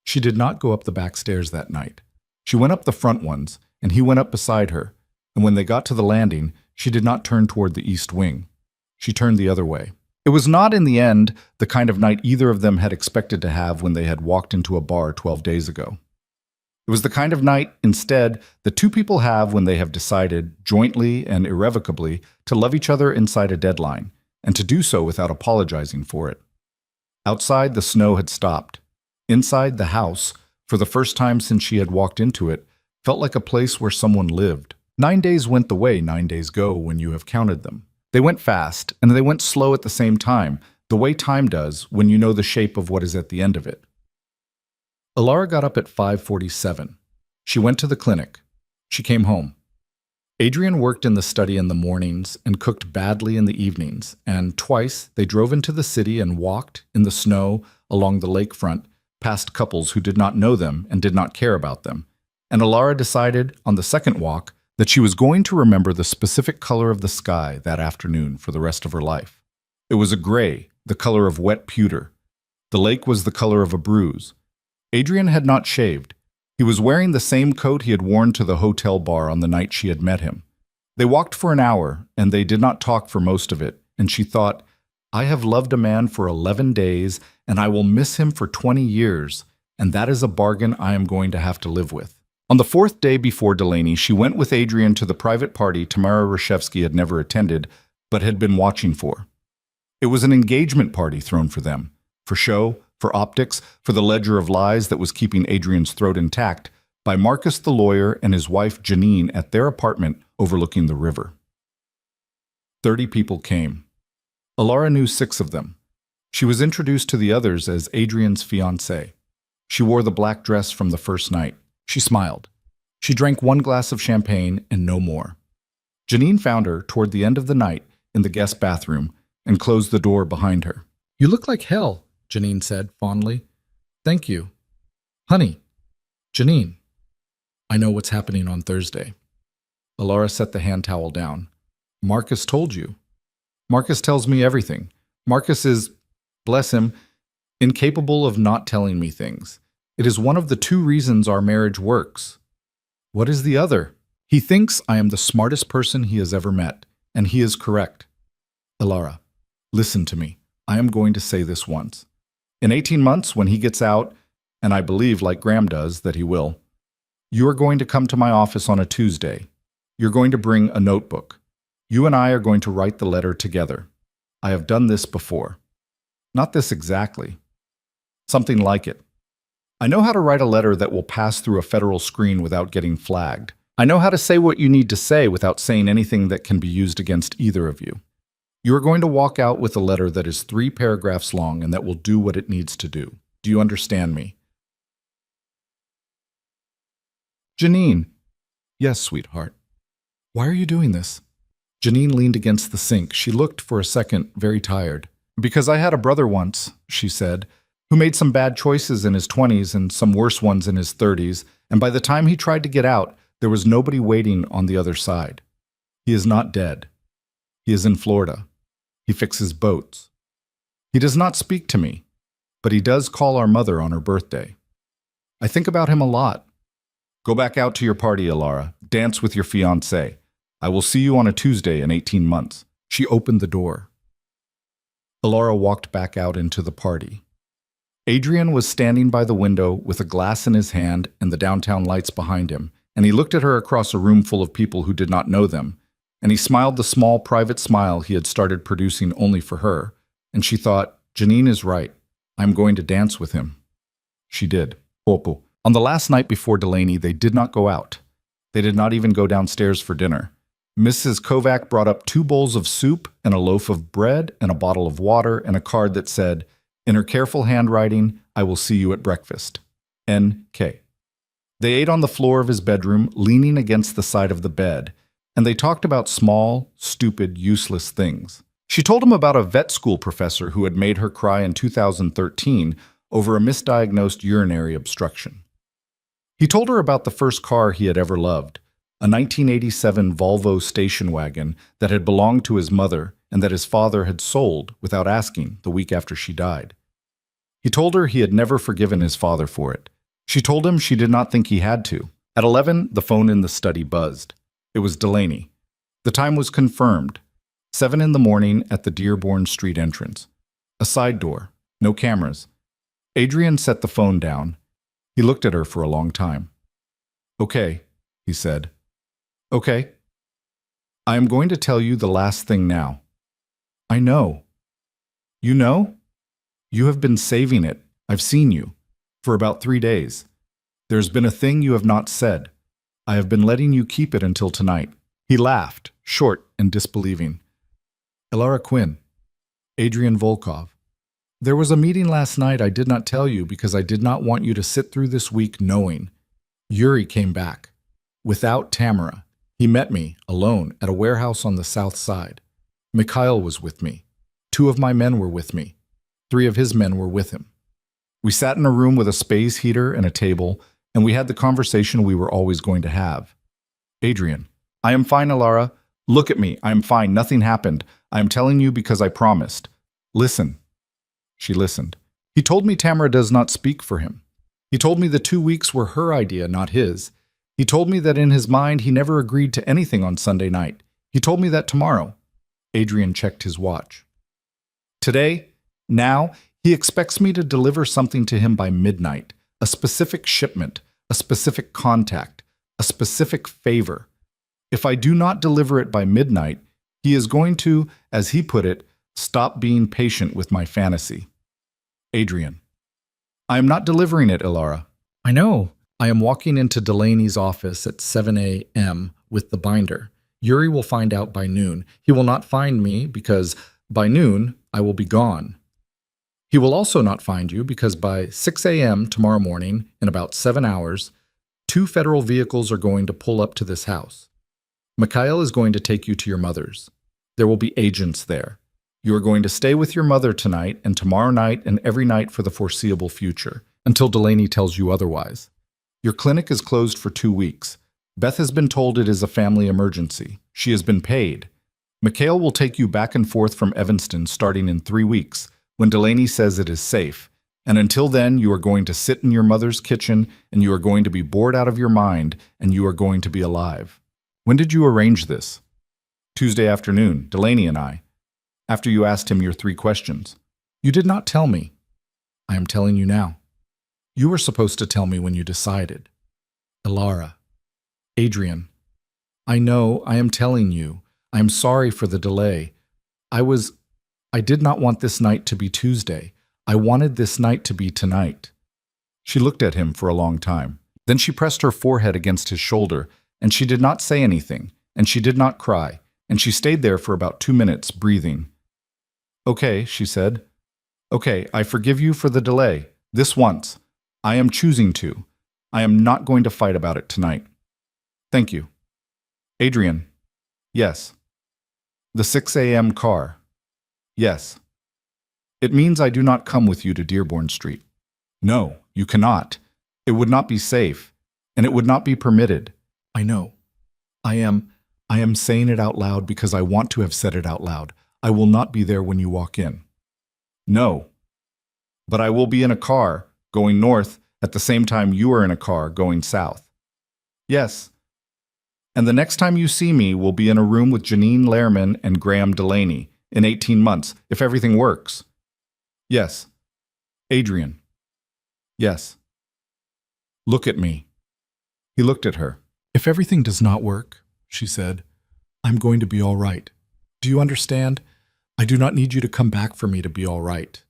She did not go up the back stairs that night. She went up the front ones, and he went up beside her, and when they got to the landing, she did not turn toward the east wing. She turned the other way. It was not, in the end, the kind of night either of them had expected to have when they had walked into a bar 12 days ago. It was the kind of night, instead, that two people have when they have decided, jointly and irrevocably, to love each other inside a deadline, and to do so without apologizing for it. Outside, the snow had stopped. Inside, the house, for the first time since she had walked into it, felt like a place where someone lived. 9 days went the way 9 days go when you have counted them. They went fast, and they went slow at the same time, the way time does when you know the shape of what is at the end of it. Alara got up at 5:47. She went to the clinic. She came home. Adrian worked in the study in the mornings and cooked badly in the evenings, and twice they drove into the city and walked, in the snow, along the lakefront, past couples who did not know them and did not care about them. And Alara decided, on the second walk, that she was going to remember the specific color of the sky that afternoon for the rest of her life. It was a gray, the color of wet pewter. The lake was the color of a bruise. Adrian had not shaved. He was wearing the same coat he had worn to the hotel bar on the night she had met him. They walked for an hour, and they did not talk for most of it, and she thought, "I have loved a man for 11 days, and I will miss him for 20 years, and that is a bargain I am going to have to live with." On the fourth day before Delaney, she went with Adrian to the private party Tamara Reshevsky had never attended, but had been watching for. It was an engagement party thrown for them, for show, for optics, for the ledger of lies that was keeping Adrian's throat intact, by Marcus the lawyer and his wife Janine at their apartment overlooking the river. 30 people came. Alara knew 6 of them. She was introduced to the others as Adrian's fiancée. She wore the black dress from the first night. She smiled. She drank 1 glass of champagne and no more. Janine found her, toward the end of the night, in the guest bathroom and closed the door behind her. "You look like hell," Janine said fondly. "Thank you. Honey." "Janine, I know what's happening on Thursday." Alara set the hand towel down. "Marcus told you." "Marcus tells me everything. Marcus is, bless him, incapable of not telling me things. It is one of the 2 reasons our marriage works." "What is the other?" "He thinks I am the smartest person he has ever met, and he is correct." "Alara, listen to me. I am going to say this once. In 18 months, when he gets out, and I believe, like Graham does, that he will, you are going to come to my office on a Tuesday. You're going to bring a notebook. You and I are going to write the letter together. I have done this before. Not this exactly. Something like it. I know how to write a letter that will pass through a federal screen without getting flagged. I know how to say what you need to say without saying anything that can be used against either of you. You are going to walk out with a letter that is 3 paragraphs long and that will do what it needs to do. Do you understand me?" "Janine." "Yes, sweetheart." "Why are you doing this?" Janine leaned against the sink. She looked, for a second, very tired. "Because I had a brother once," she said, "who made some bad choices in his 20s and some worse ones in his 30s, and by the time he tried to get out, there was nobody waiting on the other side. He is not dead. He is in Florida. He fixes boats. He does not speak to me, but he does call our mother on her birthday. I think about him a lot. Go back out to your party, Alara. Dance with your fiancé. I will see you on a Tuesday in 18 months. She opened the door. Alara walked back out into the party. Adrian was standing by the window with a glass in his hand and the downtown lights behind him, and he looked at her across a room full of people who did not know them, and he smiled the small private smile he had started producing only for her, and she thought, Janine is right. I'm going to dance with him. She did. Popo. On the last night before Delaney, they did not go out. They did not even go downstairs for dinner. Mrs. Kovac brought up 2 bowls of soup and a loaf of bread and a bottle of water and a card that said, in her careful handwriting, "I will see you at breakfast. N.K." They ate on the floor of his bedroom, leaning against the side of the bed, and they talked about small, stupid, useless things. She told him about a vet school professor who had made her cry in 2013 over a misdiagnosed urinary obstruction. He told her about the first car he had ever loved, a 1987 Volvo station wagon that had belonged to his mother and that his father had sold without asking the week after she died. He told her he had never forgiven his father for it. She told him she did not think he had to. At 11, the phone in the study buzzed. It was Delaney. The time was confirmed. 7 in the morning at the Dearborn Street entrance. A side door. No cameras. Adrian set the phone down. He looked at her for a long time. "Okay," he said. "Okay. I am going to tell you the last thing now." "I know." "You know? You have been saving it. I've seen you. For about 3 days. There's been a thing you have not said. I have been letting you keep it until tonight." He laughed, short and disbelieving. "Elara Quinn. Adrian Volkov. There was a meeting last night I did not tell you because I did not want you to sit through this week knowing. Yuri came back. Without Tamara. He met me, alone, at a warehouse on the south side. Mikhail was with me. 2 of my men were with me. 3 of his men were with him. We sat in a room with a space heater and a table, and we had the conversation we were always going to have. Adrian, I am fine, Elara. Look at me. I am fine. Nothing happened. I am telling you because I promised. Listen." She listened. "He told me Tamara does not speak for him. He told me the 2 weeks were her idea, not his. He told me that in his mind he never agreed to anything on Sunday night. He told me that tomorrow." Adrian checked his watch. "Today, now, he expects me to deliver something to him by midnight, a specific shipment, a specific contact, a specific favor. If I do not deliver it by midnight, he is going to, as he put it, stop being patient with my fantasy." Adrian, "I am not delivering it, Elara." "I know. I am walking into Delaney's office at 7 a.m. with the binder. Yuri will find out by noon. He will not find me because by noon I will be gone. He will also not find you because by 6 a.m. tomorrow morning, in about 7 hours, 2 federal vehicles are going to pull up to this house. Mikhail is going to take you to your mother's. There will be agents there. You are going to stay with your mother tonight and tomorrow night and every night for the foreseeable future, until Delaney tells you otherwise. Your clinic is closed for 2 weeks. Beth has been told it is a family emergency. She has been paid. Mikhail will take you back and forth from Evanston starting in 3 weeks, when Delaney says it is safe. And until then, you are going to sit in your mother's kitchen, and you are going to be bored out of your mind, and you are going to be alive. When did you arrange this? Tuesday afternoon, Delaney and I. After you asked him your 3 questions. You did not tell me. I am telling you now. You were supposed to tell me when you decided. Elara. Adrian. I know, I am telling you. I am sorry for the delay. I did not want this night to be Tuesday. I wanted this night to be tonight. She looked at him for a long time. Then she pressed her forehead against his shoulder, and she did not say anything, and she did not cry, and she stayed there for about 2 minutes, breathing. Okay, she said. Okay, I forgive you for the delay. This once. I am choosing to. I am not going to fight about it tonight. Thank you. Adrian. Yes. The 6 a.m. car. Yes. It means I do not come with you to Dearborn Street. No, you cannot. It would not be safe, and it would not be permitted. I know. I am saying it out loud because I want to have said it out loud. I will not be there when you walk in. No. But I will be in a car, going north, at the same time you are in a car, going south. Yes. And the next time you see me will be in a room with Janine Lehrman and Graham Delaney in 18 months, if everything works. Yes. Adrian. Yes. Look at me. He looked at her. If everything does not work, she said, I'm going to be all right. Do you understand? I do not need you to come back for me to be all right.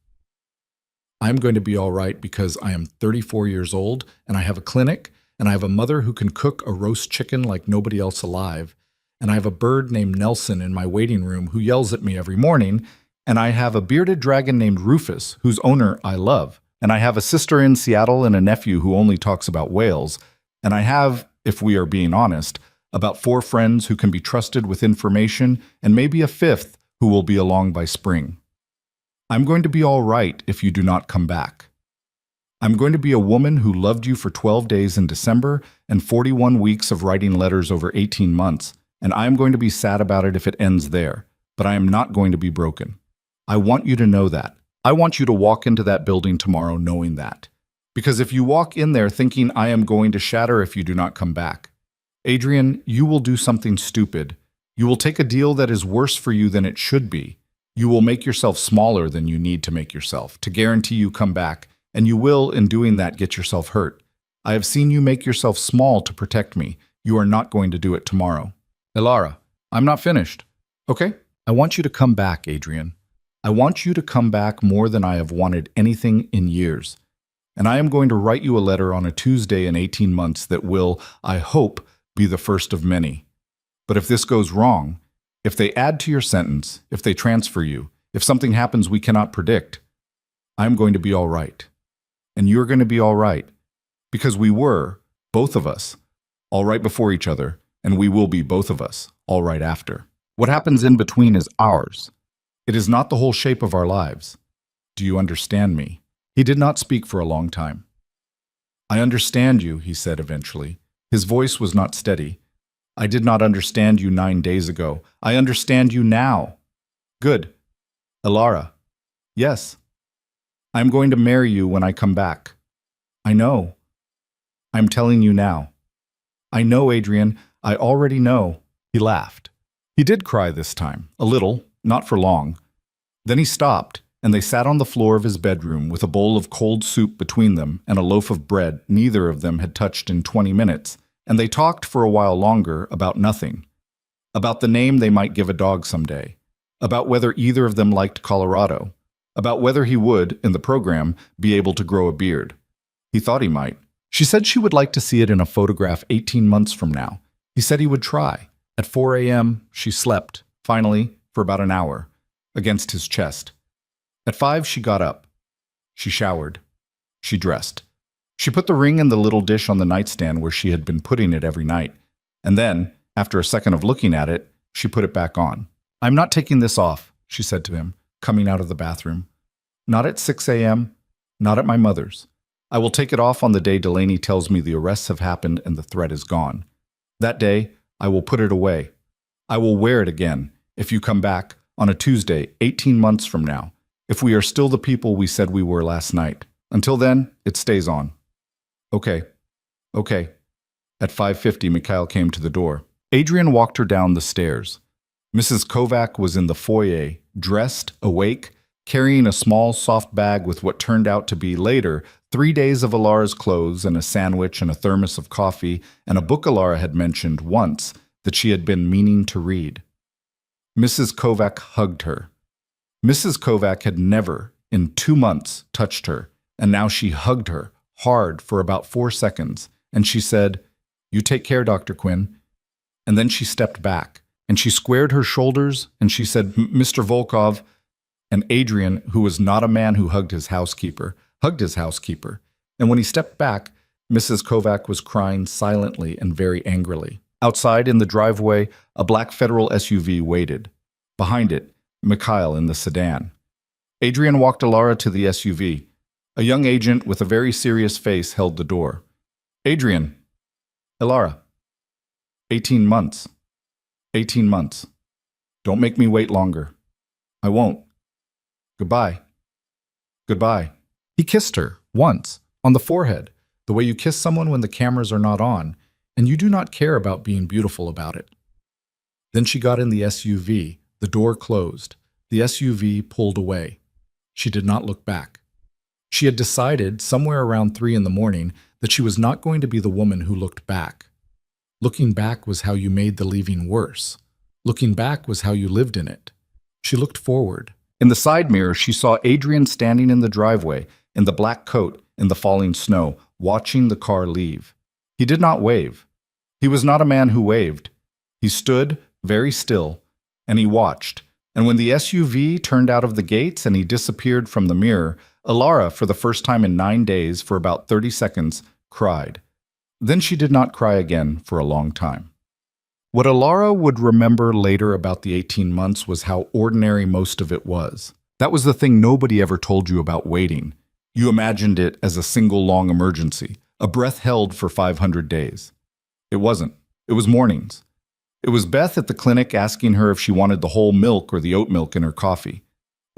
I'm going to be all right because I am 34 years old and I have a clinic and I have a mother who can cook a roast chicken like nobody else alive. And I have a bird named Nelson in my waiting room who yells at me every morning. And I have a bearded dragon named Rufus, whose owner I love. And I have a sister in Seattle and a nephew who only talks about whales. And I have, if we are being honest, about 4 friends who can be trusted with information and maybe a 5th who will be along by spring. I'm going to be all right if you do not come back. I'm going to be a woman who loved you for 12 days in December and 41 weeks of writing letters over 18 months, and I am going to be sad about it if it ends there, but I am not going to be broken. I want you to know that. I want you to walk into that building tomorrow knowing that. Because if you walk in there thinking I am going to shatter if you do not come back, Adrian, you will do something stupid. You will take a deal that is worse for you than it should be. You will make yourself smaller than you need to make yourself, to guarantee you come back, and you will, in doing that, get yourself hurt. I have seen you make yourself small to protect me. You are not going to do it tomorrow. Elara, I'm not finished. Okay? I want you to come back, Adrian. I want you to come back more than I have wanted anything in years. And I am going to write you a letter on a Tuesday in 18 months that will, I hope, be the first of many. But if this goes wrong, if they add to your sentence, if they transfer you, if something happens we cannot predict, I'm going to be all right. And you're going to be all right. Because we were, both of us, all right before each other, and we will be, both of us, all right after. What happens in between is ours. It is not the whole shape of our lives. Do you understand me? He did not speak for a long time. I understand you, he said eventually. His voice was not steady. I did not understand you 9 days ago. I understand you now. Good. Elara. Yes. I am going to marry you when I come back. I know. I am telling you now. I know, Adrian. I already know. He laughed. He did cry this time, a little, not for long. Then he stopped, and they sat on the floor of his bedroom with a bowl of cold soup between them and a loaf of bread neither of them had touched in 20 minutes. And they talked for a while longer about nothing. About the name they might give a dog someday. About whether either of them liked Colorado. About whether he would, in the program, be able to grow a beard. He thought he might. She said she would like to see it in a photograph 18 months from now. He said he would try. At 4 a.m., she slept, finally, for about an hour, against his chest. At 5, she got up. She showered. She dressed. She put the ring in the little dish on the nightstand where she had been putting it every night. And then, after a second of looking at it, she put it back on. I'm not taking this off, she said to him, coming out of the bathroom. Not at 6 a.m., not at my mother's. I will take it off on the day Delaney tells me the arrests have happened and the threat is gone. That day, I will put it away. I will wear it again, if you come back, on a Tuesday, 18 months from now, if we are still the people we said we were last night. Until then, it stays on. Okay. At 5:50, Mikhail came to the door. Adrian walked her down the stairs. Mrs. Kovac was in the foyer, dressed, awake, carrying a small, soft bag with what turned out to be, later, 3 days of Elara's clothes and a sandwich and a thermos of coffee and a book Elara had mentioned once that she had been meaning to read. Mrs. Kovac hugged her. Mrs. Kovac had never, in 2 months, touched her, and now she hugged her, hard for about 4 seconds, and she said, "You take care, Dr. Quinn." And then she stepped back, and she squared her shoulders, and she said, "Mr. Volkov," and Adrian, who was not a man who hugged his housekeeper, and when he stepped back, Mrs. Kovac was crying silently and very angrily. Outside in the driveway, a black Federal SUV waited. Behind it, Mikhail in the sedan. Adrian walked Elara to the SUV. A young agent with a very serious face held the door. Adrian. Elara. 18 months. 18 months. Don't make me wait longer. I won't. Goodbye. Goodbye. He kissed her, once, on the forehead, the way you kiss someone when the cameras are not on, and you do not care about being beautiful about it. Then she got in the SUV. The door closed. The SUV pulled away. She did not look back. She had decided, somewhere around 3 in the morning, that she was not going to be the woman who looked back. Looking back was how you made the leaving worse. Looking back was how you lived in it. She looked forward. In the side mirror, she saw Adrian standing in the driveway, in the black coat, in the falling snow, watching the car leave. He did not wave. He was not a man who waved. He stood, very still, and he watched. And when the SUV turned out of the gates and he disappeared from the mirror, Alara, for the first time in 9 days, for about 30 seconds, cried. Then she did not cry again for a long time. What Alara would remember later about the 18 months was how ordinary most of it was. That was the thing nobody ever told you about waiting. You imagined it as a single long emergency, a breath held for 500 days. It wasn't. It was mornings. It was Beth at the clinic asking her if she wanted the whole milk or the oat milk in her coffee.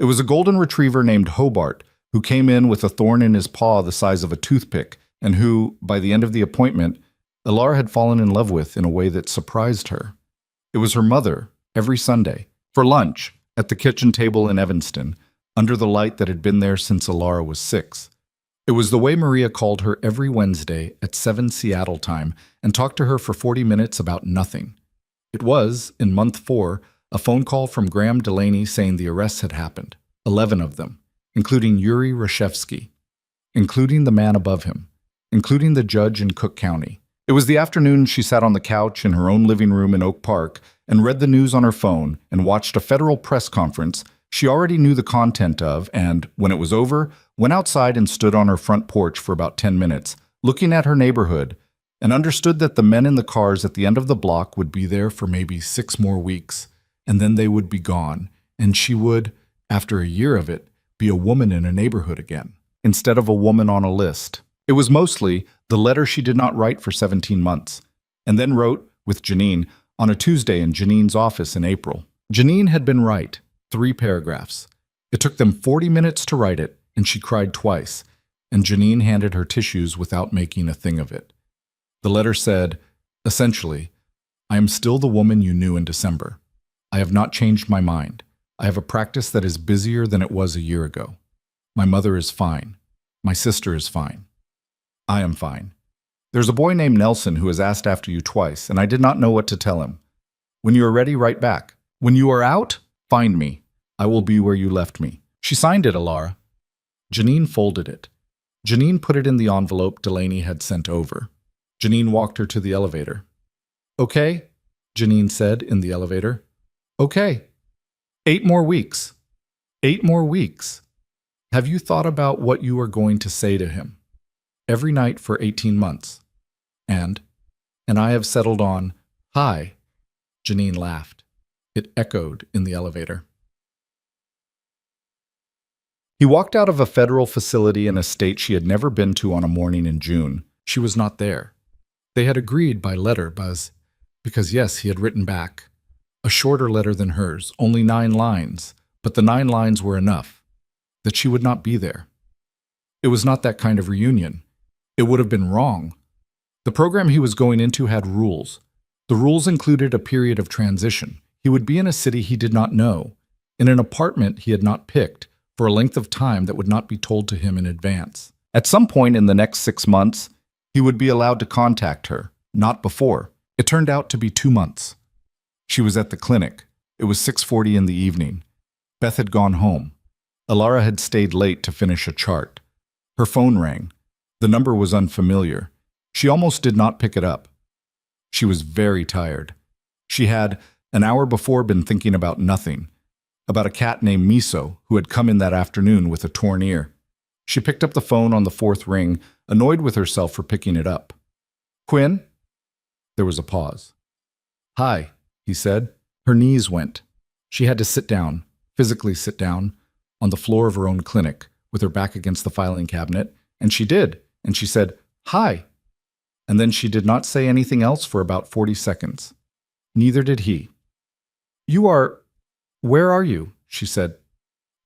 It was a golden retriever named Hobart who came in with a thorn in his paw the size of a toothpick and who, by the end of the appointment, Alara had fallen in love with in a way that surprised her. It was her mother, every Sunday, for lunch, at the kitchen table in Evanston, under the light that had been there since Alara was 6. It was the way Maria called her every Wednesday at 7 Seattle time and talked to her for 40 minutes about nothing. It was, in month 4, a phone call from Graham Delaney saying the arrests had happened, 11 of them, including Yuri Rashevsky, including the man above him, including the judge in Cook County. It was the afternoon she sat on the couch in her own living room in Oak Park and read the news on her phone and watched a federal press conference she already knew the content of and, when it was over, went outside and stood on her front porch for about 10 minutes, looking at her neighborhood, and understood that the men in the cars at the end of the block would be there for maybe 6 more weeks, and then they would be gone, and she would, after a year of it, be a woman in a neighborhood again, instead of a woman on a list. It was mostly the letter she did not write for 17 months, and then wrote, with Janine, on a Tuesday in Janine's office in April. Janine had been right, 3 paragraphs. It took them 40 minutes to write it, and she cried twice, and Janine handed her tissues without making a thing of it. The letter said, essentially, I am still the woman you knew in December. I have not changed my mind. I have a practice that is busier than it was a year ago. My mother is fine. My sister is fine. I am fine. There's a boy named Nelson who has asked after you twice, and I did not know what to tell him. When you are ready, write back. When you are out, find me. I will be where you left me. She signed it, Alara. Janine folded it. Janine put it in the envelope Delaney had sent over. Janine walked her to the elevator. Okay, Janine said in the elevator. Okay. 8 more weeks. 8 more weeks. Have you thought about what you are going to say to him? Every night for 18 months. And I have settled on, hi. Janine laughed. It echoed in the elevator. He walked out of a federal facility in a state she had never been to on a morning in June. She was not there. They had agreed by letter, because yes, he had written back. A shorter letter than hers, only 9 lines, but the 9 lines were enough. That she would not be there. It was not that kind of reunion. It would have been wrong. The program he was going into had rules. The rules included a period of transition. He would be in a city he did not know, in an apartment he had not picked, for a length of time that would not be told to him in advance. At some point in the next 6 months, he would be allowed to contact her, not before. It turned out to be 2 months. She was at the clinic. It was 6:40 in the evening. Beth had gone home. Alara had stayed late to finish a chart. Her phone rang. The number was unfamiliar. She almost did not pick it up. She was very tired. She had, an hour before, been thinking about nothing, about a cat named Miso who had come in that afternoon with a torn ear. She picked up the phone on the 4th ring, annoyed with herself for picking it up. Quinn? There was a pause. Hi, he said. Her knees went. She had to sit down, physically sit down, on the floor of her own clinic, with her back against the filing cabinet, and she did, and she said, hi. And then she did not say anything else for about 40 seconds. Neither did he. Where are you? She said,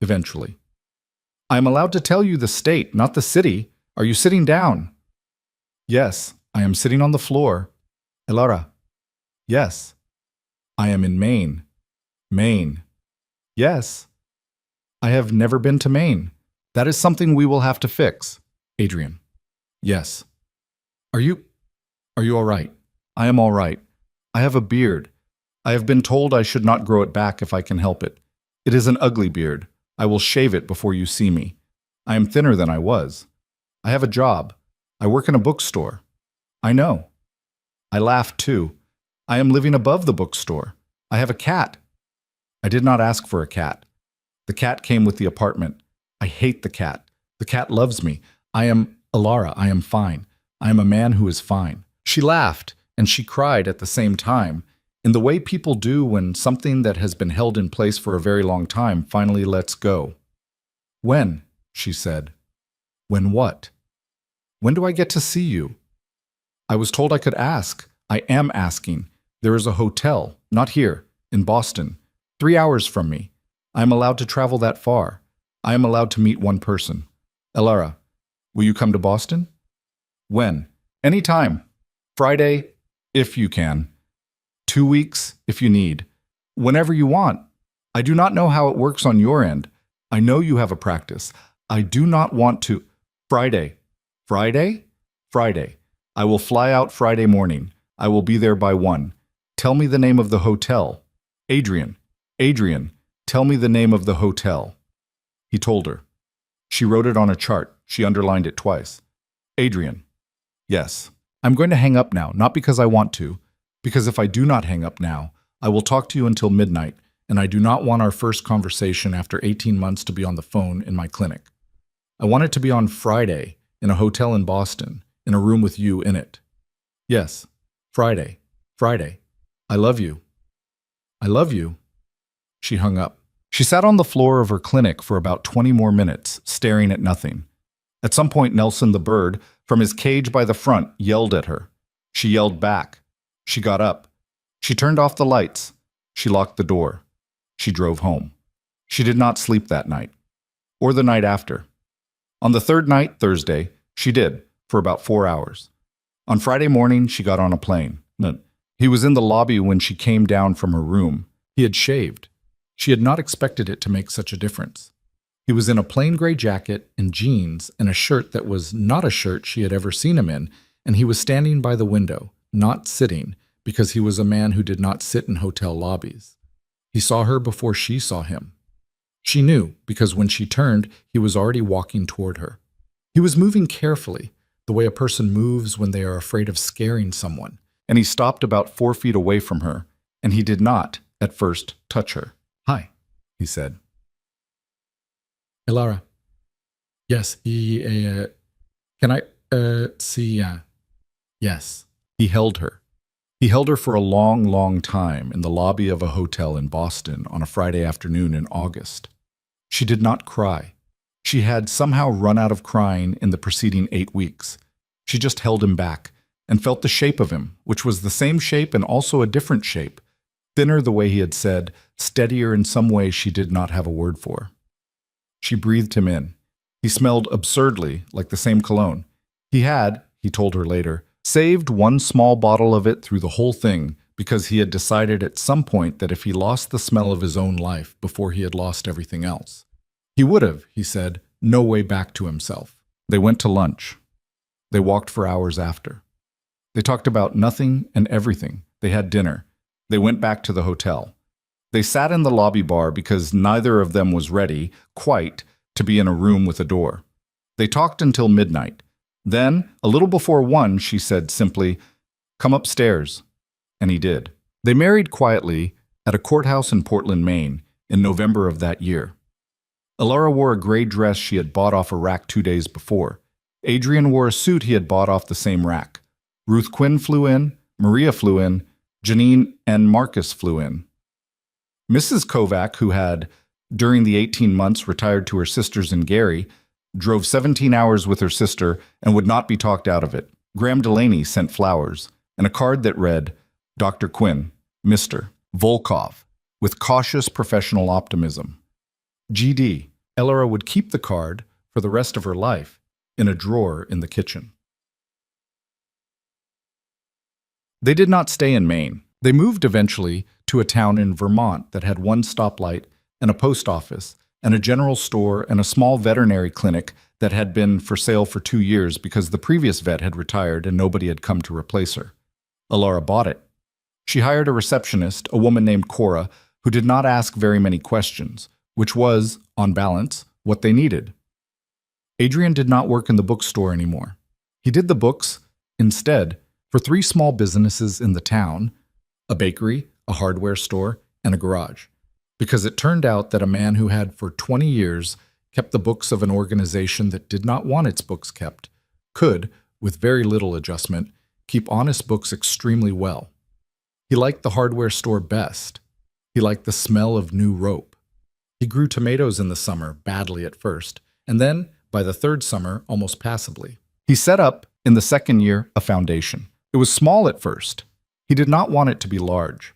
eventually. I am allowed to tell you the state, not the city. Are you sitting down? Yes, I am sitting on the floor. Alara. Yes. I am in Maine. Maine. Yes. I have never been to Maine. That is something we will have to fix. Adrian. Yes. Are you all right? I am all right. I have a beard. I have been told I should not grow it back if I can help it. It is an ugly beard. I will shave it before you see me. I am thinner than I was. I have a job. I work in a bookstore. I know. I laughed too. I am living above the bookstore. I have a cat. I did not ask for a cat. The cat came with the apartment. I hate the cat. The cat loves me. I am Alara. I am fine. I am a man who is fine. She laughed, and she cried at the same time, in the way people do when something that has been held in place for a very long time finally lets go. When? She said. When what? When do I get to see you? I was told I could ask. I am asking. There is a hotel, not here, in Boston, 3 hours from me. I am allowed to travel that far. I am allowed to meet one person. Alara, will you come to Boston? When? Any time. Friday, if you can. 2 weeks, if you need. Whenever you want. I do not know how it works on your end. I know you have a practice. I do not want to. Friday. Friday? Friday. I will fly out Friday morning. I will be there by 1. Tell me the name of the hotel. Adrian. Adrian, tell me the name of the hotel. He told her. She wrote it on a chart. She underlined it twice. Adrian. Yes. I'm going to hang up now, not because I want to, because if I do not hang up now, I will talk to you until midnight, and I do not want our first conversation after 18 months to be on the phone in my clinic. I want it to be on Friday, in a hotel in Boston, in a room with you in it. Yes, Friday. Friday. I love you. I love you. She hung up. She sat on the floor of her clinic for about 20 more minutes, staring at nothing. At some point, Nelson the bird, from his cage by the front, yelled at her. She yelled back. She got up. She turned off the lights. She locked the door. She drove home. She did not sleep that night, or the night after. On the third night, Thursday, she did, for about 4 hours. On Friday morning, she got on a plane. He was in the lobby when she came down from her room. He had shaved. She had not expected it to make such a difference. He was in a plain gray jacket and jeans and a shirt that was not a shirt she had ever seen him in, and he was standing by the window, not sitting, because he was a man who did not sit in hotel lobbies. He saw her before she saw him. She knew, because when she turned, he was already walking toward her. He was moving carefully, the way a person moves when they are afraid of scaring someone, and he stopped about 4 feet away from her, and he did not, at first, touch her. Hi, he said. Alara. Yes, can I, see, yes. He held her. He held her for a long, long time in the lobby of a hotel in Boston on a Friday afternoon in August. She did not cry. She had somehow run out of crying in the preceding 8 weeks. She just held him back and felt the shape of him, which was the same shape and also a different shape, thinner the way he had said, steadier in some way she did not have a word for. She breathed him in. He smelled absurdly like the same cologne. He had, he told her later, saved one small bottle of it through the whole thing because he had decided at some point that if he lost the smell of his own life before he had lost everything else, he would have, he said, no way back to himself. They went to lunch. They walked for hours after. They talked about nothing and everything. They had dinner. They went back to the hotel. They sat in the lobby bar because neither of them was ready, quite, to be in a room with a door. They talked until midnight. Then, a little before 1, she said simply, "Come upstairs." And he did. They married quietly at a courthouse in Portland, Maine, in November of that year. Alara wore a gray dress she had bought off a rack 2 days before. Adrian wore a suit he had bought off the same rack. Ruth Quinn flew in, Maria flew in, Janine and Marcus flew in. Mrs. Kovac, who had, during the 18 months, retired to her sisters in Gary, drove 17 hours with her sister and would not be talked out of it. Graham Delaney sent flowers and a card that read, Dr. Quinn, Mr. Volkov, with cautious professional optimism. GD. Alara would keep the card for the rest of her life in a drawer in the kitchen. They did not stay in Maine. They moved eventually to a town in Vermont that had one stoplight and a post office and a general store and a small veterinary clinic that had been for sale for 2 years because the previous vet had retired and nobody had come to replace her. Alara bought it. She hired a receptionist, a woman named Cora, who did not ask very many questions, which was, on balance, what they needed. Adrian did not work in the bookstore anymore. He did the books, instead, for 3 small businesses in the town: a bakery, a hardware store, and a garage. Because it turned out that a man who had for 20 years kept the books of an organization that did not want its books kept could, with very little adjustment, keep honest books extremely well. He liked the hardware store best. He liked the smell of new rope. He grew tomatoes in the summer, badly at first, and then, by the 3rd summer, almost passably. He set up, in the 2nd year, a foundation. It was small at first. He did not want it to be large.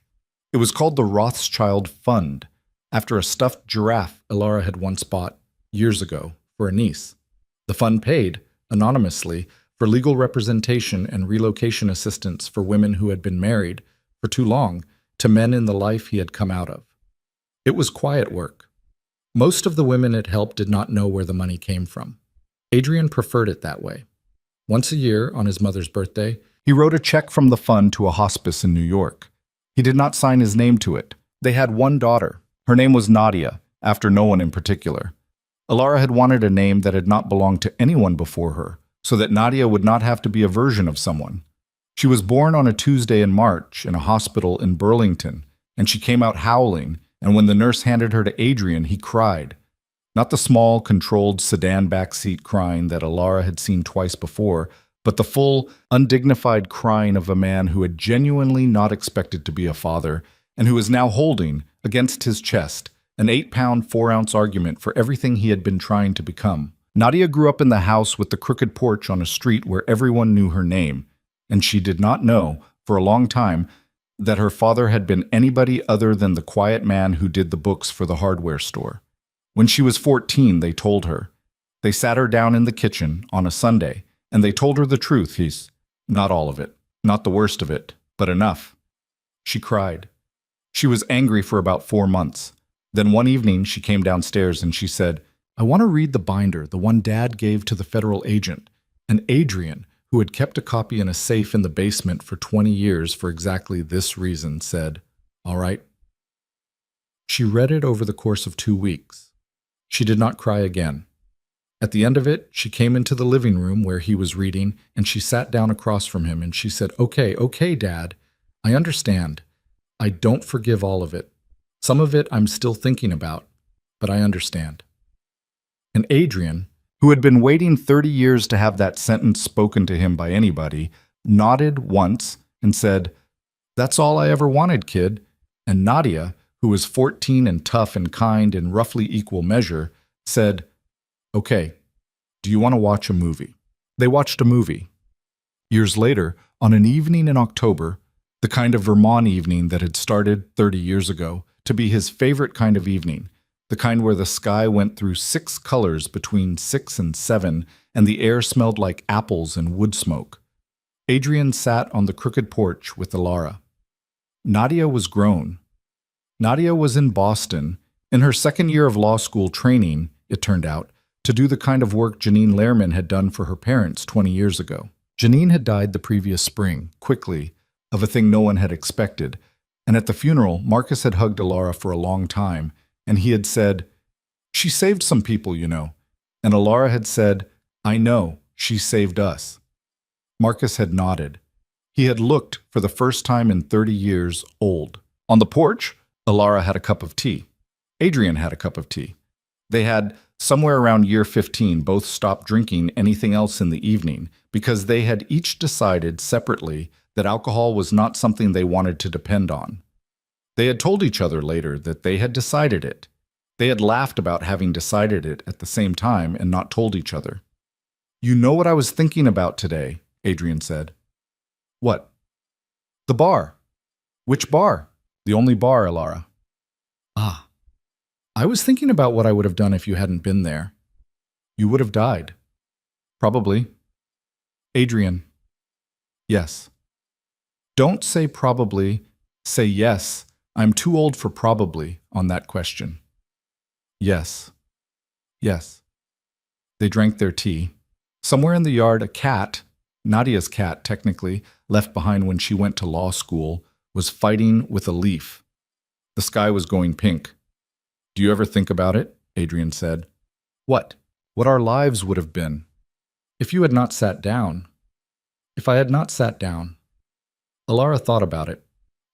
It was called the Rothschild Fund, after a stuffed giraffe Elara had once bought, years ago, for a niece. The fund paid, anonymously, for legal representation and relocation assistance for women who had been married, for too long, to men in the life he had come out of. It was quiet work. Most of the women it helped did not know where the money came from. Adrian preferred it that way. Once a year, on his mother's birthday, he wrote a check from the fund to a hospice in New York. He did not sign his name to it. They had one daughter. Her name was Nadia, after no one in particular. Elara had wanted a name that had not belonged to anyone before her, so that Nadia would not have to be a version of someone. She was born on a Tuesday in March in a hospital in Burlington, and she came out howling, and when the nurse handed her to Adrian, he cried. Not the small, controlled sedan backseat crying that Elara had seen twice before, but the full, undignified crying of a man who had genuinely not expected to be a father, and who was now holding, against his chest, an 8-pound, 4-ounce argument for everything he had been trying to become. Nadia grew up in the house with the crooked porch on a street where everyone knew her name, and she did not know, for a long time, that her father had been anybody other than the quiet man who did the books for the hardware store. When she was 14, they told her. They sat her down in the kitchen on a Sunday, and they told her the truth. Not all of it, not the worst of it, but enough. She cried. She was angry for about 4 months. Then one evening she came downstairs and she said, "I want to read the binder, the one Dad gave to the federal agent." And Adrian, who had kept a copy in a safe in the basement for 20 years for exactly this reason, said, "All right." She read it over the course of 2 weeks. She did not cry again. At the end of it, she came into the living room where he was reading, and she sat down across from him, and she said, Okay, Dad. I understand. I don't forgive all of it. Some of it I'm still thinking about, but I understand." And Adrian, who had been waiting 30 years to have that sentence spoken to him by anybody, nodded once and said, "That's all I ever wanted, kid." And Nadia, who was 14 and tough and kind in roughly equal measure, said, "Okay, do you want to watch a movie?" They watched a movie. Years later, on an evening in October, the kind of Vermont evening that had started 30 years ago, to be his favorite kind of evening, the kind where the sky went through 6 colors between 6 and 7, and the air smelled like apples and wood smoke. Adrian sat on the crooked porch with Elara. Nadia was grown. Nadia was in Boston, in her 2nd year of law school training, it turned out, to do the kind of work Janine Lehrman had done for her parents 20 years ago. Janine had died the previous spring, quickly, of a thing no one had expected, and at the funeral, Marcus had hugged Elara for a long time, and he had said, "She saved some people, you know." And Elara had said, "I know, she saved us." Marcus had nodded. He had looked, for the first time in 30 years, old. On the porch, Elara had a cup of tea. Adrian had a cup of tea. They had, somewhere around year 15, both stopped drinking anything else in the evening because they had each decided separately that alcohol was not something they wanted to depend on. They had told each other later that they had decided it. They had laughed about having decided it at the same time and not told each other. "You know what I was thinking about today," Adrian said. "What?" "The bar." "Which bar?" "The only bar, Elara." "Ah. I was thinking about what I would have done if you hadn't been there." "You would have died." "Probably." "Adrian." "Yes." "Don't say probably. Say yes. I'm too old for probably on that question." "Yes. Yes." They drank their tea. Somewhere in the yard, a cat, Nadia's cat technically, left behind when she went to law school, was fighting with a leaf. The sky was going pink. "Do you ever think about it?" Adrian said. "What?" What our lives would have been if you had not sat down. If I had not sat down. Alara thought about it.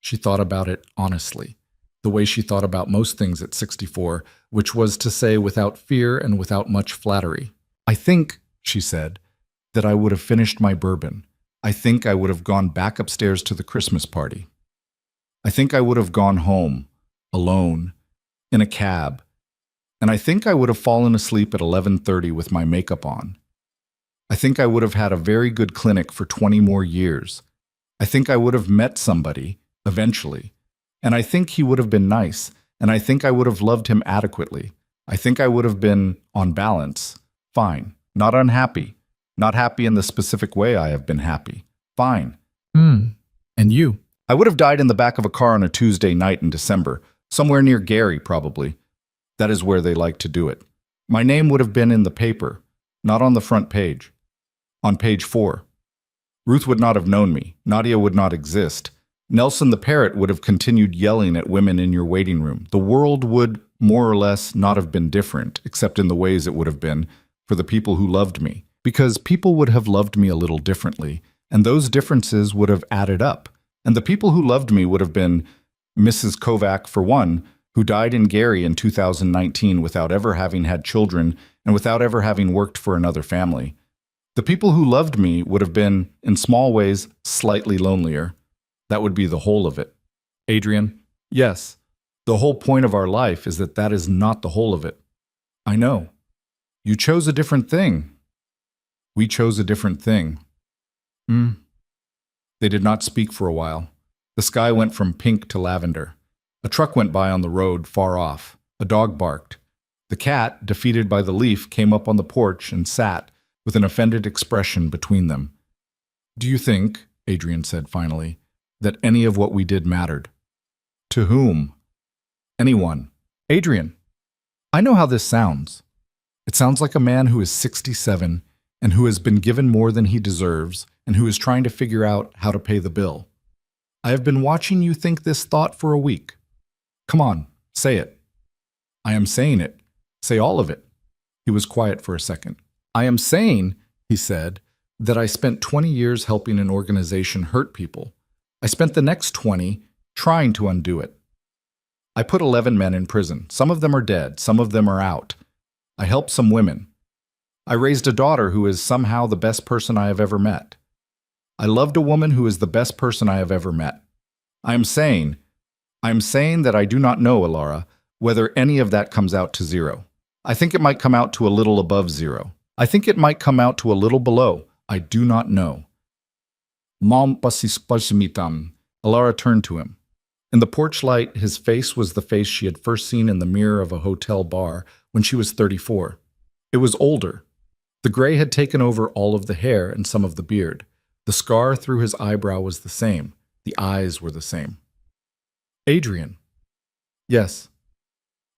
She thought about it honestly, the way she thought about most things at 64, which was to say without fear and without much flattery. I think, she said, that I would have finished my bourbon. I think I would have gone back upstairs to the Christmas party. I think I would have gone home, alone, in a cab, and I think I would have fallen asleep at 11:30 with my makeup on. I think I would have had a very good clinic for 20 more years. I think I would have met somebody, eventually, and I think he would have been nice, and I think I would have loved him adequately. I think I would have been, on balance, fine, not unhappy, not happy in the specific way I have been happy. Fine. And you? I would have died in the back of a car on a Tuesday night in December, somewhere near Gary, probably. That is where they like to do it. My name would have been in the paper, not on the front page. On page 4. Ruth would not have known me. Nadia would not exist. Nelson the parrot would have continued yelling at women in your waiting room. The world would, more or less, not have been different, except in the ways it would have been, for the people who loved me. Because people would have loved me a little differently, and those differences would have added up. And the people who loved me would have been Mrs. Kovac, for one, who died in Gary in 2019 without ever having had children and without ever having worked for another family. The people who loved me would have been, in small ways, slightly lonelier. That would be the whole of it. Adrian, yes, the whole point of our life is that is not the whole of it. I know. You chose a different thing. We chose a different thing. They did not speak for a while. The sky went from pink to lavender. A truck went by on the road, far off. A dog barked. The cat, defeated by the leaf, came up on the porch and sat, with an offended expression between them. Do you think, Adrian said finally, that any of what we did mattered? To whom? Anyone. Adrian, I know how this sounds. It sounds like a man who is 67 and who has been given more than he deserves and who is trying to figure out how to pay the bill. I have been watching you think this thought for a week. Come on, say it. I am saying it. Say all of it. He was quiet for a second. I am saying, he said, that I spent 20 years helping an organization hurt people. I spent the next 20 trying to undo it. I put 11 men in prison. Some of them are dead. Some of them are out. I helped some women. I raised a daughter who is somehow the best person I have ever met. I loved a woman who is the best person I have ever met. I am saying that I do not know, Alara, whether any of that comes out to 0. I think it might come out to a little above 0. I think it might come out to a little below. I do not know. Alara turned to him. In the porch light, his face was the face she had first seen in the mirror of a hotel bar when she was 34. It was older. The gray had taken over all of the hair and some of the beard. The scar through his eyebrow was the same. The eyes were the same. Adrian. Yes.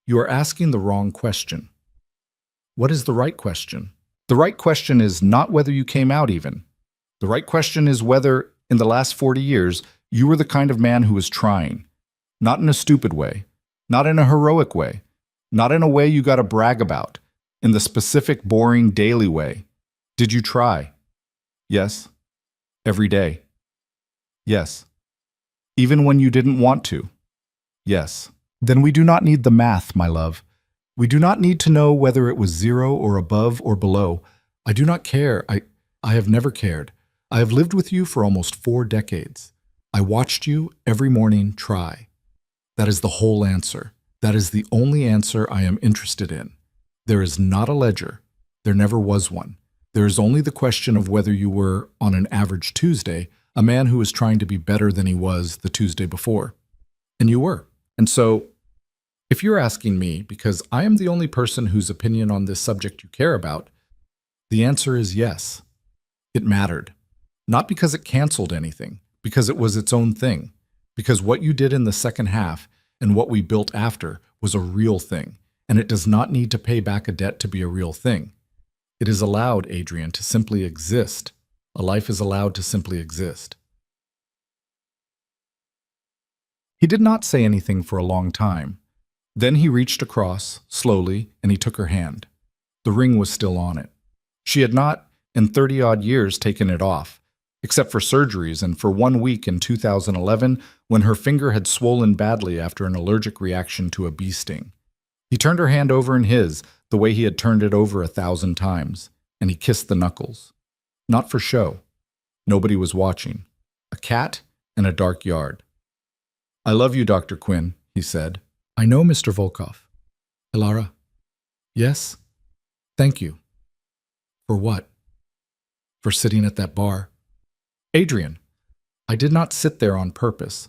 You are asking the wrong question. What is the right question? The right question is not whether you came out even. The right question is whether, in the last 40 years, you were the kind of man who was trying. Not in a stupid way. Not in a heroic way. Not in a way you got to brag about. In the specific, boring, daily way. Did you try? Yes. Every day. Yes. Even when you didn't want to. Yes. Then we do not need the math, my love. We do not need to know whether it was 0 or above or below. I do not care. I have never cared. I have lived with you for almost 4 decades. I watched you every morning try. That is the whole answer. That is the only answer I am interested in. There is not a ledger. There never was one. There is only the question of whether you were, on an average Tuesday, a man who was trying to be better than he was the Tuesday before. And you were. And so, if you're asking me, because I am the only person whose opinion on this subject you care about, the answer is yes. It mattered. Not because it canceled anything, because it was its own thing. Because what you did in the second half and what we built after was a real thing, and it does not need to pay back a debt to be a real thing. It is allowed, Adrian, to simply exist. A life is allowed to simply exist. He did not say anything for a long time. Then he reached across, slowly, and he took her hand. The ring was still on it. She had not, in 30-odd years, taken it off, except for surgeries and for 1 week in 2011 when her finger had swollen badly after an allergic reaction to a bee sting. He turned her hand over in his, the way he had turned it over 1,000 times, and he kissed the knuckles. Not for show. Nobody was watching. A cat in a dark yard. "I love you, Dr. Quinn," he said. "I know, Mr. Volkov." "Ilara?" "Yes?" "Thank you." "For what?" "For sitting at that bar." "Adrian, I did not sit there on purpose.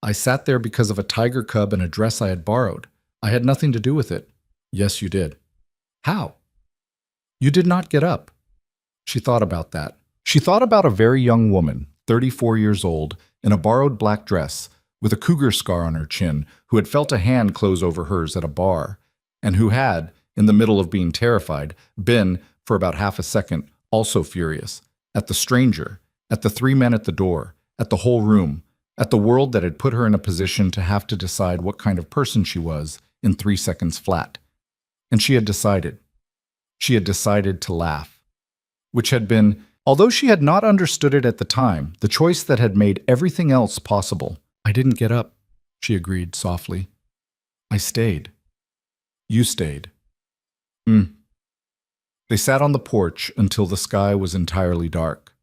I sat there because of a tiger cub and a dress I had borrowed. I had nothing to do with it." "Yes, you did." "How?" "You did not get up." She thought about that. She thought about a very young woman, 34 years old, in a borrowed black dress, with a cougar scar on her chin, who had felt a hand close over hers at a bar, and who had, in the middle of being terrified, been, for about half a second, also furious, at the stranger, at the 3 men at the door, at the whole room, at the world that had put her in a position to have to decide what kind of person she was in 3 seconds flat. And she had decided. She had decided to laugh. Which had been, although she had not understood it at the time, the choice that had made everything else possible. "I didn't get up," she agreed softly. "I stayed." "You stayed." They sat on the porch until the sky was entirely dark.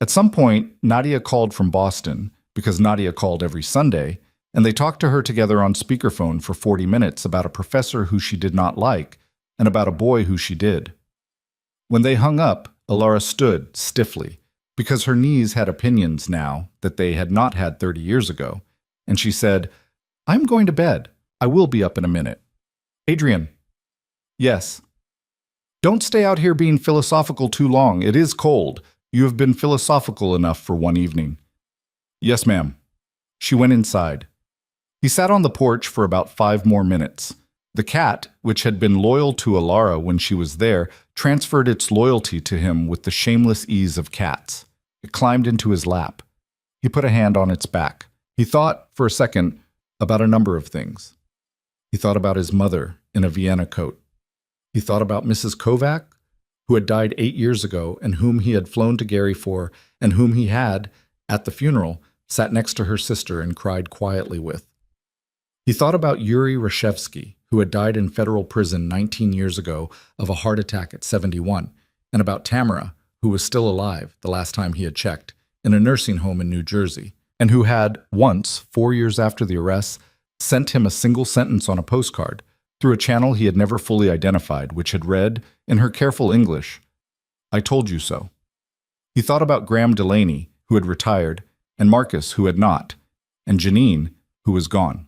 At some point, Nadia called from Boston, because Nadia called every Sunday, and they talked to her together on speakerphone for 40 minutes about a professor who she did not like and about a boy who she did. When they hung up, Ilara stood stiffly, because her knees had opinions now that they had not had 30 years ago, and she said, "I'm going to bed. I will be up in a minute." "Adrian." "Yes." "Don't stay out here being philosophical too long. It is cold. You have been philosophical enough for one evening." "Yes, ma'am." She went inside. He sat on the porch for about 5 more minutes. The cat, which had been loyal to Ilara when she was there, transferred its loyalty to him with the shameless ease of cats. It climbed into his lap. He put a hand on its back. He thought, for a second, about a number of things. He thought about his mother in a Vienna coat. He thought about Mrs. Kovac, who had died 8 years ago and whom he had flown to Gary for, and whom he had, at the funeral, sat next to her sister and cried quietly with. He thought about Yuri Rashevsky, who had died in federal prison 19 years ago of a heart attack at 71, and about Tamara, who was still alive the last time he had checked, in a nursing home in New Jersey, and who had, once, 4 years after the arrest, sent him a single sentence on a postcard, through a channel he had never fully identified, which had read, in her careful English, "I told you so." He thought about Graham Delaney, who had retired, and Marcus, who had not, and Janine, who was gone.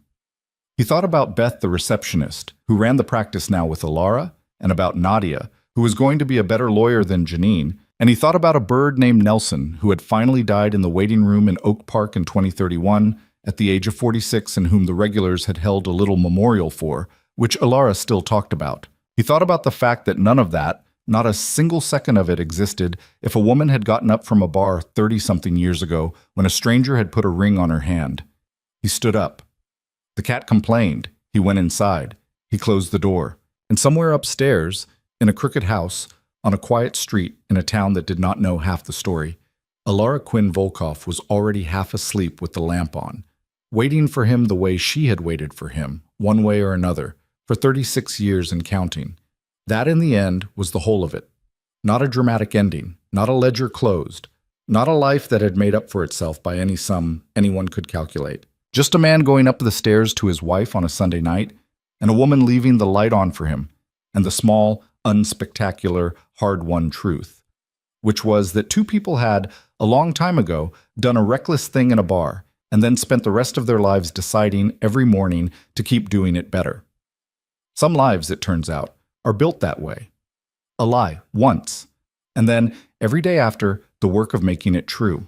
He thought about Beth, the receptionist, who ran the practice now with Ilara, and about Nadia, who was going to be a better lawyer than Janine, and he thought about a bird named Nelson, who had finally died in the waiting room in Oak Park in 2031, at the age of 46, and whom the regulars had held a little memorial for, which Ilara still talked about. He thought about the fact that none of that, not a single second of it, existed if a woman had gotten up from a bar 30-something years ago when a stranger had put a ring on her hand. He stood up. The cat complained. He went inside. He closed the door. And somewhere upstairs, in a crooked house, on a quiet street in a town that did not know half the story, Ilara Quinn Volkov was already half asleep with the lamp on, waiting for him the way she had waited for him, one way or another, for 36 years and counting. That, in the end, was the whole of it. Not a dramatic ending, not a ledger closed, not a life that had made up for itself by any sum anyone could calculate. Just a man going up the stairs to his wife on a Sunday night, and a woman leaving the light on for him, and the small, unspectacular, hard-won truth, which was that two people had, a long time ago, done a reckless thing in a bar, and then spent the rest of their lives deciding every morning to keep doing it better. Some lives, it turns out, are built that way. A lie, once, and then, every day after, the work of making it true.